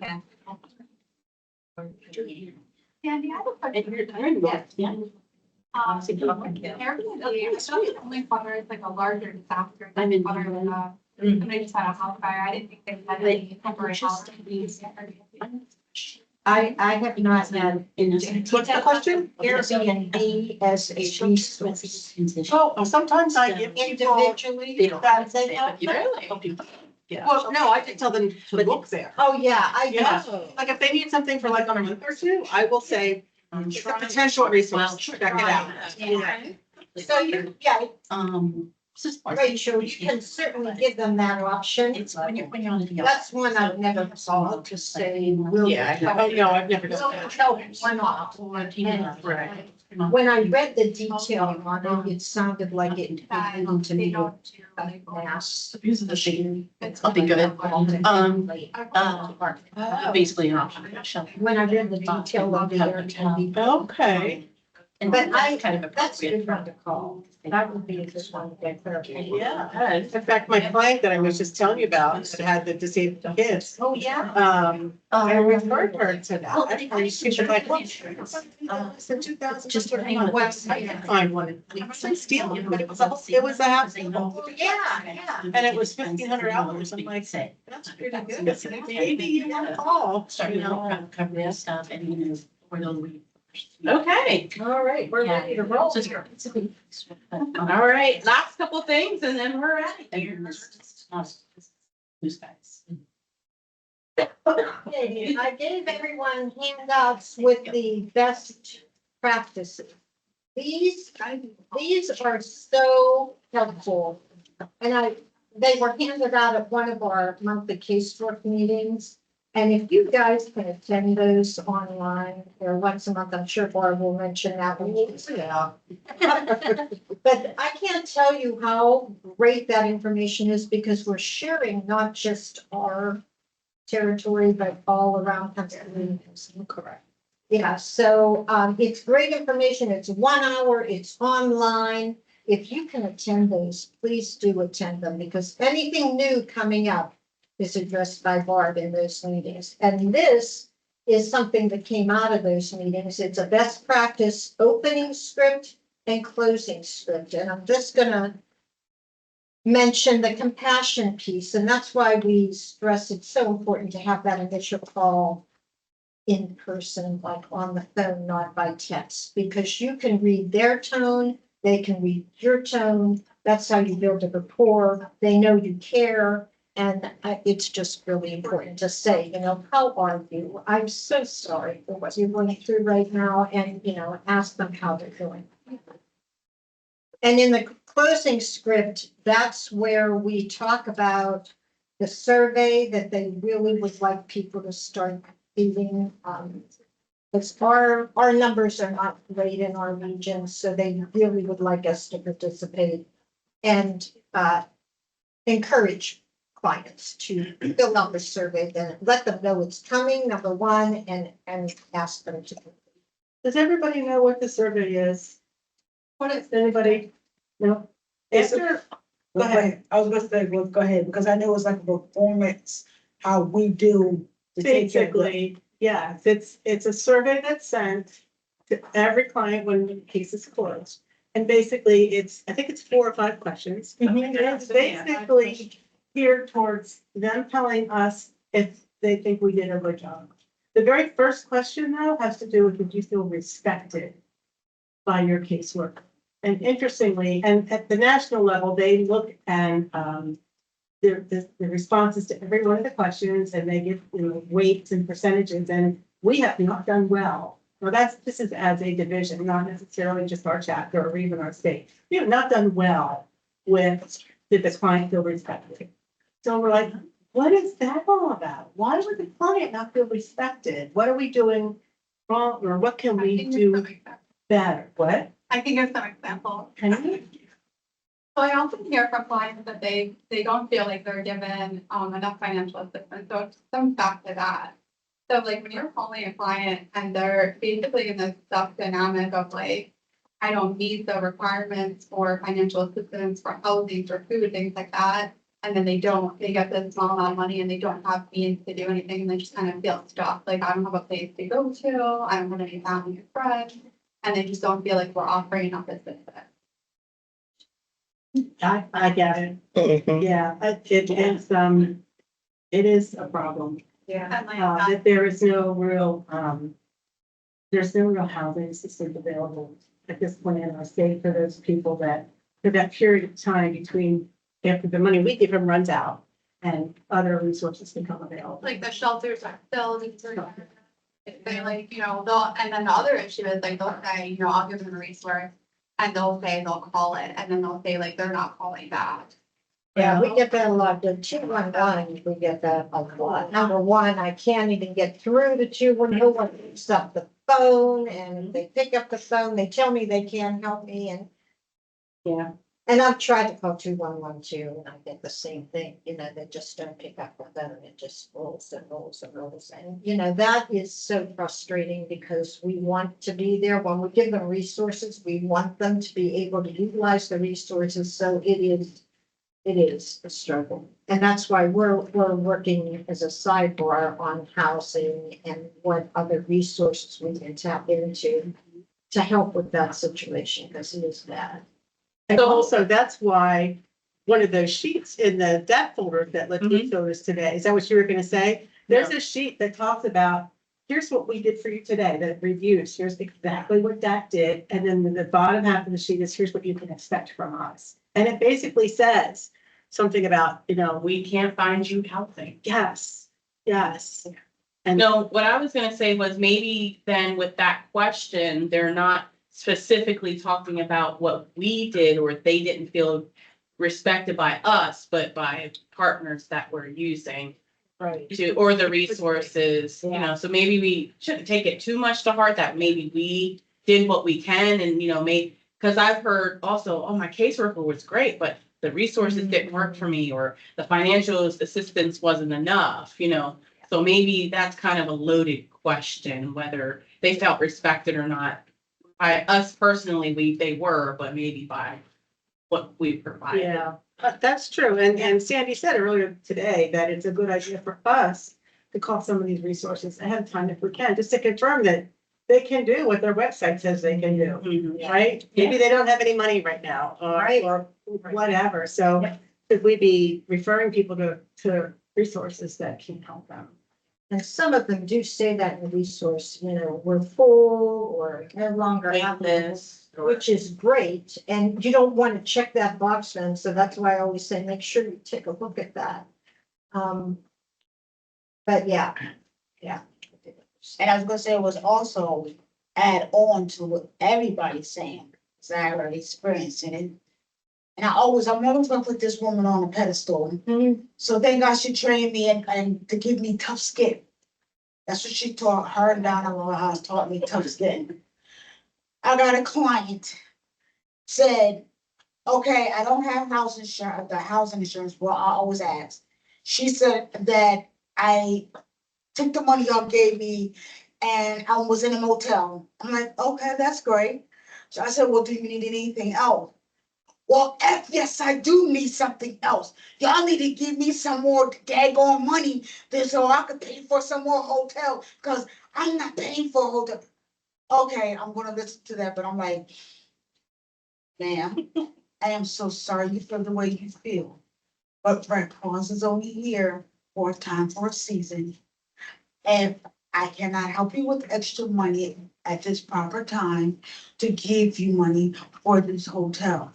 Yeah. Sandy, I have a question. Yeah. Airbnb, I thought it only covers like a larger disaster. I'm in. And I just had a house fire. I didn't think they had any temporary house. I have not had What's the question? Airbnb as a resource. Oh, sometimes I give people, Individually, that they help. Really? Well, no, I just tell them to look there. Oh, yeah, I Yeah, know. like if they need something for like on a month or two, I will say, it's a potential resource, check it out. Yeah. So you, yeah, Just Rachel, you can certainly give them that option. It's when you're on the. That's one I've never thought to say, will. Yeah, oh, no, I've never done Will that. help one off. Right. When I read the detail on it, it sounded like it needed to They be don't do a like. mass. Using the shade. It's I'll be good. Basically an option. When I read the detail of the Airbnb. Okay. But I, Kind of that's a appropriate. good one to call. That would be a good one to get clarification. Yeah, in fact, my client that I was just telling you about that had the disabled kids, Oh, yeah. I referred her to that. And she was like, well, it's in 2000. Just hang on. Well, I can find one. It was stealing, but it was a half. Oh, yeah, yeah. And it was $1,500. I'm like, that's pretty good. Maybe you want to call. Starting out cover this stuff and you know, we're going. Okay. All right, we're ready to roll. All right, last couple things and then we're out of here. Who's guys? Okay, I gave everyone handouts with the best practices. These are so helpful. And they were handed out at one of our monthly casework meetings. And if you guys can attend those online or once a month, I'm sure Barb will mention that. Yeah. But I can't tell you how great that information is because we're sharing not just our territory, but all around Pennsylvania. Correct. Yeah, so it's great information. It's 1 hour, it's online. If you can attend those, please do attend them because anything new coming up is addressed by Barb in those meetings. And this is something that came out of those meetings. It's a best practice opening script and closing script. And I'm just gonna mention the compassion piece. And that's why we stress it's so important to have that initial call in person, like on the phone, not by text, because you can read their tone, they can read your tone. That's how you build a rapport. They know you care. And it's just really important to say, you know, how are you? I'm so sorry for what you're going through right now and, you know, ask them how they're doing. And in the closing script, that's where we talk about the survey that they really would like people to start feeding. Because our numbers are not great in our region, so they really would like us to participate and encourage clients to fill out the survey, then let them know it's coming, number one, and ask them to. Does everybody know what the survey is? What is Anybody? No? After, Go ahead. I was gonna say, well, go ahead, because I know it's like a performance, how we do. to take care of the- basically, yes, it's a survey that's sent to every client when the case is closed. And basically, I think it's 4 or 5 questions. And it's basically geared towards them telling us if they think we did a good job. The very first question, though, has to do with, did you feel respected by your caseworker? And interestingly, and at the national level, they look and the responses to every one of the questions, and they give, you know, weights and percentages, and we have not done well. Well, this is as a division, not necessarily just our chapter or even our state. We have not done well with, did the client feel respected? So we're like, what is that all about? Why would the client not feel respected? What are we doing wrong, or what can we do better? What? I can give some examples. Can you? So I often hear from clients that they don't feel like they're given enough financial assistance. So it comes back to that. So like when you're calling a client and they're basically in this stuck dynamic of like, I don't meet the requirements for financial assistance for housing, for food, things like that. And then they get this small amount of money and they don't have means to do anything and they just kind of feel stuck. Like I don't have a place to go to, I don't have any family or friends, and they just don't feel like we're offering enough assistance. I get it. Mhm. Yeah, it is a problem. Yeah. And like That there is no real, there's no real housing assistance available at this point in our state for those people that, for that period of time between after the money we give them runs out and other resources become available. like the shelters are filled, they like, they'll, and then the other issue is like, they'll say, I'll give them a resource. And they'll say they'll call it, and then they'll say like, they're not calling back. Yeah, we get that a lot. The 211, we get that a lot. Number one, I can't even get through the 211. No one picks up the phone, and they pick up the phone, they tell me they can't help me, and Yeah. and I've tried to call 211 too, and I get the same thing, they just don't pick up the phone, it just rolls and rolls and rolls. And, that is so frustrating because we want to be there. When we give them resources, we want them to be able to utilize the resources, so it is a struggle. And that's why we're working as a sidebar on housing and what other resources we can tap into to help with that situation, because it is bad. And also, that's why one of those sheets in the debt folder that Latif showed us today, is that what you were gonna say? There's a sheet that talks about, here's what we did for you today, that reviews, here's exactly what that did. And then the bottom half of the sheet is, here's what you can expect from us. And it basically says something about, We can't find you housing. yes, yes. And No, what I was gonna say was maybe then with that question, they're not specifically talking about what we did or they didn't feel respected by us, but by partners that we're using right. or the resources, so maybe we shouldn't take it too much to heart that maybe we did what we can and, because I've heard also, oh, my caseworker was great, but the resources didn't work for me or the financial assistance wasn't enough, So maybe that's kind of a loaded question, whether they felt respected or not. By us personally, they were, but maybe by what we provided. Yeah, that's true. And Sandy said earlier today that it's a good idea for us to call some of these resources ahead of time if we can, just to confirm that they can do what their website says they can do, Mhm. right? Maybe they don't have any money right now, Right. or whatever. So should we be referring people to resources that can help them? And some of them do say that in the resource, we're full or no longer have This. which is great. And you don't want to check that box then. So that's why I always say, make sure you take a look at that. But yeah. And I was gonna say it was also add on to what everybody's saying, because I already experienced it. And I'm always gonna put this woman on a pedestal. So thank God she trained me and to give me tough skin. That's what she taught her and Donna Rojas taught me, tough skin. I got a client said, okay, I don't have house insurance, the housing insurance, well, I always ask. She said that I took the money y'all gave me and I was in a motel. I'm like, okay, that's great. So I said, well, do you need anything else? Well, yes, I do need something else. Y'all need to give me some more daggone money so I could pay for some more hotel, because I'm not paying for a hotel. Okay, I'm gonna listen to that, but I'm like, ma'am, I am so sorry you feel the way you feel. But Red Cross is only here for a time, for a season. And I cannot help you with extra money at this proper time to give you money for this hotel.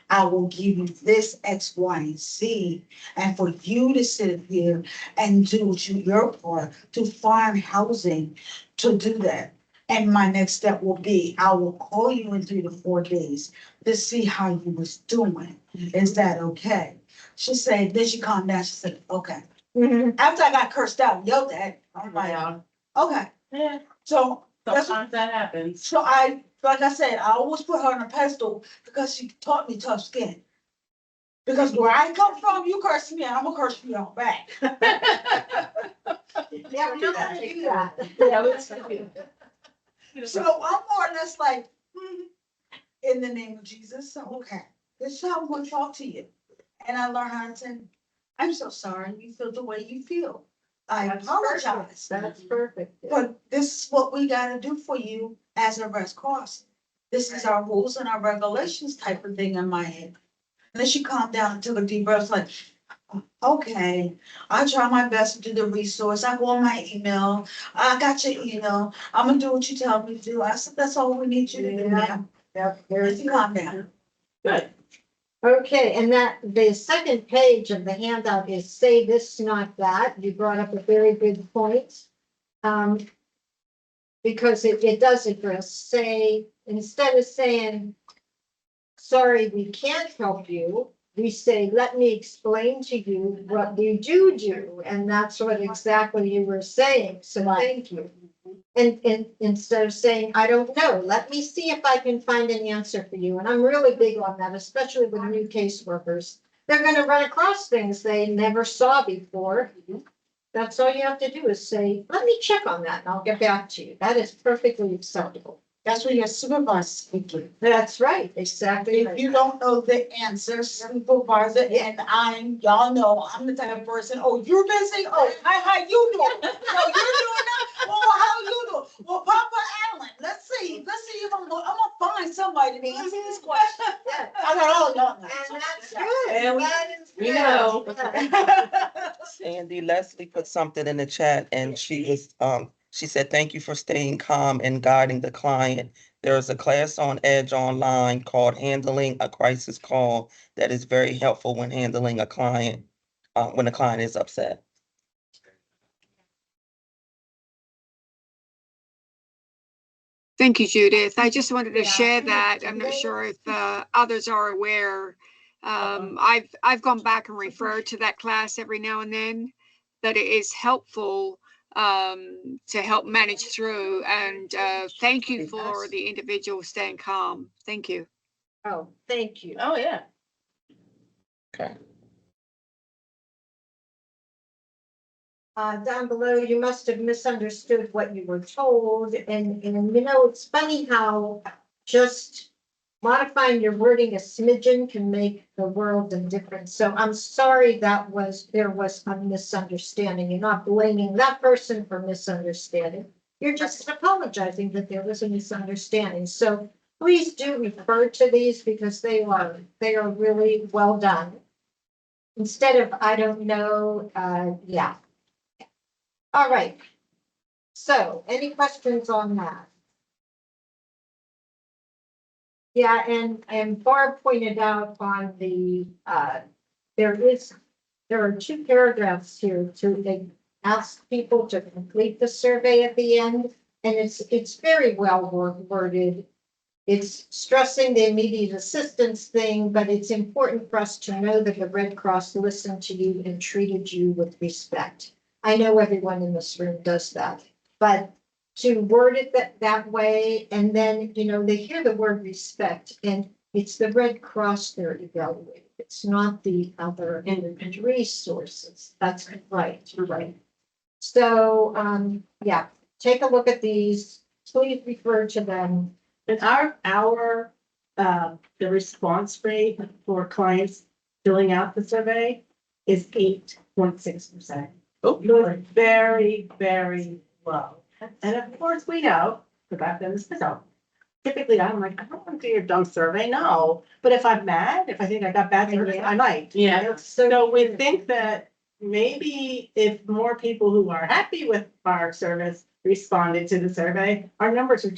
I will give you this X, Y, and Z, and for you to sit here and do your part to find housing to do that. And my next step will be, I will call you in 3 to 4 days to see how you was doing. Is that okay? She said, then she calmed down. She said, okay. Mhm. After I got cursed out, and yelled at, I'm like, Yeah. okay. Yeah, So that's, sometimes that happens. so like I said, I always put her on a pedestal because she taught me tough skin. Because where I come from, you curse me, I'm gonna curse you on back. Yeah, we don't have to do that. Yeah, it's- So I'm more or less like, in the name of Jesus, so, okay, this is how I'm gonna talk to you. And I learned how to say, I'm so sorry you feel the way you feel. I That's apologize. That's perfect. But this is what we gotta do for you as a Red Cross. This is our rules and our regulations type of thing in my head. And then she calmed down and took a deep breath, like, okay, I try my best to do the resource. I go on my email. I got your email. I'm gonna do what you tell me to do. I said, that's all we need you to do, ma'am. Yep, And there's she calmed down. Good. Okay, and that, the second page of the handout is say this, not that. You brought up a very good point. Because it does address, say, instead of saying, sorry, we can't help you, we say, let me explain to you what we do, and that's what exactly you were saying, so thank you. And instead of saying, I don't know, let me see if I can find an answer for you, and I'm really big on that, especially with new caseworkers. They're gonna run across things they never saw before. That's all you have to do is say, let me check on that, and I'll get back to you. That is perfectly acceptable. That's what your supervisor's speaking. That's right, exactly. If you don't know the answer, supervisor, and y'all know, I'm the type of person, oh, you're busy? Oh, hi, how you doing? No, you're doing that? Oh, how you doing? Well, Papa Allen, let's see if I'm gonna find somebody to answer this question. Yeah. I got all y'all now. And that's good. And That is we good. know. Yeah. Sandy, Leslie put something in the chat and she said, thank you for staying calm and guiding the client. There is a class on Edge online called Handling a Crisis Call that is very helpful when handling a client, when a client is upset. Thank you, Judith. I just wanted to Yeah. share that. I'm not sure if others are aware. I've gone back and referred to that class every now and then, that it is helpful to help manage through. And thank you for the individual staying calm. Thank you. Oh, thank you. Oh, yeah. Okay. Down below, you must have misunderstood what you were told, and it's funny how just modifying your wording a smidgen can make the world of difference. So I'm sorry there was a misunderstanding. You're not blaming that person for misunderstanding. You're just apologizing that there was a misunderstanding. So please do refer to these because they are really well done. Instead of, I don't know, yeah. All right. So any questions on that? Yeah, and Barb pointed out on the, there are two paragraphs here to ask people to complete the survey at the end. And it's very well worded. It's stressing the immediate assistance thing, but it's important for us to know that the Red Cross listened to you and treated you with respect. I know everyone in this room does that, but to word it that way, and then, they hear the word respect, and it's the Red Cross they're evaluating. It's not the other individual resources. That's right, you're right. So, yeah, take a look at these. Please refer to them. And the response rate for clients filling out the survey is 8.6%. Oh, Very, very low. And of course, we know, because I've done this myself. Typically, I'm like, I don't want to do your dumb survey, no. But if I'm mad, if I think I got bad service, I might. yeah. So we think that maybe if more people who are happy with our service responded to the survey, our numbers they're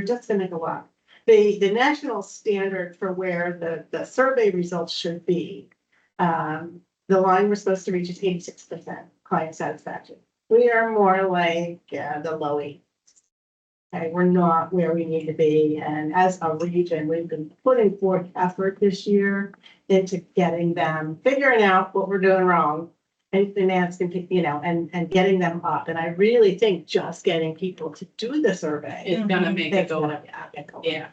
just gonna go up. The national standard for where the survey results should be, the line we're supposed to reach is 86% client satisfaction. We are more like the low 80s. okay, we're not where we need to be. And as a region, we've been putting forth effort this year into getting them, figuring out what we're doing wrong. And finance, and getting them up. And I really think just getting people to do the survey. It's gonna make it It's go gonna up. make it go up. Yeah.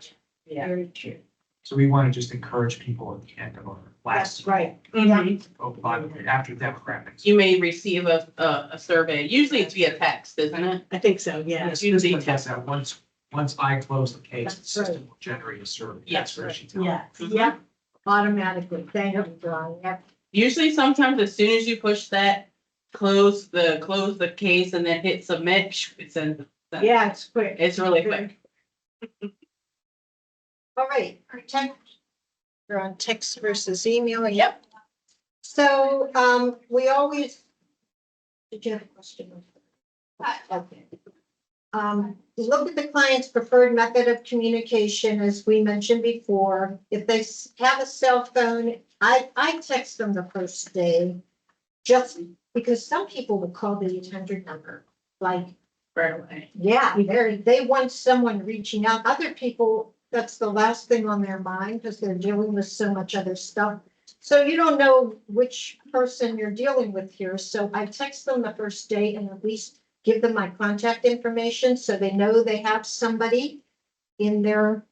Yeah, Very true. So we want to just encourage people at the end of our last. that's right. Mhm. Oh, by the way, after demographics. You may receive a survey. Usually it's via text, isn't it? I think so, yeah. It's usually System does that. Once I close the case, the That's system will generate a survey. That's where she tells. Yeah. Yeah, automatically. Thank you, John. Yep. Usually sometimes as soon as you push that, close the case and then hit submit, it's in. Yeah, it's quick. It's really quick. All right, text. We're on text versus email. Yep. So, we always. Did you have a question? Okay. Look at the client's preferred method of communication, as we mentioned before. If they have a cell phone, I text them the first day. Just because some people will call the 800 number, like, Right away. yeah, they want someone reaching out. Other people, that's the last thing on their mind because they're dealing with so much other stuff. So you don't know which person you're dealing with here. So I text them the first day and at least give them my contact information so they know they have somebody in there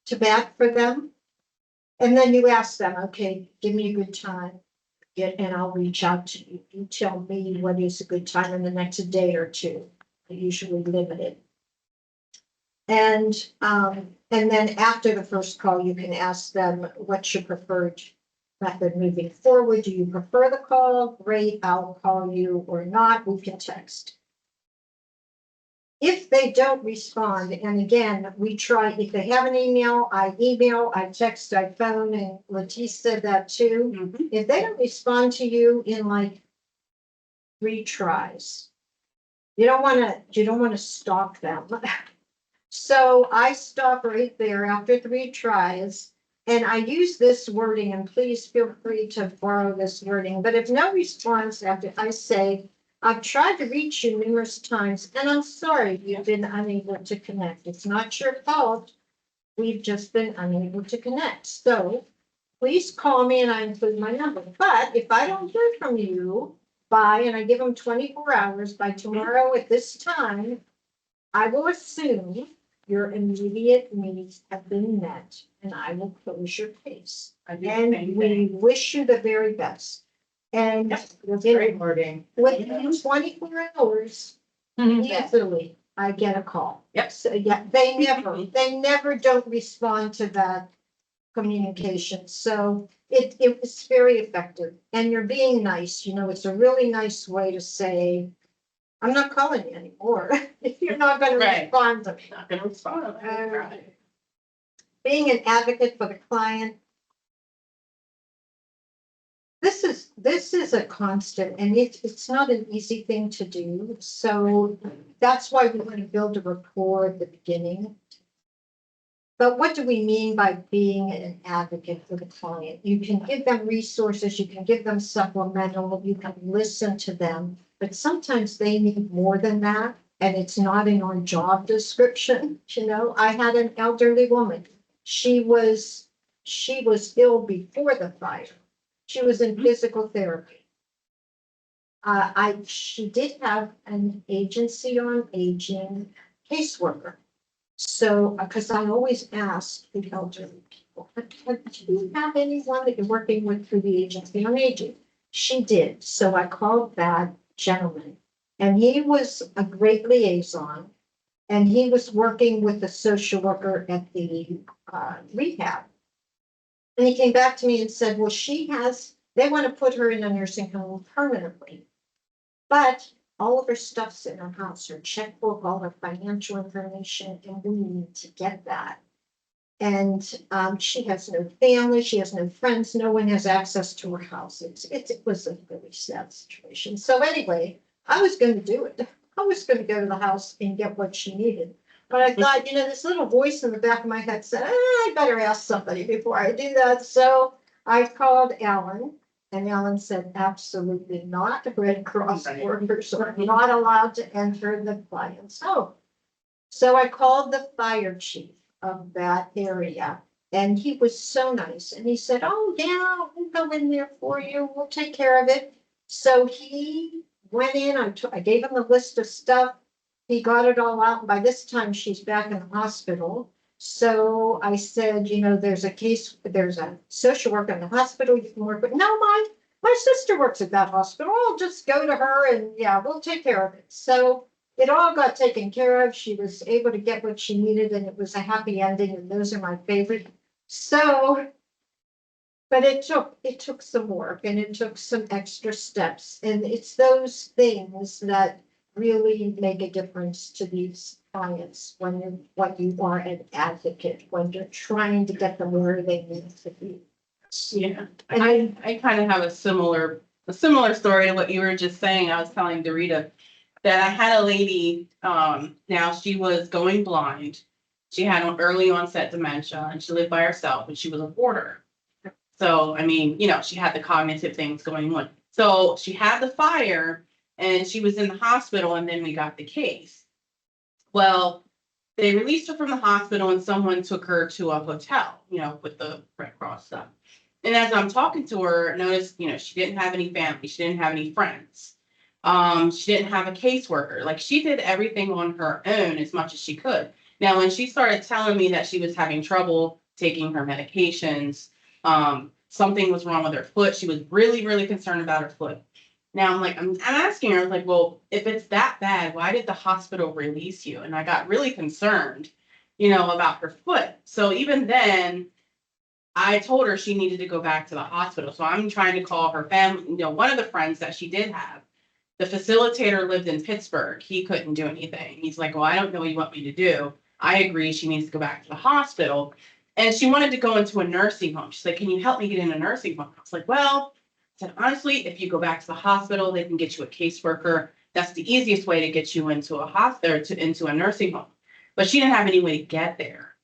to bat for them. And then you ask them, okay, give me a good time. And I'll reach out to you. You tell me what is a good time in the next day or two. Usually limited. And then after the first call, you can ask them, what's your preferred method moving forward? Do you prefer the call? Great, I'll call you, or not, we can text. If they don't respond, and again, we try, if they have an email, I text, I phone, and Letice said that too. Mhm. If they don't respond to you in like 3 tries, you don't want to stalk them. So I stop right there after 3 tries. And I use this wording, and please feel free to borrow this wording. But if no response after, I say, I've tried to reach you numerous times, and I'm sorry you've been unable to connect. It's not your fault. We've just been unable to connect. So please call me, and I include my number. But if I don't hear from you by, and I give them 24 hours, by tomorrow at this time, I will assume your immediate needs have been met, and I will close your case. And we wish you the very best. And That's great wording. within 24 hours, easily, I get a call. Yep. So, yeah, they never don't respond to that communication. So it was very effective. And you're being nice, it's a really nice way to say, I'm not calling you anymore. If you're not gonna Right. respond to me. Not gonna respond. Being an advocate for the client. This is a constant, and it's not an easy thing to do. So that's why we want to build a rapport at the beginning. But what do we mean by being an advocate for the client? You can give them resources, you can give them supplemental, you can listen to them, but sometimes they need more than that. And it's not in our job description. I had an elderly woman. She was ill before the fire. She was in physical therapy. She did have an agency on aging caseworker. So, because I always ask the elderly people, do you have anyone that you're working with through the agency on aging? She did. So I called that gentleman, and he was a great liaison, and he was working with the social worker at the rehab. And he came back to me and said, well, they want to put her in a nursing home permanently. But all of her stuff's in her house, her checkbook, all her financial information, and we need to get that. And she has no family, she has no friends, no one has access to her house. It was a really sad situation. So anyway, I was going to do it. I was going to go to the house and get what she needed. But I thought, this little voice in the back of my head said, I better ask somebody before I do that. So I called Alan. And Ellen said, absolutely not. Red Cross workers are not allowed to enter the client's home. So I called the fire chief of that area and he was so nice. And he said, oh, yeah, we'll go in there for you. We'll take care of it. So he went in, I gave him the list of stuff. He got it all out. By this time, she's back in the hospital. So I said, you know, there's a social worker in the hospital you can work with. No, my sister works at that hospital. I'll just go to her and yeah, we'll take care of it. So it all got taken care of. She was able to get what she needed and it was a happy ending and those are my favorite. So, but it took some work and it took some extra steps and it's those things that really make a difference to these clients when you are an advocate, when you're trying to get them where they need to be. Yeah, and I kind of have a similar story to what you were just saying. I was telling Dorita that I had a lady, now she was going blind. She had an early onset dementia and she lived by herself and she was a boarder. So, I mean, she had the cognitive things going on. So she had the fire and she was in the hospital and then we got the case. Well, they released her from the hospital and someone took her to a hotel, with the Red Cross stuff. And as I'm talking to her, I noticed, she didn't have any family. She didn't have any friends. She didn't have a caseworker. Like she did everything on her own as much as she could. Now, when she started telling me that she was having trouble taking her medications, something was wrong with her foot. She was really, really concerned about her foot. Now I'm asking her, I was like, well, if it's that bad, why did the hospital release you? And I got really concerned, about her foot. So even then, I told her she needed to go back to the hospital. So I'm trying to call her family, one of the friends that she did have. The facilitator lived in Pittsburgh. He couldn't do anything. He's like, well, I don't know what you want me to do. I agree. She needs to go back to the hospital. And she wanted to go into a nursing home. She's like, can you help me get in a nursing home? I was like, well, I said, honestly, if you go back to the hospital, they can get you a caseworker. That's the easiest way to get you into a hospital, into a nursing home. But she didn't have any way to get there.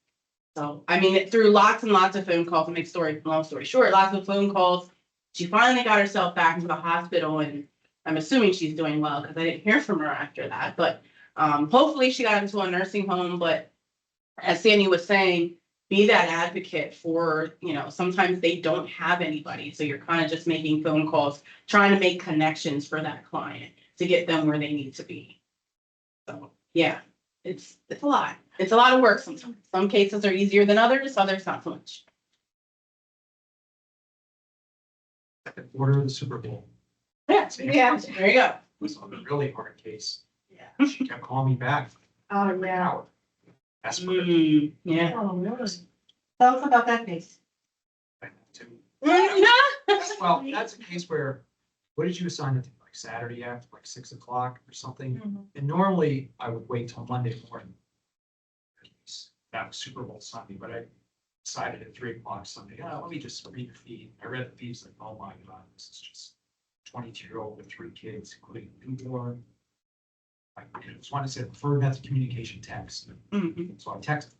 So, I mean, through lots and lots of phone calls, to make long story short, lots of phone calls, she finally got herself back to the hospital and I'm assuming she's doing well because I didn't hear from her after that, but hopefully she got into a nursing home. But as Sandy was saying, be that advocate for, sometimes they don't have anybody. So you're kind of just making phone calls, trying to make connections for that client to get them where they need to be. So, yeah, it's a lot. It's a lot of work sometimes. Some cases are easier than others not so much. Second quarter of the Super Bowl. Yeah, there you go. It was a really hard case. Yeah. She kept calling me back Oh, every yeah. hour. That's what Yeah. Oh, really? Tell us about that case. I have to. Well, that's a case where, what did you assign it to, like Saturday after like 6 o'clock or something? And normally I would wait till Monday morning. That was Super Bowl Sunday, but I decided at 3 o'clock Sunday, let me just read the feed. I read the feeds like, oh my God, this is just 22-year-old with 3 kids, including a newborn. It was one that said preferred method of communication text. Mhm. So I texted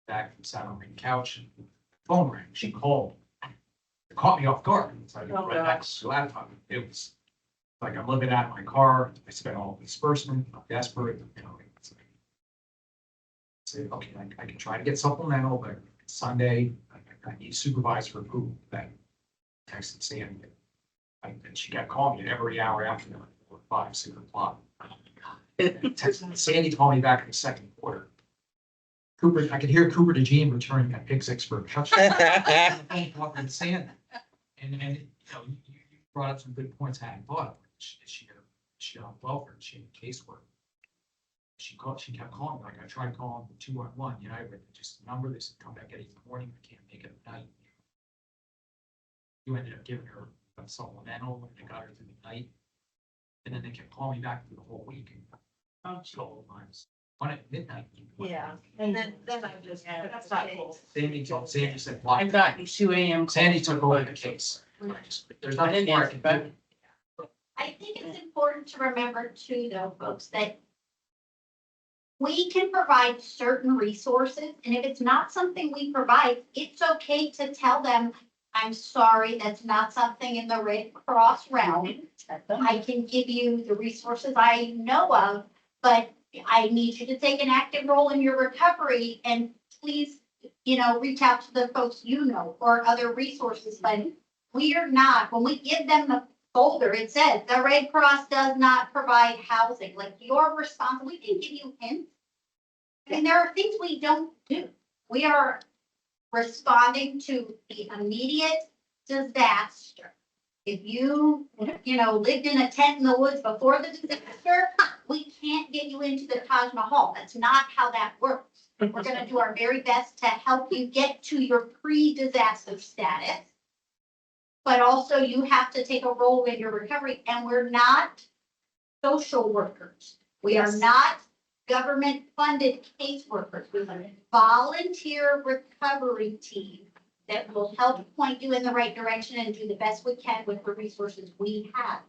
back, sat on the couch, and the phone rang. She called. It caught me off guard. So I got Oh, right next to the laptop. It was like I'm living out of my car. I spent all the disbursement. I'm desperate. It's like, say, okay, I can try to get supplemental, but it's Sunday. I need supervisor approval. That texted Sandy. And she kept calling me every hour after that, 4, 5, 6 o'clock. Sandy called me back in the second quarter. I could hear Cooper DeJean returning that pick six for a touchdown. Talking to Sandy. And you brought up some good points I hadn't thought of. Is she on welfare? Is she in casework? She kept calling me. Like I tried calling the 211, I read just the number. They said, come back at 8 in the morning. I can't make it at night. You ended up giving her a supplemental and I got her through the night. And then they kept calling me back through the whole week. Oh, Couple of times. One at midnight. Yeah, and then I just. That's not cool. Sandy said, I've gotten 2 a.m. Sandy took over the case. There's nothing more I can do. I think it's important to remember too, though, folks, that we can provide certain resources, and if it's not something we provide, it's okay to tell them, I'm sorry, that's not something in the Red Cross realm. I can give you the resources I know of, but I need you to take an active role in your recovery and please, reach out to the folks or other resources, but we are not, when we give them the folder, it says the Red Cross does not provide housing, like you're responsible, we can give you hints. I mean, there are things we don't do. We are responding to the immediate disaster. If you, lived in a tent in the woods before the disaster, we can't get you into the Taj Mahal. That's not how that works. We're gonna do our very best to help you get to your pre-disaster status. But also you have to take a role in your recovery, and we're not social workers. We are not government-funded caseworkers. We're a volunteer recovery team that will help point you in the right direction and do the best we can with the resources we have.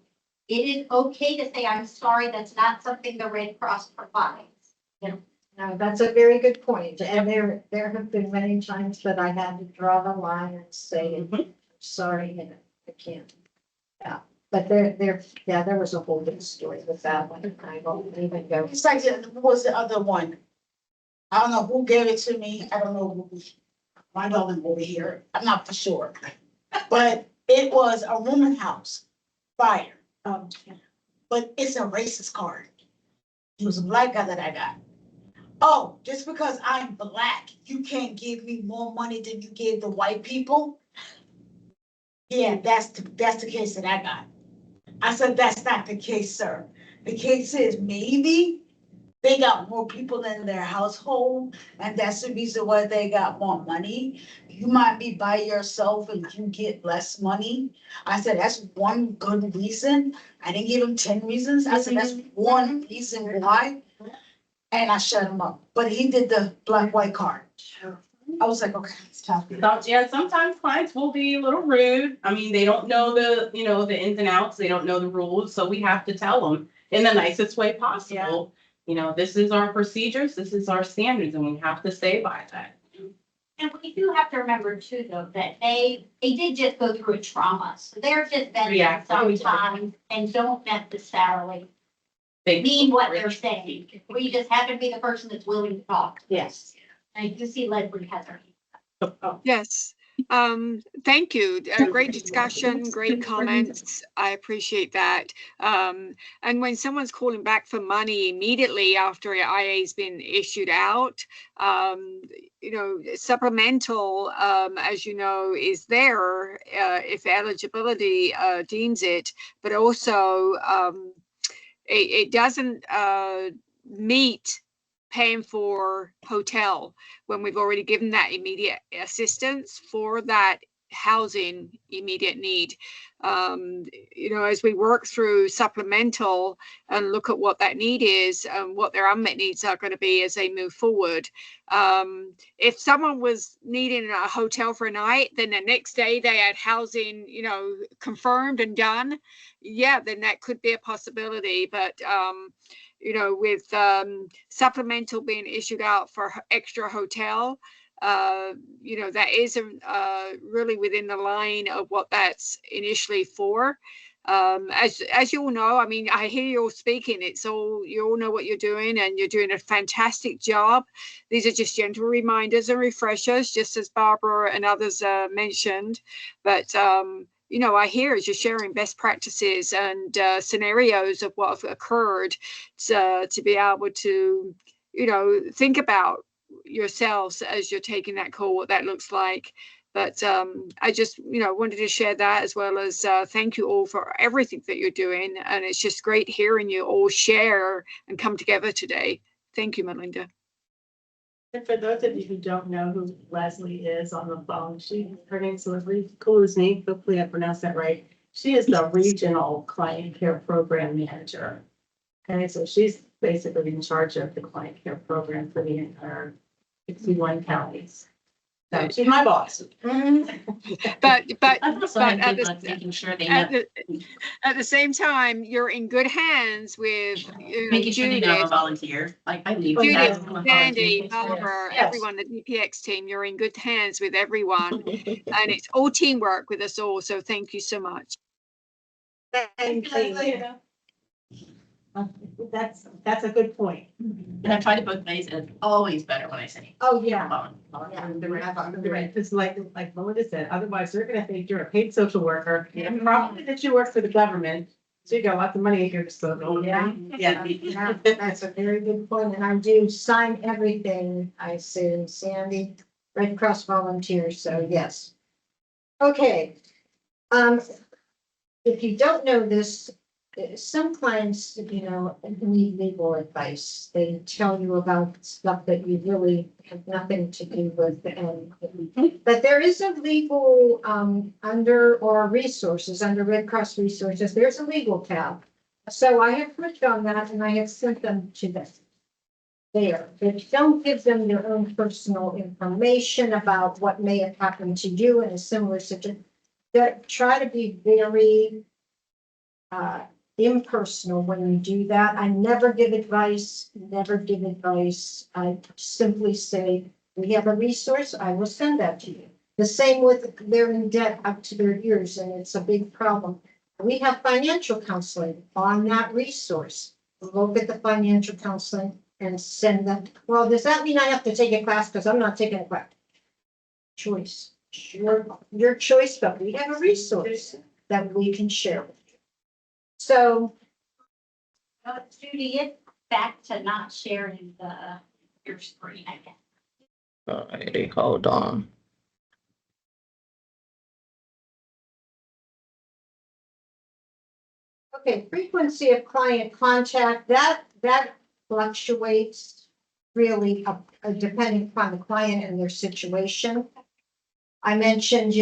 It is okay to say, I'm sorry, that's not something the Red Cross provides. No, that's a very good point. And there have been many times that I had to draw the line and say, sorry, I can't. Yeah, but there was a whole big story with that one. I won't even go. It's like, what was the other one? I don't know who gave it to me. I don't know who, my darling over here. I'm not for sure. But it was a woman house fire. But it's a racist card. It was a black guy that I got. Oh, just because I'm black, you can't give me more money than you give the white people? Yeah, that's the case that I got. I said, that's not the case, sir. The case is maybe they got more people in their household, and that's the reason why they got more money. You might be by yourself and you get less money. I said, that's one good reason. I didn't give him 10 reasons. I said, that's one reason why. And I shut him up. But he did the black-white card. I was like, okay, it's tough. Yeah, sometimes clients will be a little rude. I mean, they don't know the ins and outs. They don't know the rules. So we have to tell them in the nicest way possible. This is our procedures, this is our standards, and we have to stay by that. And we do have to remember too, though, that they did just go through a trauma. So they're just venting sometimes and don't necessarily mean what they're saying. We just happen to be the person that's willing to talk. Yes. And you see Leslie has her. Yes. Thank you. Great discussion, great comments. I appreciate that. And when someone's calling back for money immediately after an IA's been issued out, supplemental, as you know, is there if eligibility deems it, but also it doesn't meet paying for hotel when we've already given that immediate assistance for that housing immediate need. As we work through supplemental and look at what that need is and what their unmet needs are going to be as they move forward. If someone was needing a hotel for a night, then the next day they had housing, confirmed and done. Yeah, then that could be a possibility. But with supplemental being issued out for extra hotel, that isn't really within the line of what that's initially for. As you all know, I mean, I hear you all speaking. You all know what you're doing, and you're doing a fantastic job. These are just gentle reminders and refreshers, just as Barbara and others mentioned. But I hear as you're sharing best practices and scenarios of what have occurred to be able to, think about yourselves as you're taking that call, what that looks like. But I just, wanted to share that, as well as thank you all for everything that you're doing. And it's just great hearing you all share and come together today. Thank you, Melinda. And for those of you who don't know who Leslie is on the phone, her name's Leslie Kuluzny. Hopefully I pronounced that right. She is the regional client care program manager. Okay, so she's basically in charge of the client care program for the entire 61 counties. So she's my boss. But I'm also at good on making sure they know, the same time, you're in good hands with making sure they know I'm a Judith, volunteer. Like I leave. Judith, I'm a Sandy, volunteer. Oliver, Yes. everyone, the DPX team. You're in good hands with everyone, and it's all teamwork with us all. So thank you so much. Thank you. That's a good point. And I tried it both ways, and it's always better when I say. Oh, yeah. It's like Melinda said, otherwise they're gonna think you're a paid social worker, and probably that you work for the government, so you got lots of money at your disposal. Yeah. Yeah. That's a very good point, and I do sign everything I say, Sandy, Red Cross volunteer, so yes. Okay. If you don't know this, some clients, need legal advice. They tell you about stuff that you really have nothing to do with, but there is a legal, under resources, under Red Cross resources, there's a legal tab. So I have clicked on that and I have sent them to them. There, but don't give them your own personal information about what may have happened to you in a similar situation. That try to be very impersonal when you do that. I never give advice, I simply say, we have a resource, I will send that to you. The same with they're in debt up to their ears and it's a big problem. We have financial counseling on that resource. Look at the financial counseling and send them. Well, does that mean I have to take a class? Because I'm not taking a class. Choice. Your choice, but we have a resource that we can share with you. So, Judy, it's back to not sharing your screen, I guess. Alrighty, hold on. okay, frequency of client contact, that fluctuates really depending upon the client and their situation. I mentioned,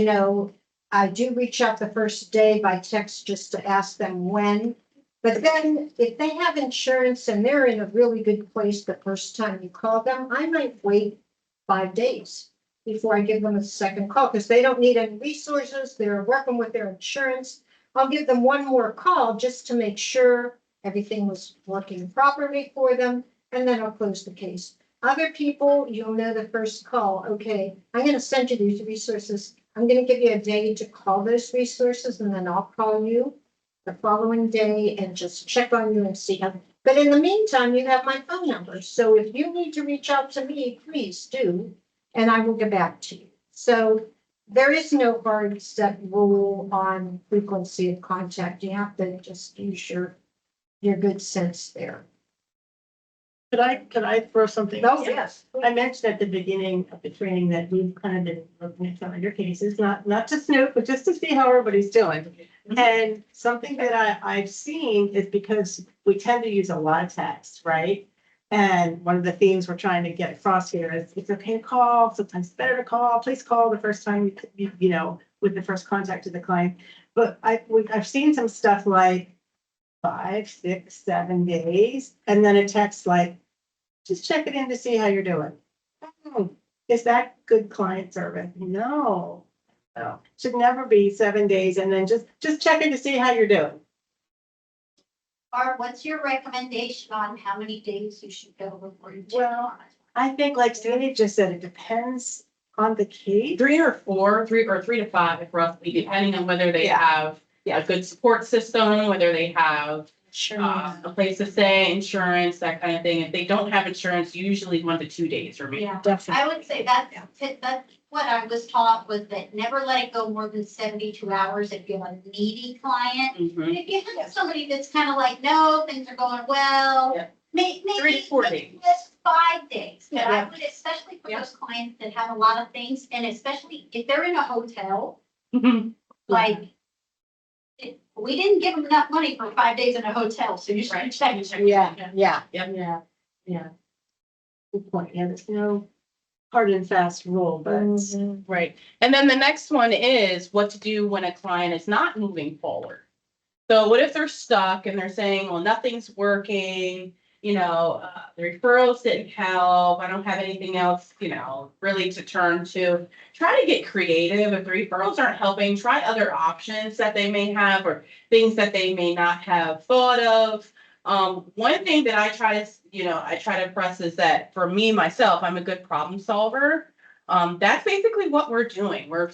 I do reach out the first day by text just to ask them when. But then if they have insurance and they're in a really good place the first time you call them, I might wait 5 days before I give them a second call because they don't need any resources. They're working with their insurance. I'll give them one more call just to make sure everything was working properly for them, and then I'll close the case. Other people, you'll know the first call, okay, I'm going to send you these resources. I'm going to give you a day to call those resources, and then I'll call you the following day and just check on you and see how. But in the meantime, you have my phone number. So if you need to reach out to me, please do, and I will get back to you. So there is no hard set rule on frequency of contact. You have to just use your good sense there. Could I throw something? Oh, yes. I mentioned at the beginning of the training that we've kind of been looking at some of your cases, not to snoop, but just to see how everybody's doing. And something that I've seen is because we tend to use a lot of text, right? And one of the themes we're trying to get across here is it's okay to call, sometimes it's better to call, please call the first time, with the first contact to the client. But I've seen some stuff like 5, 6, 7 days, and then a text like, just check it in to see how you're doing. Is that good client service? No. Should never be 7 days and then just check in to see how you're doing. Or what's your recommendation on how many days you should go before you? Well, I think like Sandy just said, it depends on the case. 3 or 4, 3 to 5 roughly, depending on whether they have a good support system, whether they have a place to stay, insurance, that kind of thing. If they don't have insurance, usually 1 to 2 days or maybe. Yeah, Definitely. I would say that's what I was taught was that never let it go more than 72 hours if you have a needy client. Mhm. If you have somebody that's kind of like, no, things are going well, Yeah. maybe 3 to 4 days. just 5 days. But I Yeah. would, especially for Yeah. those clients that have a lot of things, and especially if they're in a hotel, Mhm. like, we didn't give them enough money for 5 days in a hotel, so you should Right. check. Yeah. Good point. Yeah, there's no hard and fast rule, but Right. And then the next one is what to do when a client is not moving forward. So what if they're stuck and they're saying, well, nothing's working, the referrals didn't help. I don't have anything else, really to turn to. Try to get creative. If the referrals aren't helping, try other options that they may have or things that they may not have thought of. One thing that I try to press is that for me, myself, I'm a good problem solver. That's basically what we're doing. We're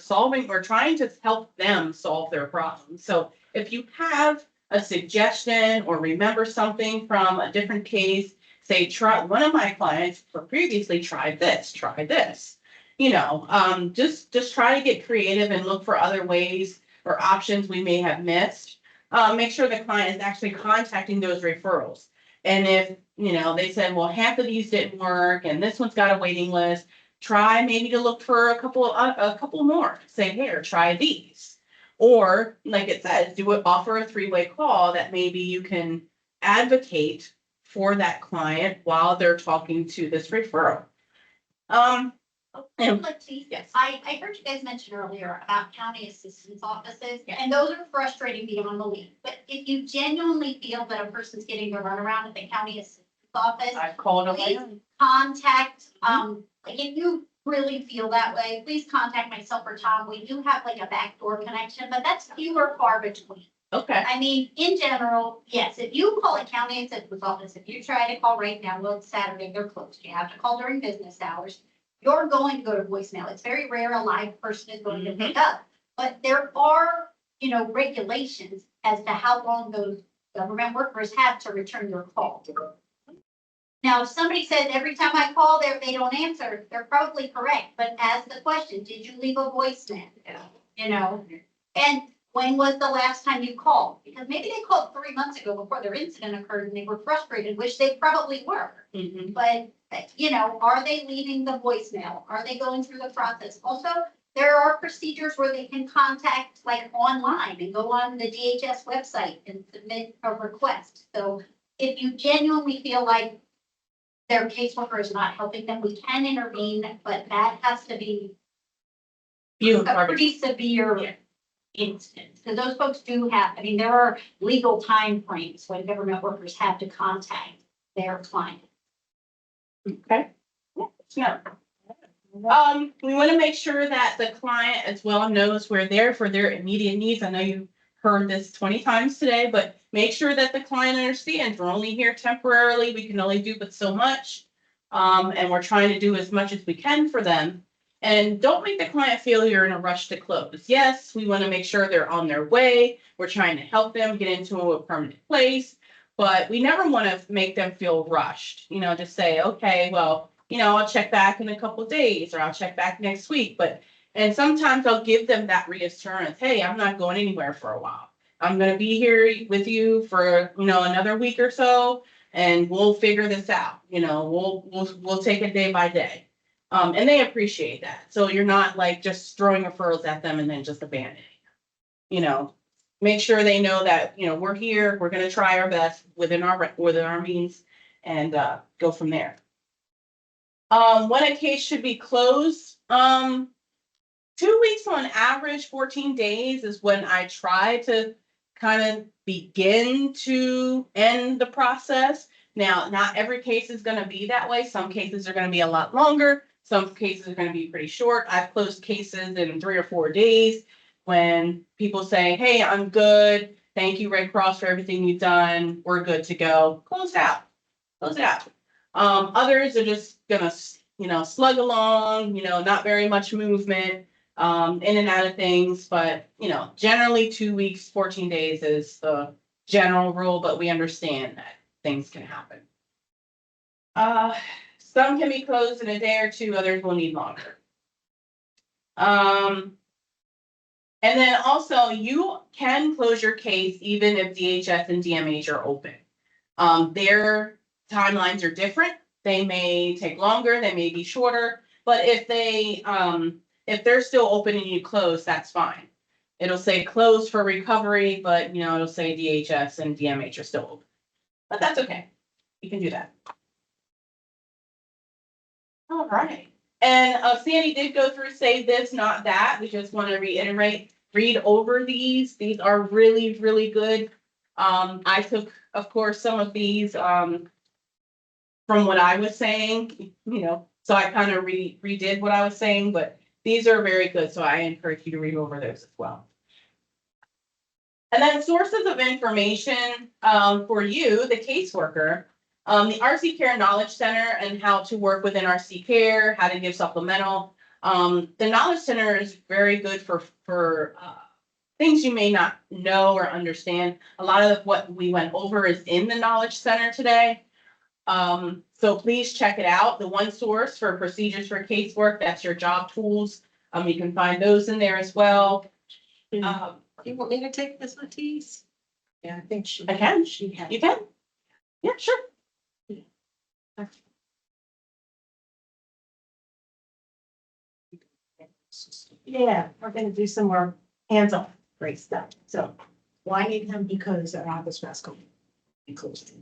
trying to help them solve their problems. So if you have a suggestion or remember something from a different case, say, try, one of my clients previously tried this, try this. Just try to get creative and look for other ways or options we may have missed. Make sure the client is actually contacting those referrals. And if, they said, well, half of these didn't work and this one's got a waiting list, try maybe to look for a couple more. Say, here, try these. Or like it says, offer a 3-way call that maybe you can advocate for that client while they're talking to this referral. And Like, please, yes. I heard you guys mention earlier about county assistance offices, Yeah. and those are frustrating beyond belief. But if you genuinely feel that a person's getting the runaround at the county assistance office, I've called them. please contact, like if you really feel that way, please contact myself or Tom. We do have like a backdoor connection, but that's few or far between. Okay. I mean, in general, yes, if you call a county assistance office, if you try to call right now, well, it's Saturday, they're closed. You have to call during business hours. You're going to go to voicemail. It's very rare a live person is going to pick up. But there are, regulations as to how long those government workers have to return your call. Now, if somebody says every time I call there, they don't answer, they're probably correct. But ask the question, did you leave a voicemail? And when was the last time you called? Because maybe they called 3 months ago before their incident occurred and they were frustrated, which they probably were. But, are they leaving the voicemail? Are they going through the process? Also, there are procedures where they can contact like online and go on the DHS website and submit a request. So if you genuinely feel like their caseworker is not helping them, we can intervene, but that has to be a pretty severe instance. Because those folks do have, there are legal time frames when government workers have to contact their client. Okay. Yeah. We want to make sure that the client as well knows we're there for their immediate needs. I know you heard this 20 times today, but make sure that the client understands we're only here temporarily. We can only do but so much. And we're trying to do as much as we can for them. And don't make the client feel you're in a rush to close. Yes, we want to make sure they're on their way. We're trying to help them get into a permanent place. But we never want to make them feel rushed, just say, okay, well, I'll check back in a couple of days or I'll check back next week. And sometimes I'll give them that reassurance. Hey, I'm not going anywhere for a while. I'm going to be here with you for, another week or so and we'll figure this out. We'll take it day by day. And they appreciate that. So you're not like just throwing referrals at them and then just abandoning, make sure they know that, we're here, we're going to try our best within our means and go from there. When a case should be closed, 2 weeks on average, 14 days is when I try to kind of begin to end the process. Now, not every case is going to be that way. Some cases are going to be a lot longer. Some cases are going to be pretty short. I've closed cases in 3 or 4 days. When people say, hey, I'm good. Thank you, Red Cross, for everything you've done. We're good to go. Close it out. Others are just gonna, slug along, not very much movement, in and out of things. But, generally 2 weeks, 14 days is the general rule, but we understand that things can happen. Some can be closed in a day or two, others will need longer. And then also you can close your case even if DHS and DMH are open. Their timelines are different. They may take longer, they may be shorter, but if they're still open and you close, that's fine. It'll say closed for recovery, but it'll say DHS and DMH are still open. But that's okay. You can do that. All right. And Sandy did go through Save This, Not That. We just want to reiterate, read over these. These are really, really good. I took, of course, some of these from what I was saying, so I kind of redid what I was saying, but these are very good. So I encourage you to read over those as well. And then sources of information for you, the caseworker. The RC Care Knowledge Center and how to work within RC Care, how to give supplemental. The Knowledge Center is very good for things you may not know or understand. A lot of what we went over is in the Knowledge Center today. So please check it out. The one source for procedures for casework, that's your job tools. You can find those in there as well. You want me to take this with these? Yeah, I think she. I can. She had. You can? Yeah, sure. Yeah, we're gonna do some more hands-on great stuff. So Well, I need him because our office mask will be closed.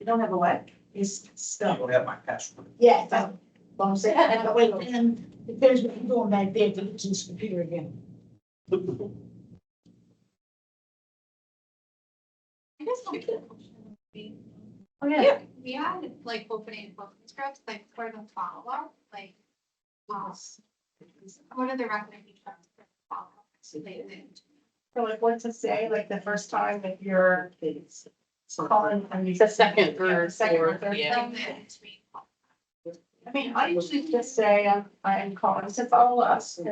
you don't have a what? It's I stuff. don't have my password. Yeah, so, well, I'm saying, and wait, and if there's what going back there to his computer again. I guess we could. Oh, yeah. We had like opening book scripts, like for the follow-up, like, what are the recommendations for follow-up? So they didn't. So like what to say, like the first time that you're calling. The second, third, Second or fourth, third yeah. time. I mean, I usually just say I'm calling to follow up. You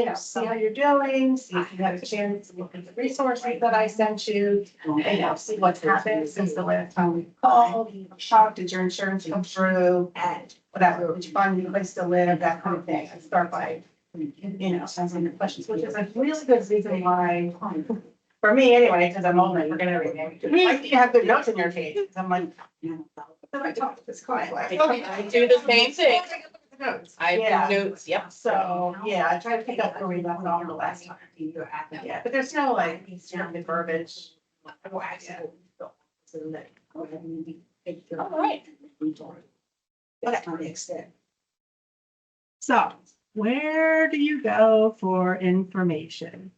know, see how you're doing, see if you had a chance to look at the resources that I sent you. You know, see what's happened since the last time we called, talked, did your insurance come through? And whatever, which fund you place to live, that kind of thing. I start by, you know, answering the questions, which is a really good reason why, for me anyway, because I'm old and I forget everything. I need to have good notes in your case, because I'm like, then I talk to this client, like, okay. I do the same thing. Notes. I Yeah. do notes, yep. So, yeah, I try to pick up where we left off the last time. Yeah, but there's no like, the verbiage. Yeah. All right. That's my next step. So, where do you go for information?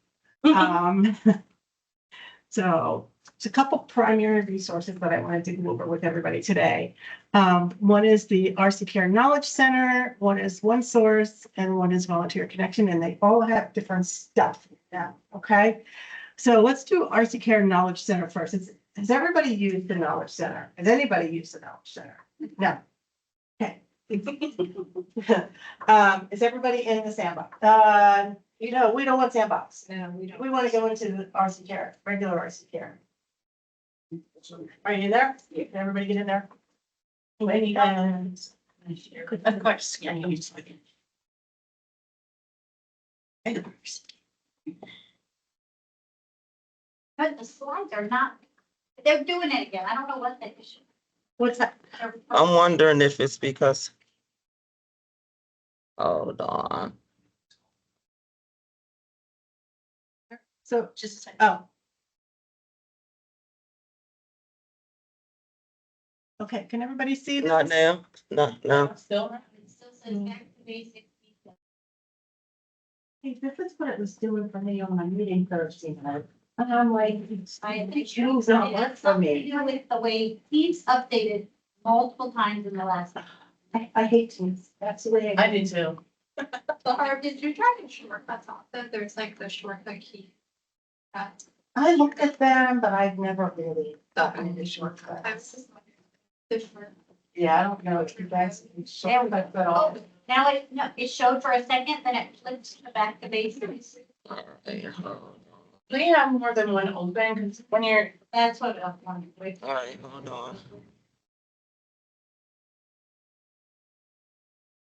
So, it's a couple primary resources that I wanted to go over with everybody today. One is the RC Care Knowledge Center, one is OneSource, and one is Volunteer Connection, and they all have different stuff. Yeah, okay. So let's do RC Care Knowledge Center first. Has everybody used the Knowledge Center? Has anybody used the Knowledge Center? No. Okay. Is everybody in the sandbox? You know, we don't want sandbox. No, we don't. We want to go into the RC Care, regular RC Care. Are you in there? Can everybody get in there? And. Of course, yeah. But the slides are not, they're doing it again. I don't know what they should. What's that? I'm wondering if it's because. Hold on. So just a second. Oh. Okay, can everybody see this? Not now, not now. Still. It still says back to basics. Hey, this is what it was doing for me on my meeting Thursday night. And I'm like, I think it does not work for me. You know, with the way Teams updated multiple times in the last. I hate Teams. That's the way I do too. Or did you try to shortcuts off that? There's like the shortcut key. I looked at them, but I've never really gotten into I shortcuts. was just wondering. The short- Yeah, I don't know if you guys. Shortcuts at all. Oh, now it showed for a second, then it flipped back to basics. We have more than one open, because when you're, That's what I'm wondering. All right, hold on.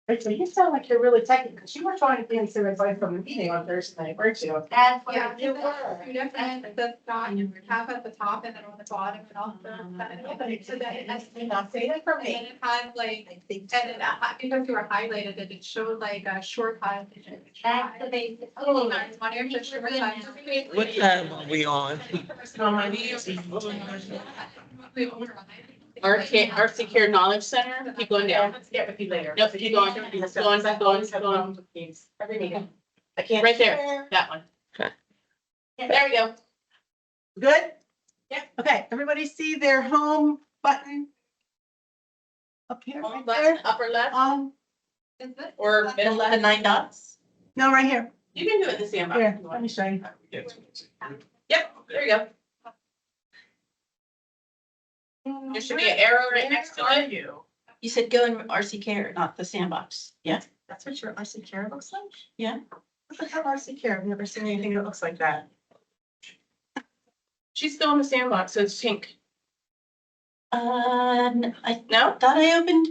Rachel, you sound like you're really techy, because you were trying to get some advice from the meeting on Thursday night, weren't you? That's what. Yeah, I you did. were. You definitely, the dot, you have at the top and then on the bottom and also. So that it Did not say that for and then me. it had like, and then because you were highlighted, it showed like a shortcut. Back to basics. Oh, nice. One of your shortcuts. What time are we on? RC Care Knowledge Center, keep going down. Let's get with you later. Nope, keep going, keep going, keep going, keep going. Every meeting. I can't. Right there, that one. Okay. There we go. Good? Yeah. Okay, everybody see their home button? Up here, Home right button, there? upper left, Is it? or middle left, the 9 dots. No, right here. You can do it in the sandbox. Here, if you let want. me show you. Yep, there you go. There should be an arrow right next to it. You said go in RC Care, not the sandbox. Yeah, that's what your RC Care looks like? Yeah. RC care, I've never seen anything that looks like that. She's still in the sandbox, so it's pink. I No? thought I opened.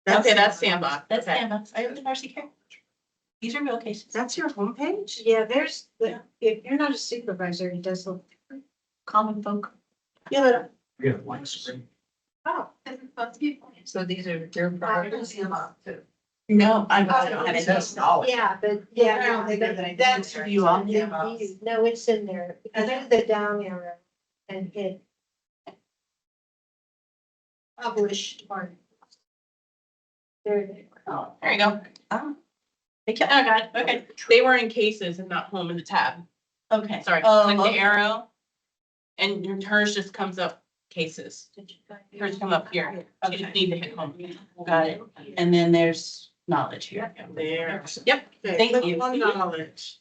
Okay, that's sandbox. That's Okay. Sandbox. I opened RC care. These are real cases. That's your homepage? Yeah, there's, if you're not a supervisor, it does look different. Common folk. Yeah, We have one screen. Oh, this is supposed to be. So these are their products. no, I Oh, don't have That's it. knowledge. Yeah, but Yeah, I don't think that that's for you all. no, it's in there. If you do the down arrow and hit published or. There they are. Oh, there you go. Oh. Oh, God, okay. They were in cases and not home in the tab. Okay. Sorry, Oh, click the okay. arrow. And hers just comes up cases. Hers come up here. You just need to hit home. Got it. And then there's knowledge here. There. Yep, Okay, thank click you. on knowledge.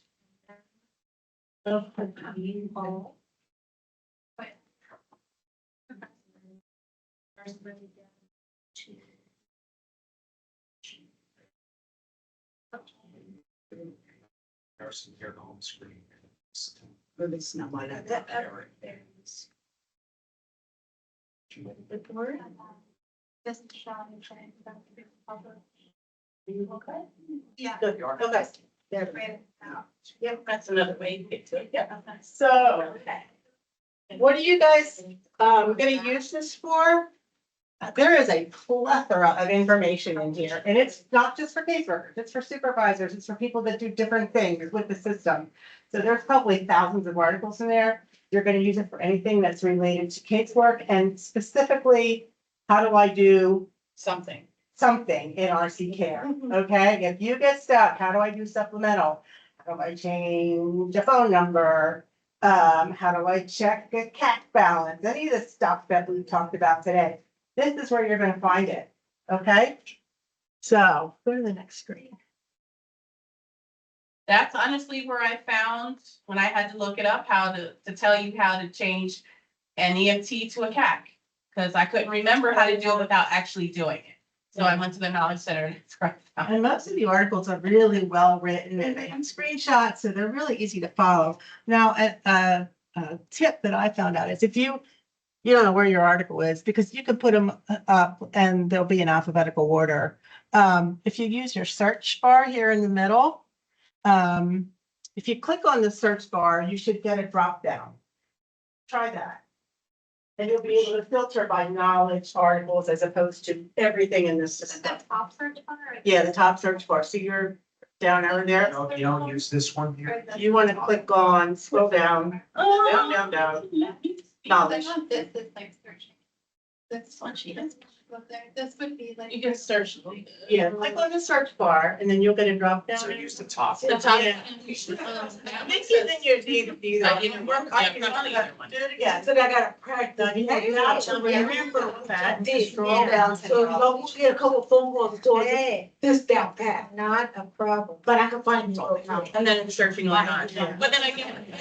There's here the home screen. But it's not like that. This is Sean and Shane. Okay. Yeah. Good, okay. There. Right now. Yep. That's another way to get to it. Yeah. So, what are you guys, gonna use this for? There is a plethora of information in here, and it's not just for caseworkers, it's for supervisors, it's for people that do different things with the system. So there's probably thousands of articles in there. You're gonna use it for anything that's related to casework, and specifically, how do I do Something. something in RC care, okay? If you get stuck, how do I do supplemental? How do I change a phone number? How do I check a CAC balance? Any of the stuff that we talked about today. This is where you're gonna find it, okay? So, go to the next screen. That's honestly where I found, when I had to look it up, how to tell you how to change an EFT to a CAC. Because I couldn't remember how to do it without actually doing it. So I went to the Knowledge Center and it's right. And most of the articles are really well written and they have screenshots, so they're really easy to follow. Now, a tip that I found out is if you don't know where your article is, because you can put them up and they'll be in alphabetical order. If you use your search bar here in the middle, if you click on the search bar, you should get a drop down. Try that. And you'll be able to filter by knowledge articles as opposed to everything in this Is it system. the top search bar? or- Yeah, the top search bar. See your down arrow there? You don't use this one or here? the- You want to click on, scroll down, down. Knowledge. I want this is like searching. This one she does. Up there. This would be like. You can search. Yeah, click on the search bar and then you'll get a drop down. So use the top. The top. Yeah. Maybe then you need these. I didn't work. I Yeah, can probably either one. do it again. So I gotta practice. Now to remember that. Scroll down. So don't get a couple phone calls towards Hey, this down path, not a problem. but I can find it. And then searching like on. But then again, you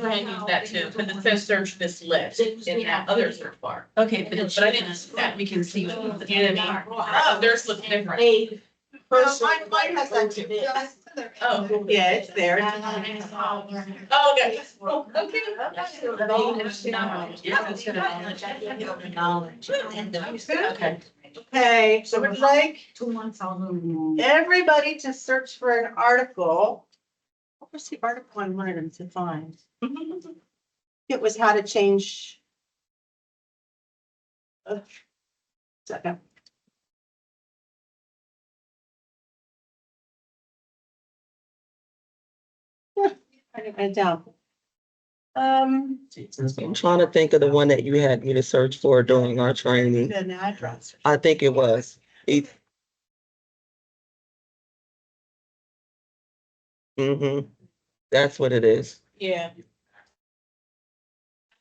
can use that too, because it says search this list in that other search bar. Okay, But I didn't see that, we can see, what you know what I mean? Oh, theirs looks different. Mine has that too. Oh, Yeah, it's there. oh, okay. Oh, okay. Okay. Okay, so we'd like 2 months I'll. everybody to search for an article. What was the article I wanted them to find? It was how to change. Second. I didn't write it down. I'm trying to think of the one that you had me to search for during our training. An address. I think it was. Mm-hmm. That's what it is. Yeah.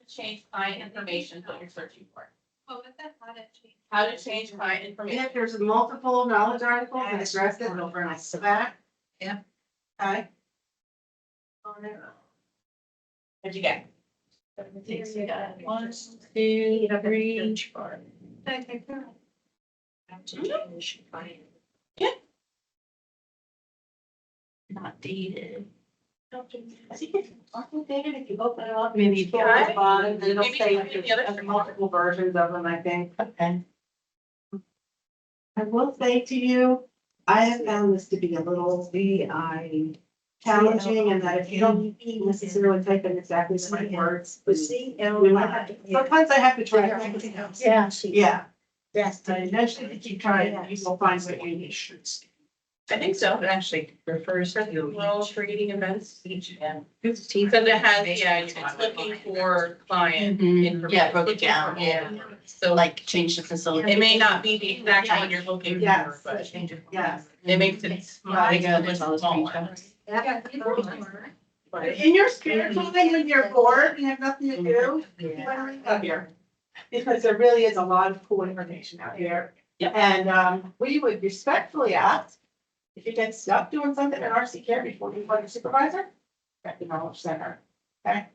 Change client information, what you're searching for. What was that? How to change? How to change client And information. if there's multiple knowledge articles and address it over and back. Yeah. Okay. What'd you get? You got 1, 2, 3. Okay, good. Not dated. Aren't they dated? If you open it up, maybe you Yeah. go to the bottom, and it'll Maybe say some of the other there's multiple versions of them, I think. Okay. I will say to you, I have found this to be a little challenging, and that if you don't necessarily type in exactly the right words, we might have to, sometimes I have to try everything else. Yeah. Yeah, That's. so eventually if you try it, you will find what you need. I think so. It actually refers to Role creating events. each and. Because it has, yeah, it's looking for client information. Yeah, broke it looking down, for yeah. all. So Like change the facility. it may not be the exact one you're looking for, Yes. but Yes. it makes it smaller. In your spare time, when you're bored and have nothing to do, you wanna read up here. Because there really is a lot of cool information out here. Yep. And we would respectfully ask, if you get stuck doing something in RC care before you call your supervisor, at the Knowledge Center, okay?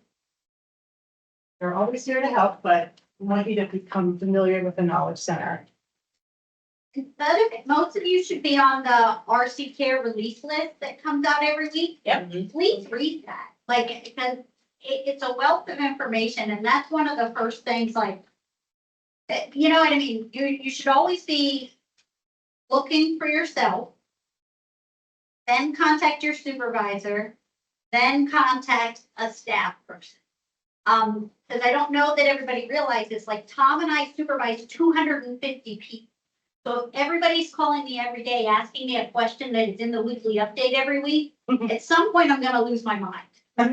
They're always here to help, but we want you to become familiar with the Knowledge Center. Most of you should be on the RC Care release list that comes out every week. Yep. Please read that, like, because it's a wealth of information, and that's one of the first things, like, you know what I mean? You should always be looking for yourself, then contact your supervisor, then contact a staff person. Because I don't know that everybody realizes, like, Tom and I supervise 250 people. So if everybody's calling me every day, asking me a question that is in the weekly update every week, at some point, I'm gonna lose my mind. Please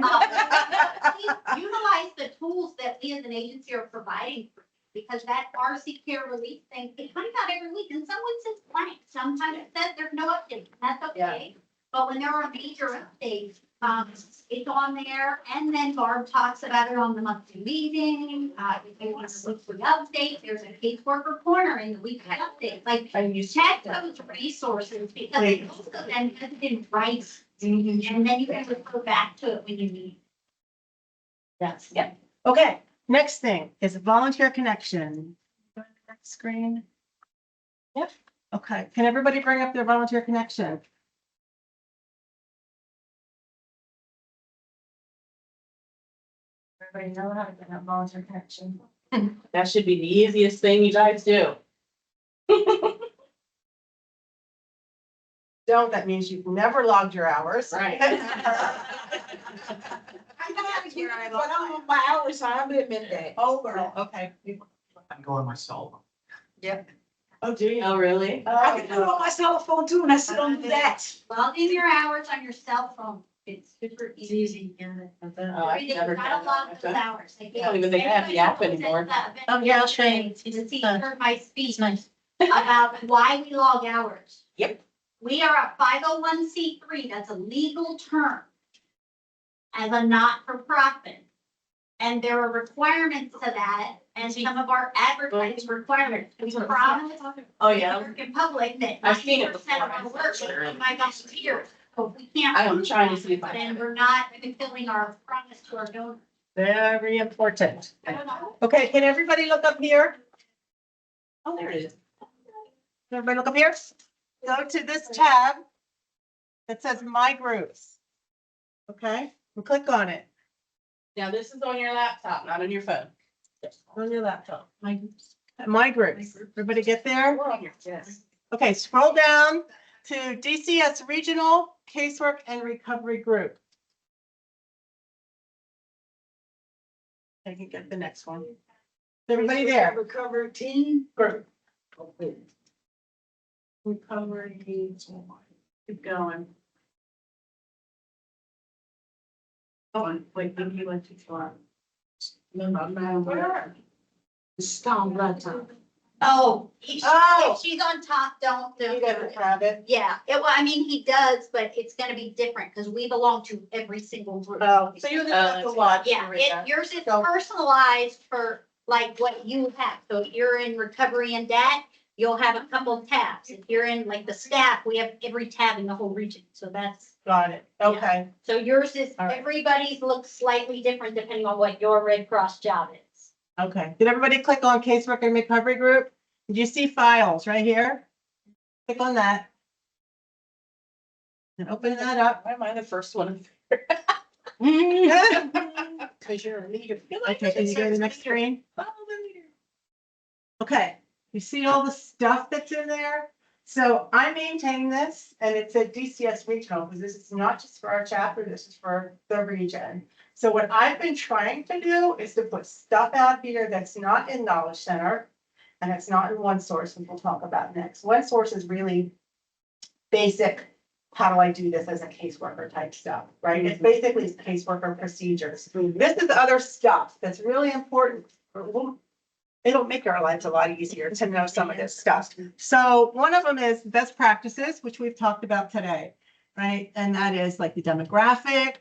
utilize the tools that we as an agency are providing, because that RC Care release thing, it comes out every week, and someone says blank, sometimes it says there's no update, and that's okay. But when there are major updates, it's on there, and then Barb talks about it on the monthly meeting. If you want to look for the update, there's a caseworker corner in the weekly update, like, check those resources, because it also then puts it in writing, and then you can refer back to it when you need. Yes. Yep. Okay, next thing is volunteer connection. Next screen. Yep. Okay, can everybody bring up their volunteer connection? Everybody know how to bring up volunteer connection? That should be the easiest thing you guys do. Don't, that means you've never logged your hours. Right. I know how to keep it, but I'm on my hours, so I'm admit that. Oh, girl, okay. I can go on my cell phone. Oh, do you? Oh, really? I can do it on my cell phone too, and I still don't do that. Log in your hours on your cell phone. It's super easy. Oh, I've You never gotta done log that. those hours. I don't even think I have the app anymore. Oh, yeah, I'll show you. To see, heard my speech about why we log hours. Yep. We are a 501c3, that's a legal term, as a not-for-profit. And there are requirements to that, and some of our advertising requirements. We promise Oh, the yeah. American public that I've seen it 90% of before. our work is done by volunteers. So if we can't. I'm prove trying to that, see if I Then can. we're not fulfilling our promise to our donors. Very important. Okay, can everybody look up here? Oh, there it is. Can everybody look up here? Go to this tab that says My Groups. Okay, and click on it Now, this is on your laptop, not on your phone. on your laptop. My Groups. Everybody get there? Yes. Okay, scroll down to DCS Regional Casework and Recovery Group. I can get the next one. Is everybody there? Recovery team. Group. Recovery. Keep going. Oh, wait, maybe you went too far. Stone blood time. Oh, Oh. if she's on top, don't do You gotta it. grab it. Yeah, well, I mean, he does, but it's gonna be different because we belong to every single group. Oh, so you just have to watch. Yeah, yours is So- personalized for like what you have. So if you're in recovery and debt, you'll have a couple of tabs. If you're in like the staff, we have every tab in the whole region. So that's, Got it. Okay. so yours is, All right. everybody's looks slightly different depending on what your Red Cross job is. Okay. Did everybody click on Casework and Recovery Group? Did you see files right here? Click on that. And open that up. Why am I the first one? Because you're a leader. Okay, can you go to the next screen? Okay, you see all the stuff that's in there? So I maintain this and it's a DCS regional because this is not just for our chapter, this is for the region. So what I've been trying to do is to put stuff out here that's not in Knowledge Center and it's not in OneSource, which we'll talk about next. OneSource is really basic, how do I do this as a caseworker type stuff, right? It's basically caseworker procedures. This is other stuff that's really important. It'll make our lives a lot easier to know some of this stuff. So one of them is best practices, which we've talked about today, right? And that is like the demographic,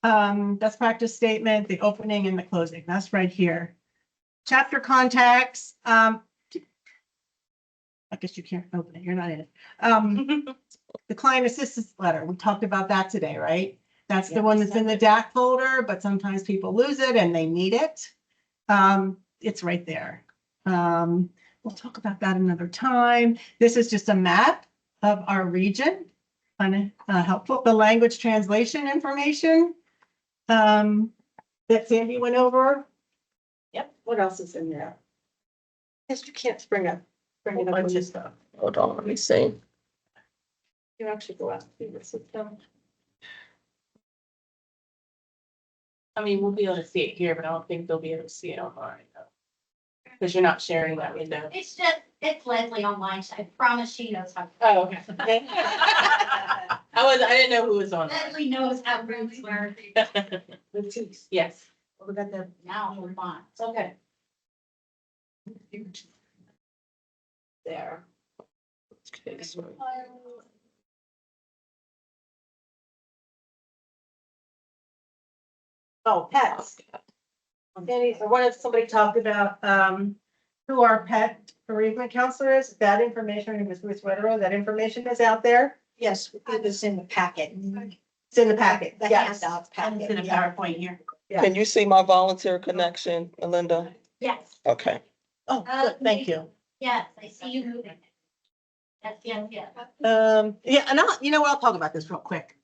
best practice statement, the opening and the closing. That's right here. Chapter contacts. I guess you can't open it. You're not in it. The client assistance letter. We talked about that today, right? That's the one that's in the DAC folder, but sometimes people lose it and they need it. It's right there. We'll talk about that another time. This is just a map of our region. Kind of helpful. The language translation information that Sandy went over. Yep. What else is in there? Yes, you can't bring it up. Bunch of stuff. Hold on, let me see. You actually go out to the system. I mean, we'll be able to see it here, but I don't think they'll be able to see it online. Because you're not sharing that window. It's it's Leslie online, so I promise she knows how. Oh, okay. I didn't know who was on. Leslie knows how rooms work. Yes. We got the Now hold on. okay. There. Oh, pets. Danny, or what if somebody talked about who our pet bereavement counselor is? That information, Ms. Whitero, that information is out there. Yes, it was in the packet. It's in the packet. The Yes. handout And it's in packet. the PowerPoint here. Yeah. Can you see my volunteer connection, Melinda? Yes, Okay. Oh, good, thank you. yes, I see you moving. Yes, yes. Yeah, and I'll talk about this real quick.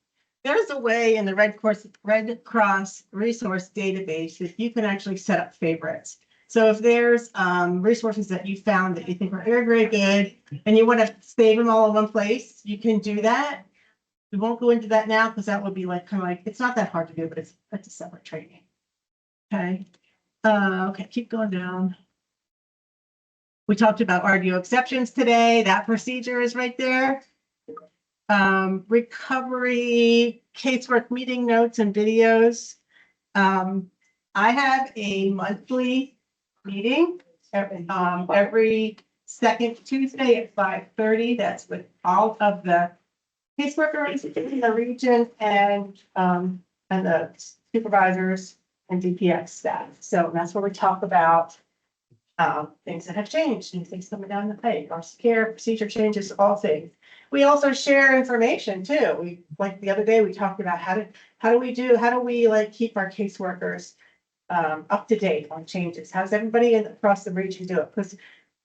There's a way in the Red Cross resource database that you can actually set up favorites. So if there's resources that you found that you think are very, very good and you want to save them all in one place, you can do that. We won't go into that now because that would be like kind of like, it's not that hard to do, but it's a separate training. Okay. Okay, keep going down. We talked about RDO exceptions today. That procedure is right there. Recovery, casework meeting notes and videos. I have a monthly meeting every second Tuesday at 5:30. That's with all of the caseworkers in the region and the supervisors and DPX staff. So that's where we talk about things that have changed and things coming down the pike, our care procedure changes, all things. We also share information too. We, like the other day, we talked about how do we like keep our caseworkers up to date on changes? How's everybody across the region do it? Because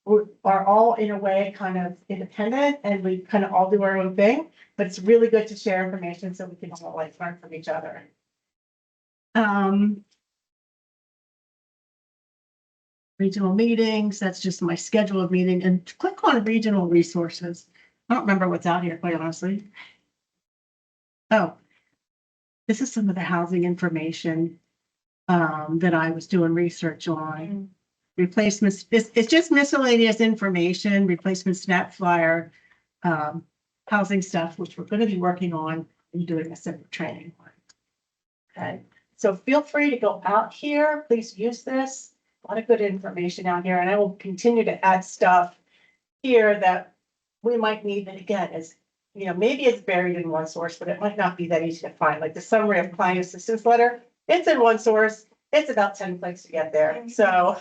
we are all in a way kind of independent and we kind of all do our own thing, but it's really good to share information so we can all like learn from each other. Regional meetings, that's just my schedule of meeting, and click on regional resources. I don't remember what's out here, quite honestly. Oh, this is some of the housing information that I was doing research on. Replacements, it's just miscellaneous information, replacement snap flyer, housing stuff, which we're going to be working on and doing a separate training on. Okay, so feel free to go out here. Please use this. A lot of good information out here, and I will continue to add stuff here that we might need. And again, is maybe it's buried in OneSource, but it might not be that easy to find. Like the summary of client assistance letter, it's in OneSource. It's about 10 clicks to get there. So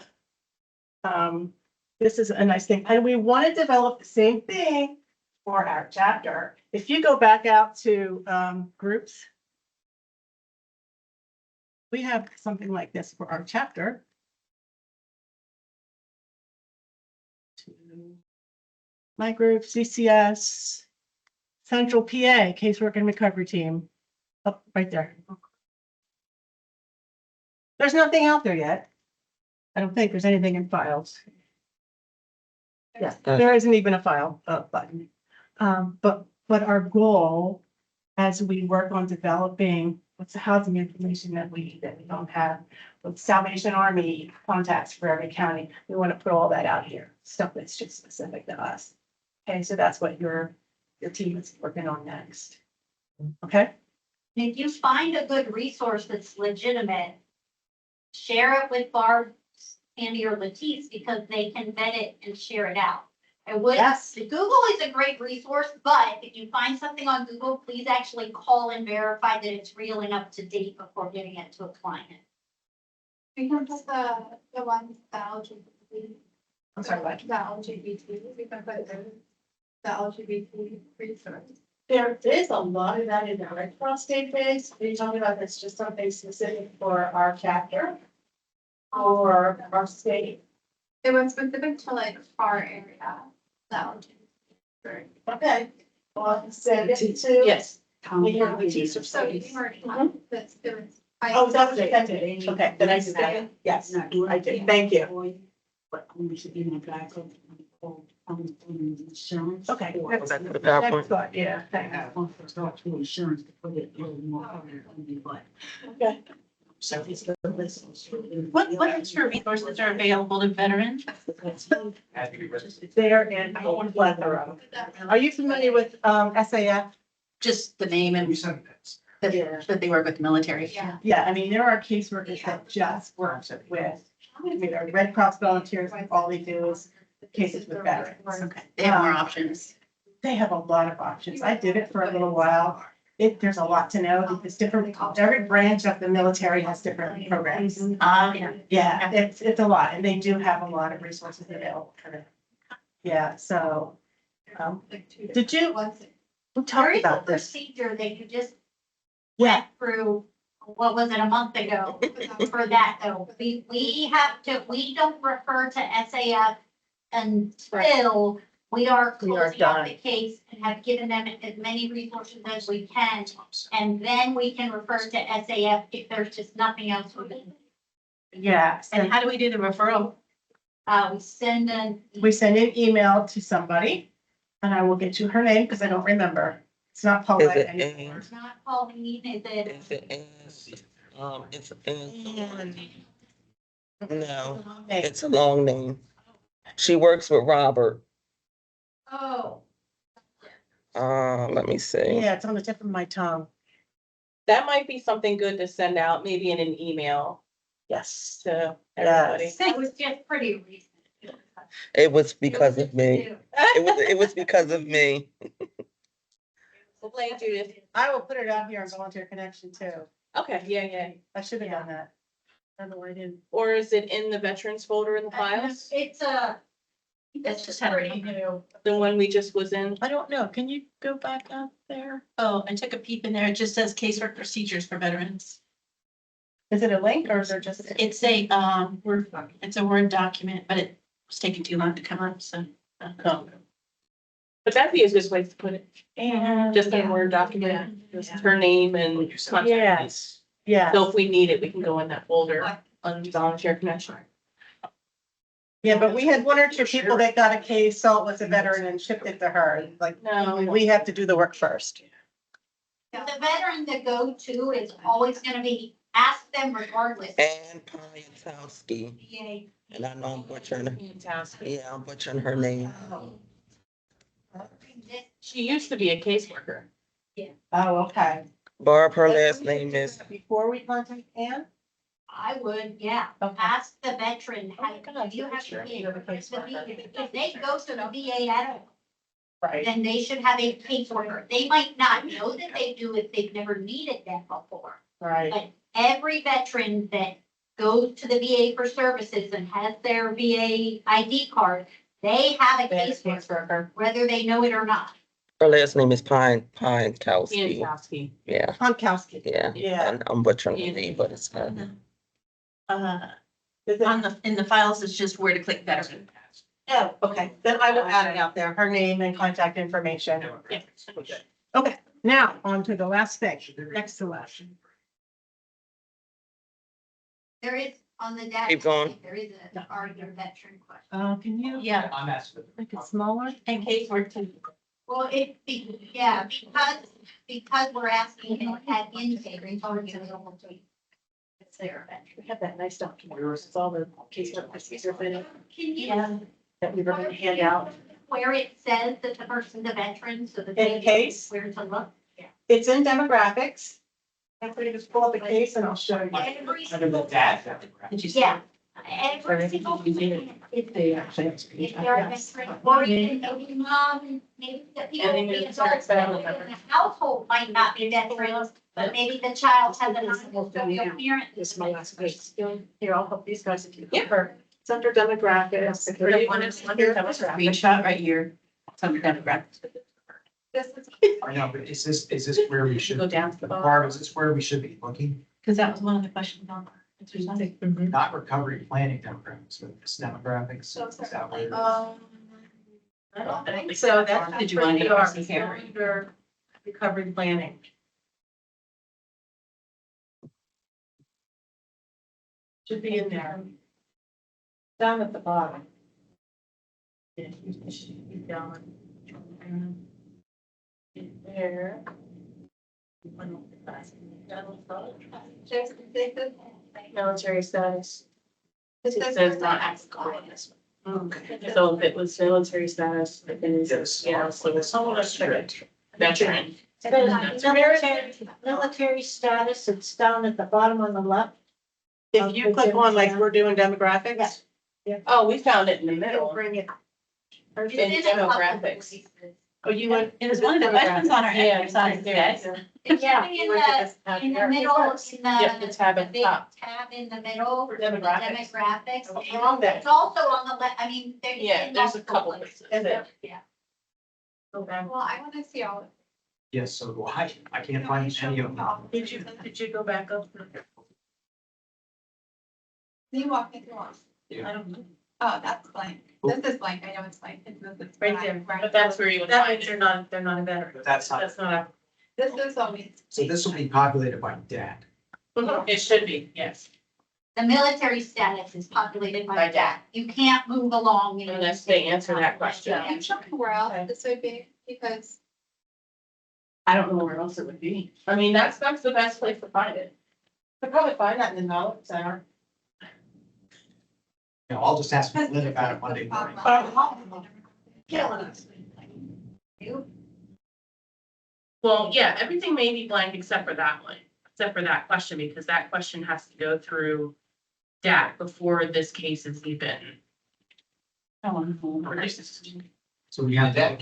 this is a nice thing, and we want to develop the same thing for our chapter. If you go back out to groups, we have something like this for our chapter. My group, CCS, Central PA, Casework and Recovery Team, up right there. There's nothing out there yet. I don't think there's anything in files. Yes, there isn't even a file button. But our goal as we work on developing what's the housing information that we don't have, with Salvation Army contacts for every county, we want to put all that out here, stuff that's just specific to us. Okay, so that's what your team is working on next. Okay? If you find a good resource that's legitimate, share it with Barb, Sandy, or Latisse, because they can vet it and share it out. I would, Yes. Google is a great resource, but if you find something on Google, please actually call and verify that it's real and up to date before giving it to a client. We can put the one, the LGBT. I'm sorry, what? The LGBT, we can put the LGBT resource. There is a lot of that in the Red Cross database. Are you talking about that's just something specific for our chapter? Or our state? It was specific to like our area, the LGBT. Okay. Well, send it to. Yes. We have the teacher So studies. you already have this, there was. Oh, that was it. Okay, then I stand. Yes, I did. Thank you. But only should be in the back of insurance. Okay. Was that for the PowerPoint? Next slide, yeah, thanks. Start to insurance to put it a little more under, but. Okay. So it's the list. What extra resources are available to veterans? They're in a whole plethora. Are you familiar with SAF? Just the name and that they work with the military. Yeah. Yeah, I mean, there are caseworkers that just work with, I mean, our Red Cross volunteers, all they do is cases with veterans. Okay, they have more options. They have a lot of options. I did it for a little while. There's a lot to know because every branch of the military has different programs. Yeah. Yeah, it's a lot, and they do have a lot of resources available for them. Yeah, so, did you, we There talked is a about this? procedure that you just Yeah, went through, what was it, a month ago, for that though. We have to, we don't refer to SAF until we are We are closing out done. the case and have given them as many resources as we can. And then we can refer to SAF if there's just nothing else we can. yeah. And how do we do the referral? We send We send an email to somebody, and I will get you her name because I don't remember. It's not Is Paulette. it anymore. Ann? It's not Pauline, is it? Is it Ann? It's Ann. No, it's a long name. She works with Robert. Oh, Let me see. Yeah, it's on the tip of my tongue. That might be something good to send out, maybe in an email Yes. to everybody. Yes. that was just pretty recent. It was because of me. It It was because of me. Well, thank you. I will put it out here on Volunteer Connection too. Okay, yeah. I should have done that. I don't know why I didn't. Or is it in the veterans folder in the files? It's That's just pretty new. The one we just was in? I don't know. Can you go back up there? Oh, I took a peep in there. It just says casework procedures for veterans. Is it a link or is there just? It's a, it's a Word document, but it was taking too long to come up, so. But that'd be a good place to put it. And. Just a Word document, just her name and contact. Yes, yeah, So if we need it, we can go in that folder on volunteer connection. yeah, but we had one or two people that got a case, saw it was a veteran and shipped it to her. Like, No. we have to do the work first. the veteran to go to is always gonna be, ask them regardless. Ann Piatowski. VA. And I know I'm butchering, yeah, I'm butchering her name. She used to be a caseworker. Oh, okay. Barb, her last name is, Before we contact Ann? I would, yeah, Okay. ask the veteran, Oh my gosh, do you have sure. to be, You have a caseworker. if they go to the VA at all, Right. then they should have a caseworker. They might not know that they do if they've never needed that before. Right. But every veteran that goes to the VA for services and has their VA ID card, they have a caseworker, whether they know it or not. her last name is Piankowski. Piankowski. Yeah, Pankowski. yeah. Yeah. And I'm butchering her name, but it's her. Is it- in the files, it's just where to click veteran. Oh, okay, then I will add it out there, her name and contact information. Yeah. Okay, now on to the last thing, next to last. There is, on the data. Keep going. There is a, are your veteran question. Can you? Yeah. I'm asking. Make it smaller? And Casework too. Well, yeah, because we're asking him at intake, we told you available to. It's their veteran. We have that nice document, it's all the case procedure in it Can you? that we were gonna hand out. Where it says that the person's a veteran, so that. In they know case? Where to look. It's in demographics. I'm going to just pull up the case and I'll show you. Every Under the single. data. Yeah, every single. If they're a veteran, or even maybe mom, maybe the people, And then the you adults start that spelling live in the household might not be veterans, but maybe the child has a non-custodial parent. This is my last page. Here, I'll help these guys if you. Yeah. It's under demographics. Or you want to under screenshot right here. It's under demographics. This is, I know, but is this where we should, Go down to the bottom. Barb, is this where we should be looking? Because that was one of the questions on. Not recovery planning demographics, but it's demographics. So Is that where? I don't think so. That's. Did you want to pretty see here? under recovery planning. Should be in there. Down at the bottom. Yeah, you should be down. There. Military status. It It says says not applicable in this one. Okay. So if it was military status, then it's, Yes. yeah, so it's all strict. Veteran. Military status, it's down at the bottom on the left. If you click on like we're doing demographics. Oh, we found it in the It'll middle. bring it. It's In in a couple demographics. places. Oh, you went. It was one of the questions on our Yeah, exercise desk. It's Yeah. in you went to this tab the here. middle, in Yep, the tab at the big top. tab in the middle. For the demographics. Demographics. What's wrong there? It's also on the left, I mean, there's. Yeah, in there's a multiple couple places. places there. Yeah. Go back. well, I want to see all of Yes, so do I. I can't find any of them. Did you go back up? Can you walk me through one? I don't know. Oh, that's blank. This is blank. I know it's blank. It's Right there. But that's where you would That find means it. they're not a veteran. But that's not, That's not This is always. so this will be populated by dad. It should be, yes. The military status is populated By by dad. that. You can't move along. you know, Unless they answer that question. Can you show me where else this would be? Because I don't know where else it would be. I mean, that's the best place to find it. Could probably find that in the knowledge center. You know, I'll just ask Lynn about it Monday morning. Killing us. Well, yeah, everything may be blank except for that one, except for that question, because that question has to go through DAC before this case is even. So we have that.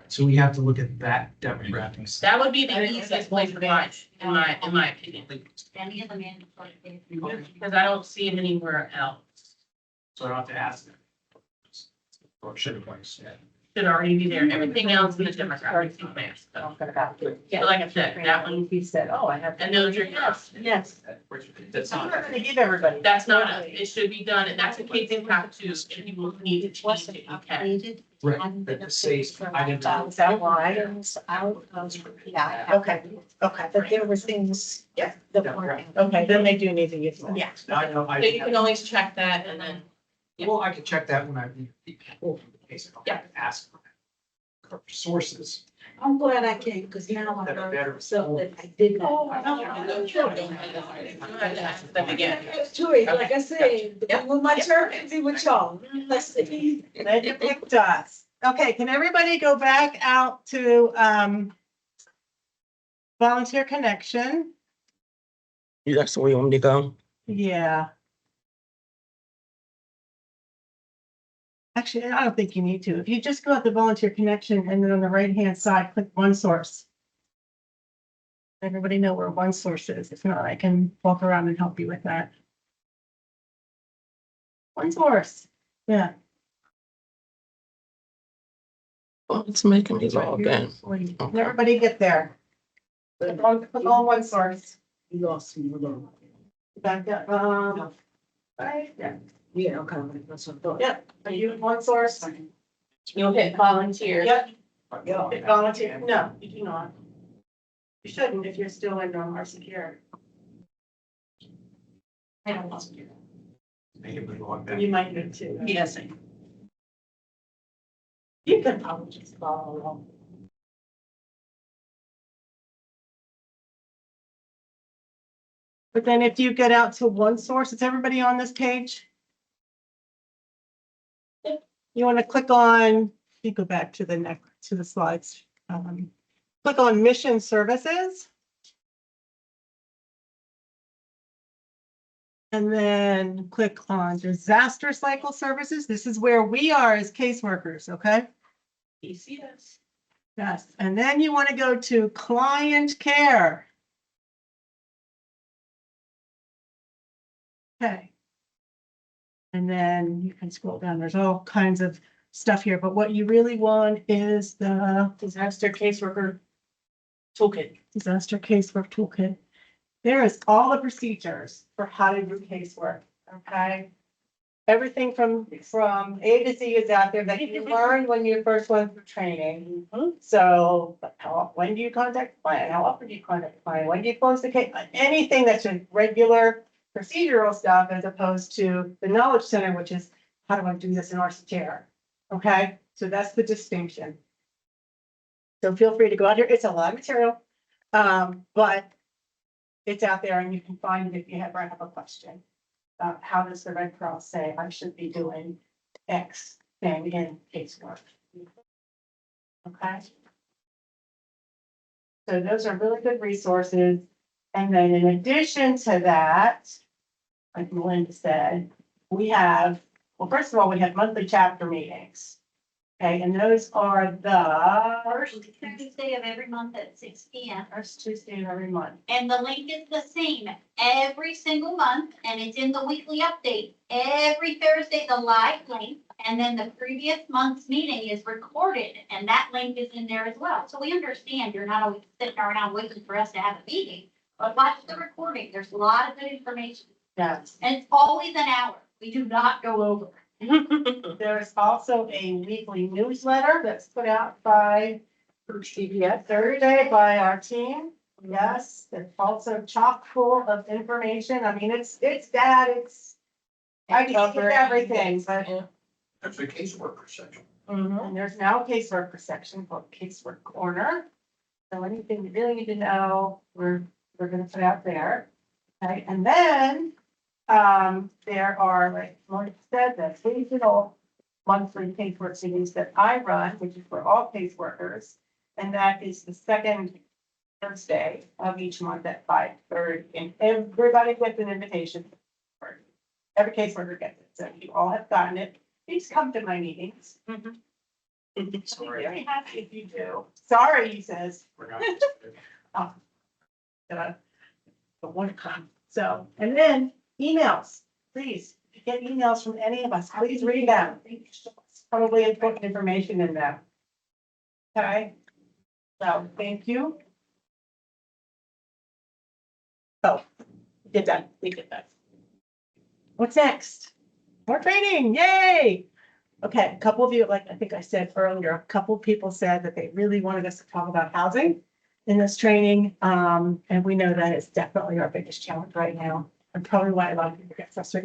So we have to look at that demographics. That would be the easiest place to find it, in my opinion, Any of the mandatory. because I don't see it anywhere else. So I don't have to ask them. Or should have said. Should already be there. Everything else in the demographics is masked. So like I said, that one, He said, oh, I have. and those are yes. Yes. That's I'm not. not gonna give everybody. That's not, it should be done, and that's in case you have to, if you need to change it, you can. Right, but it says, I didn't. Is that why? Yeah. Okay, okay. But there were things. Yeah. That weren't. Okay, then they do need to use that. Yeah. Now I know, So you can always check that and then, well, I can check that when I read the case. I don't have to ask for sources. I'm glad I came, because now I That are better. know so that I did not. them again. Like I said, with my turn, be with y'all. Let's see. Glad you picked us. Okay, can everybody go back out to, Volunteer Connection? That's where you want me to go? Yeah. Actually, I don't think you need to. If you just go at the Volunteer Connection and then on the right-hand side, click One Source. Everybody know where One Source is. If not, I can walk around and help you with that. One Source, yeah. Oh, it's making me log in. Can everybody get there? Click on One Source. You lost me a little. Back up, right, yeah. Yeah, okay. That's what I thought. Yep, are you in One Source? You'll hit volunteer. Yep, Volunteer, no, you do not. You shouldn't if you're still in our secure. I don't want to do that. You might need to. Yes. You can probably just follow along. But then if you get out to one source, is everybody on this page? You want to click on, you go back to the next, to the slides. Click on mission services. And then click on disaster cycle services. This is where we are as caseworkers, okay? PCS. Yes, and then you want to go to client care. Okay. And then you can scroll down. There's all kinds of stuff here, but what you really want is the disaster caseworker toolkit. Disaster casework toolkit. There is all the procedures for how to do casework, okay? Everything from A to Z is out there that you learned when you first went through training. So when do you contact the client? How often do you contact the client? When do you close the case? Anything that's just regular procedural stuff as opposed to the knowledge center, which is how do I do this in RCTR? Okay, so that's the distinction. So feel free to go out here. It's a lot of material, but it's out there and you can find it if you ever have a question. How does the Red Cross say I should be doing X thing in casework? Okay. So those are really good resources. And then in addition to that, like Melinda said, we have, well, first of all, we have monthly chapter meetings. Okay, and those are the First Tuesday of every month at 6 p.m. first Tuesday of every month. And the link is the same every single month, and it's in the weekly update. Every Thursday, the live link, and then the previous month's meeting is recorded, and that link is in there as well. So we understand you're not always sitting around waiting for us to have a meeting, but watch the recording. There's a lot of good information, Yes. and it's always an hour. We do not go over. There's also a weekly newsletter that's put out by CBS Thursday by our team. Yes, it's also chock full of information. I mean, it's that, I can see everything, but. That's a caseworker section. And there's now a caseworker section called Casework Corner. So anything you really need to know, we're gonna put out there. Okay, and then, there are, like Lori said, the seasonal monthly casework series that I run, which is for all caseworkers. And that is the second Thursday of each month at 5:30, and everybody gets an invitation. Every caseworker gets it, so you all have gotten it. Please come to my meetings. Sorry. Very happy if you do. Sorry, he says. We're not. But one come. So, and then emails, please, if you get emails from any of us, please read them. Probably important information in them. Okay, so thank you. Oh, get done, we did that. What's next? More training, yay! Okay, a couple of you, like I think I said earlier, a couple of people said that they really wanted us to talk about housing in this training. And we know that it's definitely our biggest challenge right now, and probably why a lot of people get frustrated